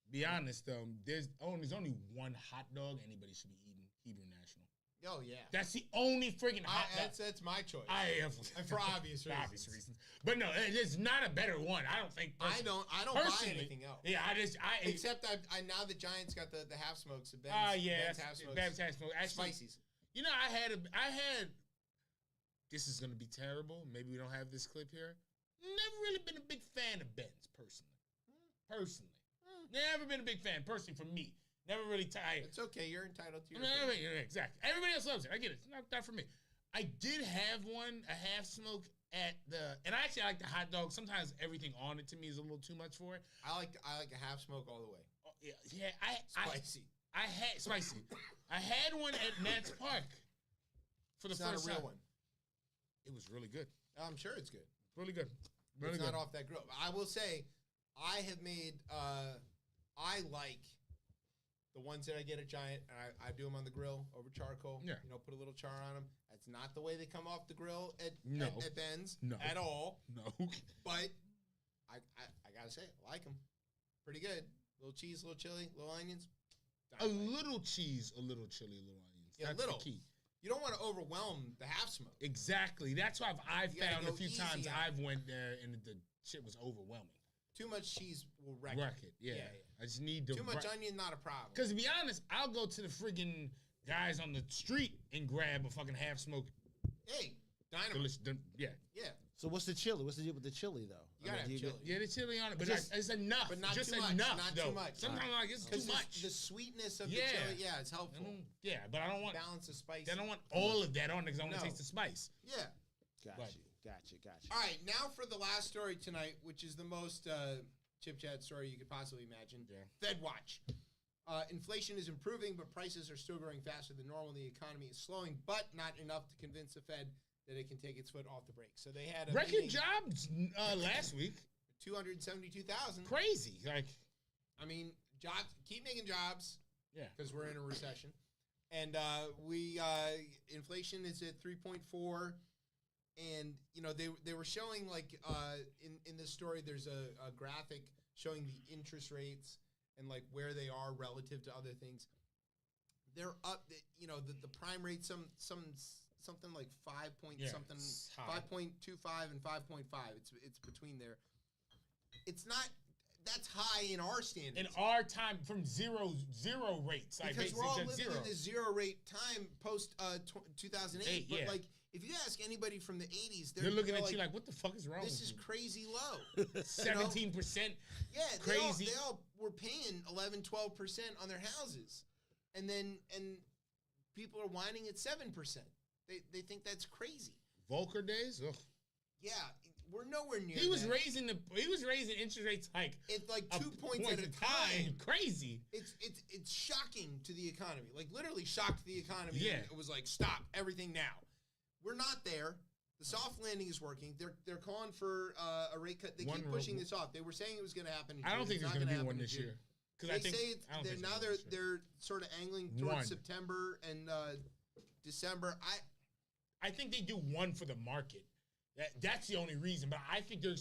Be honest though, there's only one hot dog anybody should be eating. Hebrew National. Oh yeah, that's the only friggin' hot dog. That's my choice. For obvious reasons. But no, it's not a better one. I don't think. I don't buy anything else. Yeah, except I now the Giants got the half smokes. Ben's half smokes. Ben's half smokes. Spices. I had. This is gonna be terrible. Maybe we don't have this clip here. Never really been a big fan of Ben's personally. Never been a big fan personally for me. Never really tired. It's okay. You're entitled to your opinion. Exactly. Everybody else loves it. I get it. It's not for me. I did have a half smoke at and I actually like the hot dog. Sometimes everything on it to me is a little too much for it. I like a half smoke all the way. Oh, yeah. Spicy. I had spicy. I had one at Nats Park for the first time. Not a real one. It was really good. I'm sure it's good. Really good. It's not off that grill. I will say, I have made. I like the ones that I get at Giant, and I do them on the grill over charcoal. Yeah. Put a little char on them. That's not the way they come off the grill at Ben's at all. No. But I gotta say, I like them. Pretty good. Little cheese, little chili, little onions. A little cheese, a little chili, a little onions. Yeah, that's little. The key. You don't want to overwhelm the half smoke. Exactly. That's why I've found a few times I've went there and the shit was overwhelming. Too much cheese will wreck it. Yeah. I just need to. Too much onion, not a problem. Because to be honest, I'll go to the friggin' guys on the street and grab a fucking half smoke. Hey, dynamite. Yeah. So what's the chili? What's the deal with the chili though? You gotta have chili. Yeah, the chili on it, but it's enough. But not just too much. Enough, not though. too much. Sometimes it's too much. The sweetness of the chili, it's helpful. But I don't want balance of spice. I don't want all of that on because I want to taste the spice. Yeah. Gotcha. All right, now for the last story tonight, which is the most chip-chat story you could possibly imagine. Yeah. FedWatch. Inflation is improving, but prices are still growing faster than normal. The economy is slowing, but not enough to convince the Fed that it can take its foot off the brake. So they had a record jobs last week. 272,000. Crazy. Jobs, keep making jobs. Yeah. Because we're in a recession. And inflation is at 3.4. And, they were showing, in this story, there's a graphic showing the interest rates and, where they are relative to other things. They're up, the prime rate, something like 5.25 and 5.5. It's between there. It's not. That's high in our standards. In our time, from zero rates. Because we're all living in this zero rate time post 2008. But if you ask anybody from the 80s, they're looking at you like, what the fuck is wrong? This is crazy low. 17%. Yeah, crazy. They all were paying 11, 12% on their houses, and people are whining at 7%. They think that's crazy. Volcker days? Ugh. Yeah, we're nowhere near. He was raising interest rates it's 2 points at a time. Crazy. It's shocking to the economy. Literally shocked the economy. Yeah. It was stop everything now. We're not there. The soft landing is working. They're calling for a rate cut. They keep pushing this off. They were saying it was going to happen in June. I don't think there's going to be one this year. They're sort of angling towards September and December. I think they do one for the market. That's the only reason. But I think we're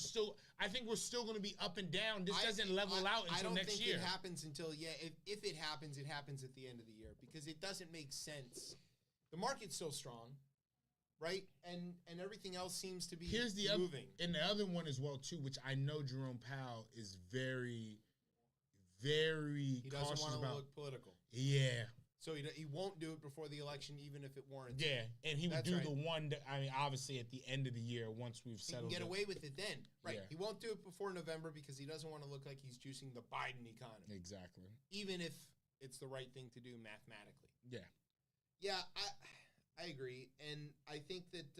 still going to be up and down. This doesn't level out until next year. I don't think it happens until if it happens at the end of the year because it doesn't make sense. The market's still strong, right? And everything else seems to be moving. And the other one as well too, which I know Jerome Powell is very, very he doesn't cautious want to about. Look political. Yeah. So he won't do it before the election, even if it warrants. Yeah, and he would do the one that, I mean, obviously at the end of the year, once we've settled he can get away with it then. Right. Yeah. He won't do it before November because he doesn't want to look like he's juicing the Biden economy. Exactly. Even if it's the right thing to do mathematically. Yeah. Yeah, I agree. And I think that,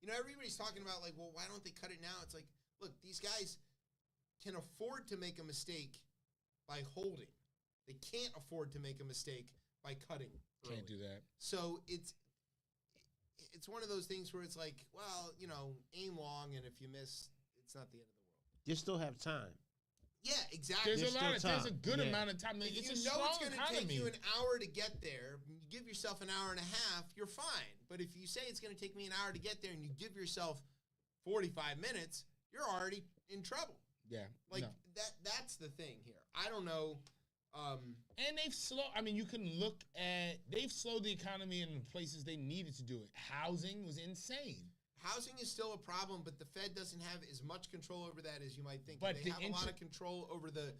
everybody's talking about, like, well, why don't they cut it now? It's like, look, these guys can afford to make a mistake by holding. They can't afford to make a mistake by cutting early. Can't do that. So it's one of those things where it's like, well, aim long, and if you miss, it's not the end of the world. You still have time. Yeah, exactly. There's a good amount of time. If it's you a know strong it's going to economy. take you an hour to get there, you give yourself an hour and a half, you're fine. But if you say it's going to take me an hour to get there and you give yourself 45 minutes, you're already in trouble. Yeah. That's the thing here. I don't know. And they've slowed. I mean, you can look at they've slowed the economy in places they needed to do it. Housing was insane. Housing is still a problem, but the Fed doesn't have as much control over that as you might think. But they have a lot of control over the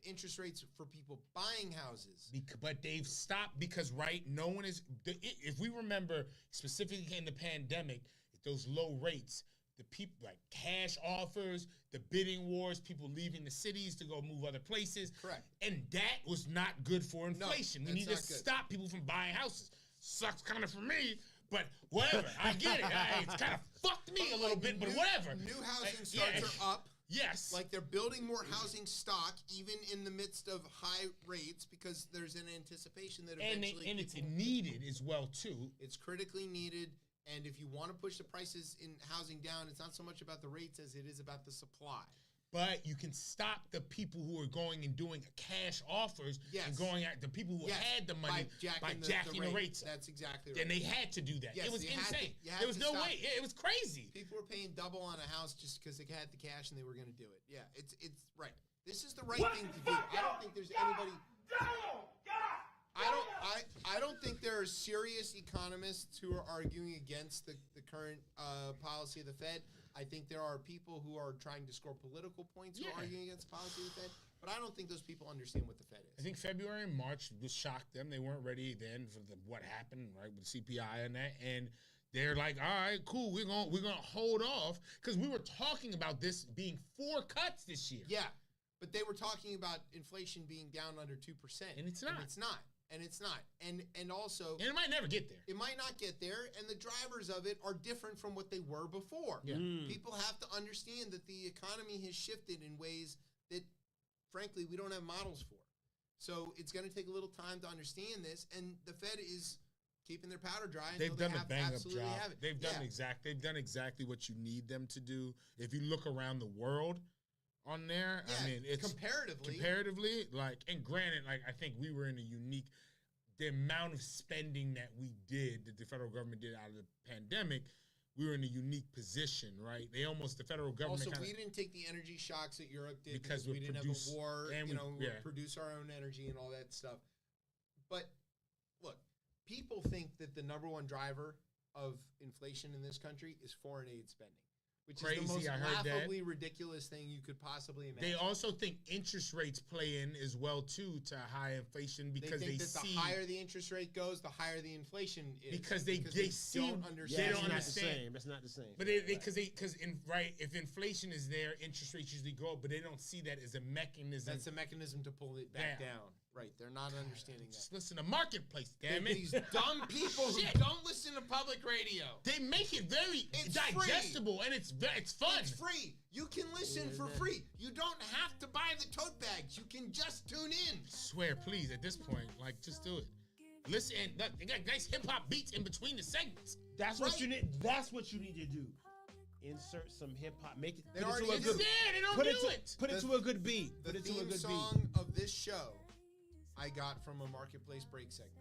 interest rates for people buying houses. But they've stopped because no one is. If we remember specifically in the pandemic, those low rates. The people like cash offers, the bidding wars, people leaving the cities to go move other places. Correct. And that was not good for inflation. We need to stop people from buying houses. Sucks kind of for me, but whatever. I get it. It's kind of fucked me a little bit, but whatever. New housing starts are up. Yes. Like they're building more housing stock even in the midst of high rates because there's an anticipation that eventually and it's needed as well too. It's critically needed. And if you want to push the prices in housing down, it's not so much about the rates as it is about the supply. But you can stop the people who are going and doing cash offers and going at the people who had the money by jacking the rates up. That's exactly right. And they had to do that. Yes, it was insane. There was no way. It was crazy. People were paying double on a house just because they had the cash and they were going to do it. Yeah, it's right. This is the right thing to do. I don't think there's anybody. I don't think there are serious economists who are arguing against the current policy of the Fed. I think there are people who are trying to score political points who are arguing against the policy of the Fed. But I don't think those people understand what the Fed is. I think February and March just shocked them. They weren't ready then for what happened, right, with CPI and that. And they're like, all right, cool, we're gonna hold off because we were talking about this being 4 cuts this year. Yeah, but they were talking about inflation being down under 2%, and it's not. And it's not. And also... And it might never get there. It might not get there, and the drivers of it are different from what they were before. Yeah. People have to understand that the economy has shifted in ways that, frankly, we don't have models for. So it's going to take a little time to understand this, and the Fed is keeping their powder dry until They've done a bang-up job. They've done exactly what you need them to do. If you look around the world... on there, I mean, it's comparatively, like, and granted, like, I think we were in a unique, the amount of spending that we did, that the federal government did out of the pandemic, we were in a unique position, right? The federal government. Also, we didn't take the energy shocks that Europe did because we didn't have a war, and we produce our own energy and all that stuff. But look, people think that the number one driver of inflation in this country is foreign aid spending. Which is the most laughably ridiculous thing you could possibly imagine. They also think interest rates play in as well, too, to high inflation because they think that the higher the interest rate goes, the higher the inflation is. Because they don't understand. They don't understand. That's not the same. But if inflation is there, interest rates usually go up, but they don't see that as a mechanism. That's a mechanism to pull it back down. Right, they're not understanding that. Just listen to Marketplace, damn it. These dumb people who don't listen to public radio. They make it very digestible, and it's fun. It's free. You can listen for free. You don't have to buy the tote bags. You can just tune in. I swear, please, at this point, like, just do it. Listen, they got nice hip-hop beats in between the segments. That's what you need. That's what you need to do. Insert some hip hop. Make it. They don't do it. Put it to a good beat. The theme song of this show I got from a Marketplace break segment.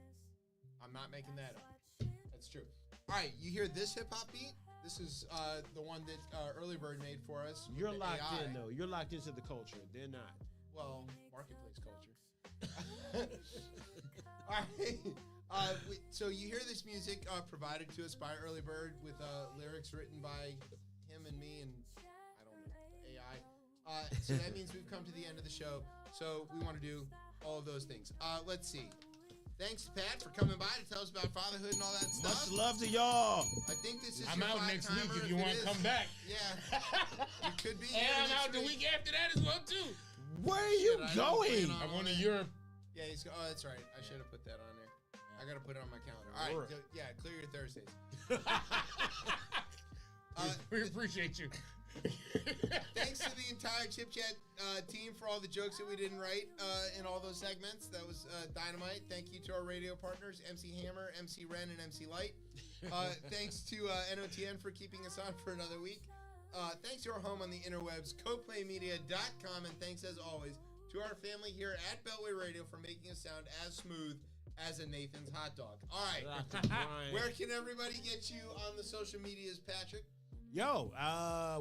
I'm not making that up. That's true. All right, you hear this hip hop beat? This is the one that Early Bird made for us. You're with locked AI. in, though. You're locked into the culture. They're not. Well, marketplace culture. All right. So you hear this music provided to us by Early Bird with lyrics written by him and me and I don't know, the AI. So that means we've come to the end of the show. So we want to do all of those things. Let's see. Thanks to Pat for coming by to tell us about fatherhood and all that stuff. Much love to y'all. I think this is I'm your out next week five-timer if you want to come back. Yeah. You could be And here I'm next out the week after that as well, too. Where are you Shit, I don't going? plan on I'm going to it. Europe. Yeah, oh, that's right. I should have put that on there. I got to put it on my calendar. All right. Yeah, clear your Thursdays. We appreciate you. Thanks to the entire ChipChat team for all the jokes that we didn't write in all those segments. That was dynamite. Thank you to our radio partners, MC Hammer, MC Ren, and MC Light. Thanks to NOTN for keeping us on for another week. Thanks to our home on the interwebs, coplaymedia.com. And thanks, as always, to our family here at Beltway Radio for making us sound as smooth as a Nathan's hot dog. All right. Where can everybody get you on the social medias, Patrick? Yo,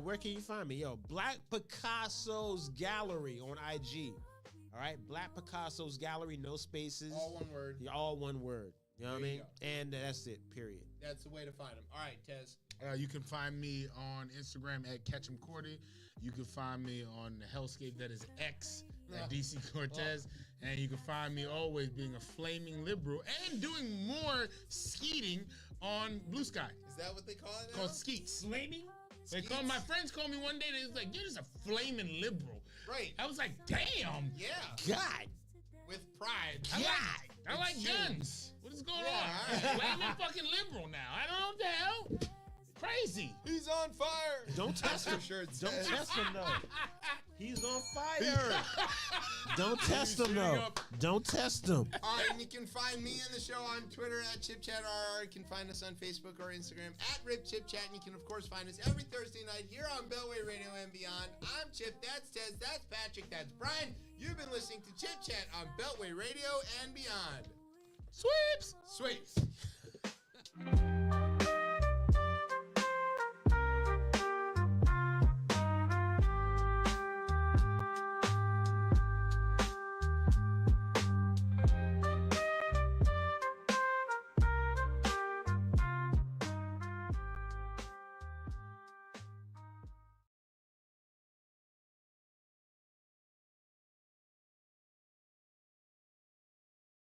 where can you find me? Yo, Black Picasso's Gallery on IG. All right, Black Picasso's Gallery, no spaces. All one word. Yeah, all one word. You know what I There you mean? And that's it, period. That's the way to find them. All right, Tez. You can find me on Instagram at CatchemCordy. You can find me on the hellscape that is X at DC Cortez. And you can find me always being a flaming liberal and doing more skeeting on Blue Sky. Is that what they call it now? Called skeets. Flaming? They call my friends call me one day. They was like, "You're just a flaming liberal." Right. I was like, "Damn." Yeah. God. With pride. I like guns. What is going on? All right. Flaming fucking liberal now. I don't know what the hell. Crazy. He's on fire. Don't test him. Sure Don't test him, though. He's on fire. Don't test him, though. Don't test him. All right, and you can find me and the show on Twitter at ChipChatRR. You can find us on Facebook or Instagram at RipChipChat. And you can, of course, find us every Thursday night here on Beltway Radio and beyond. I'm Chip. That's Tez. That's Patrick. That's Brian. You've been listening to Chip Chat on Beltway Radio and beyond. Sweeps. Sweeps.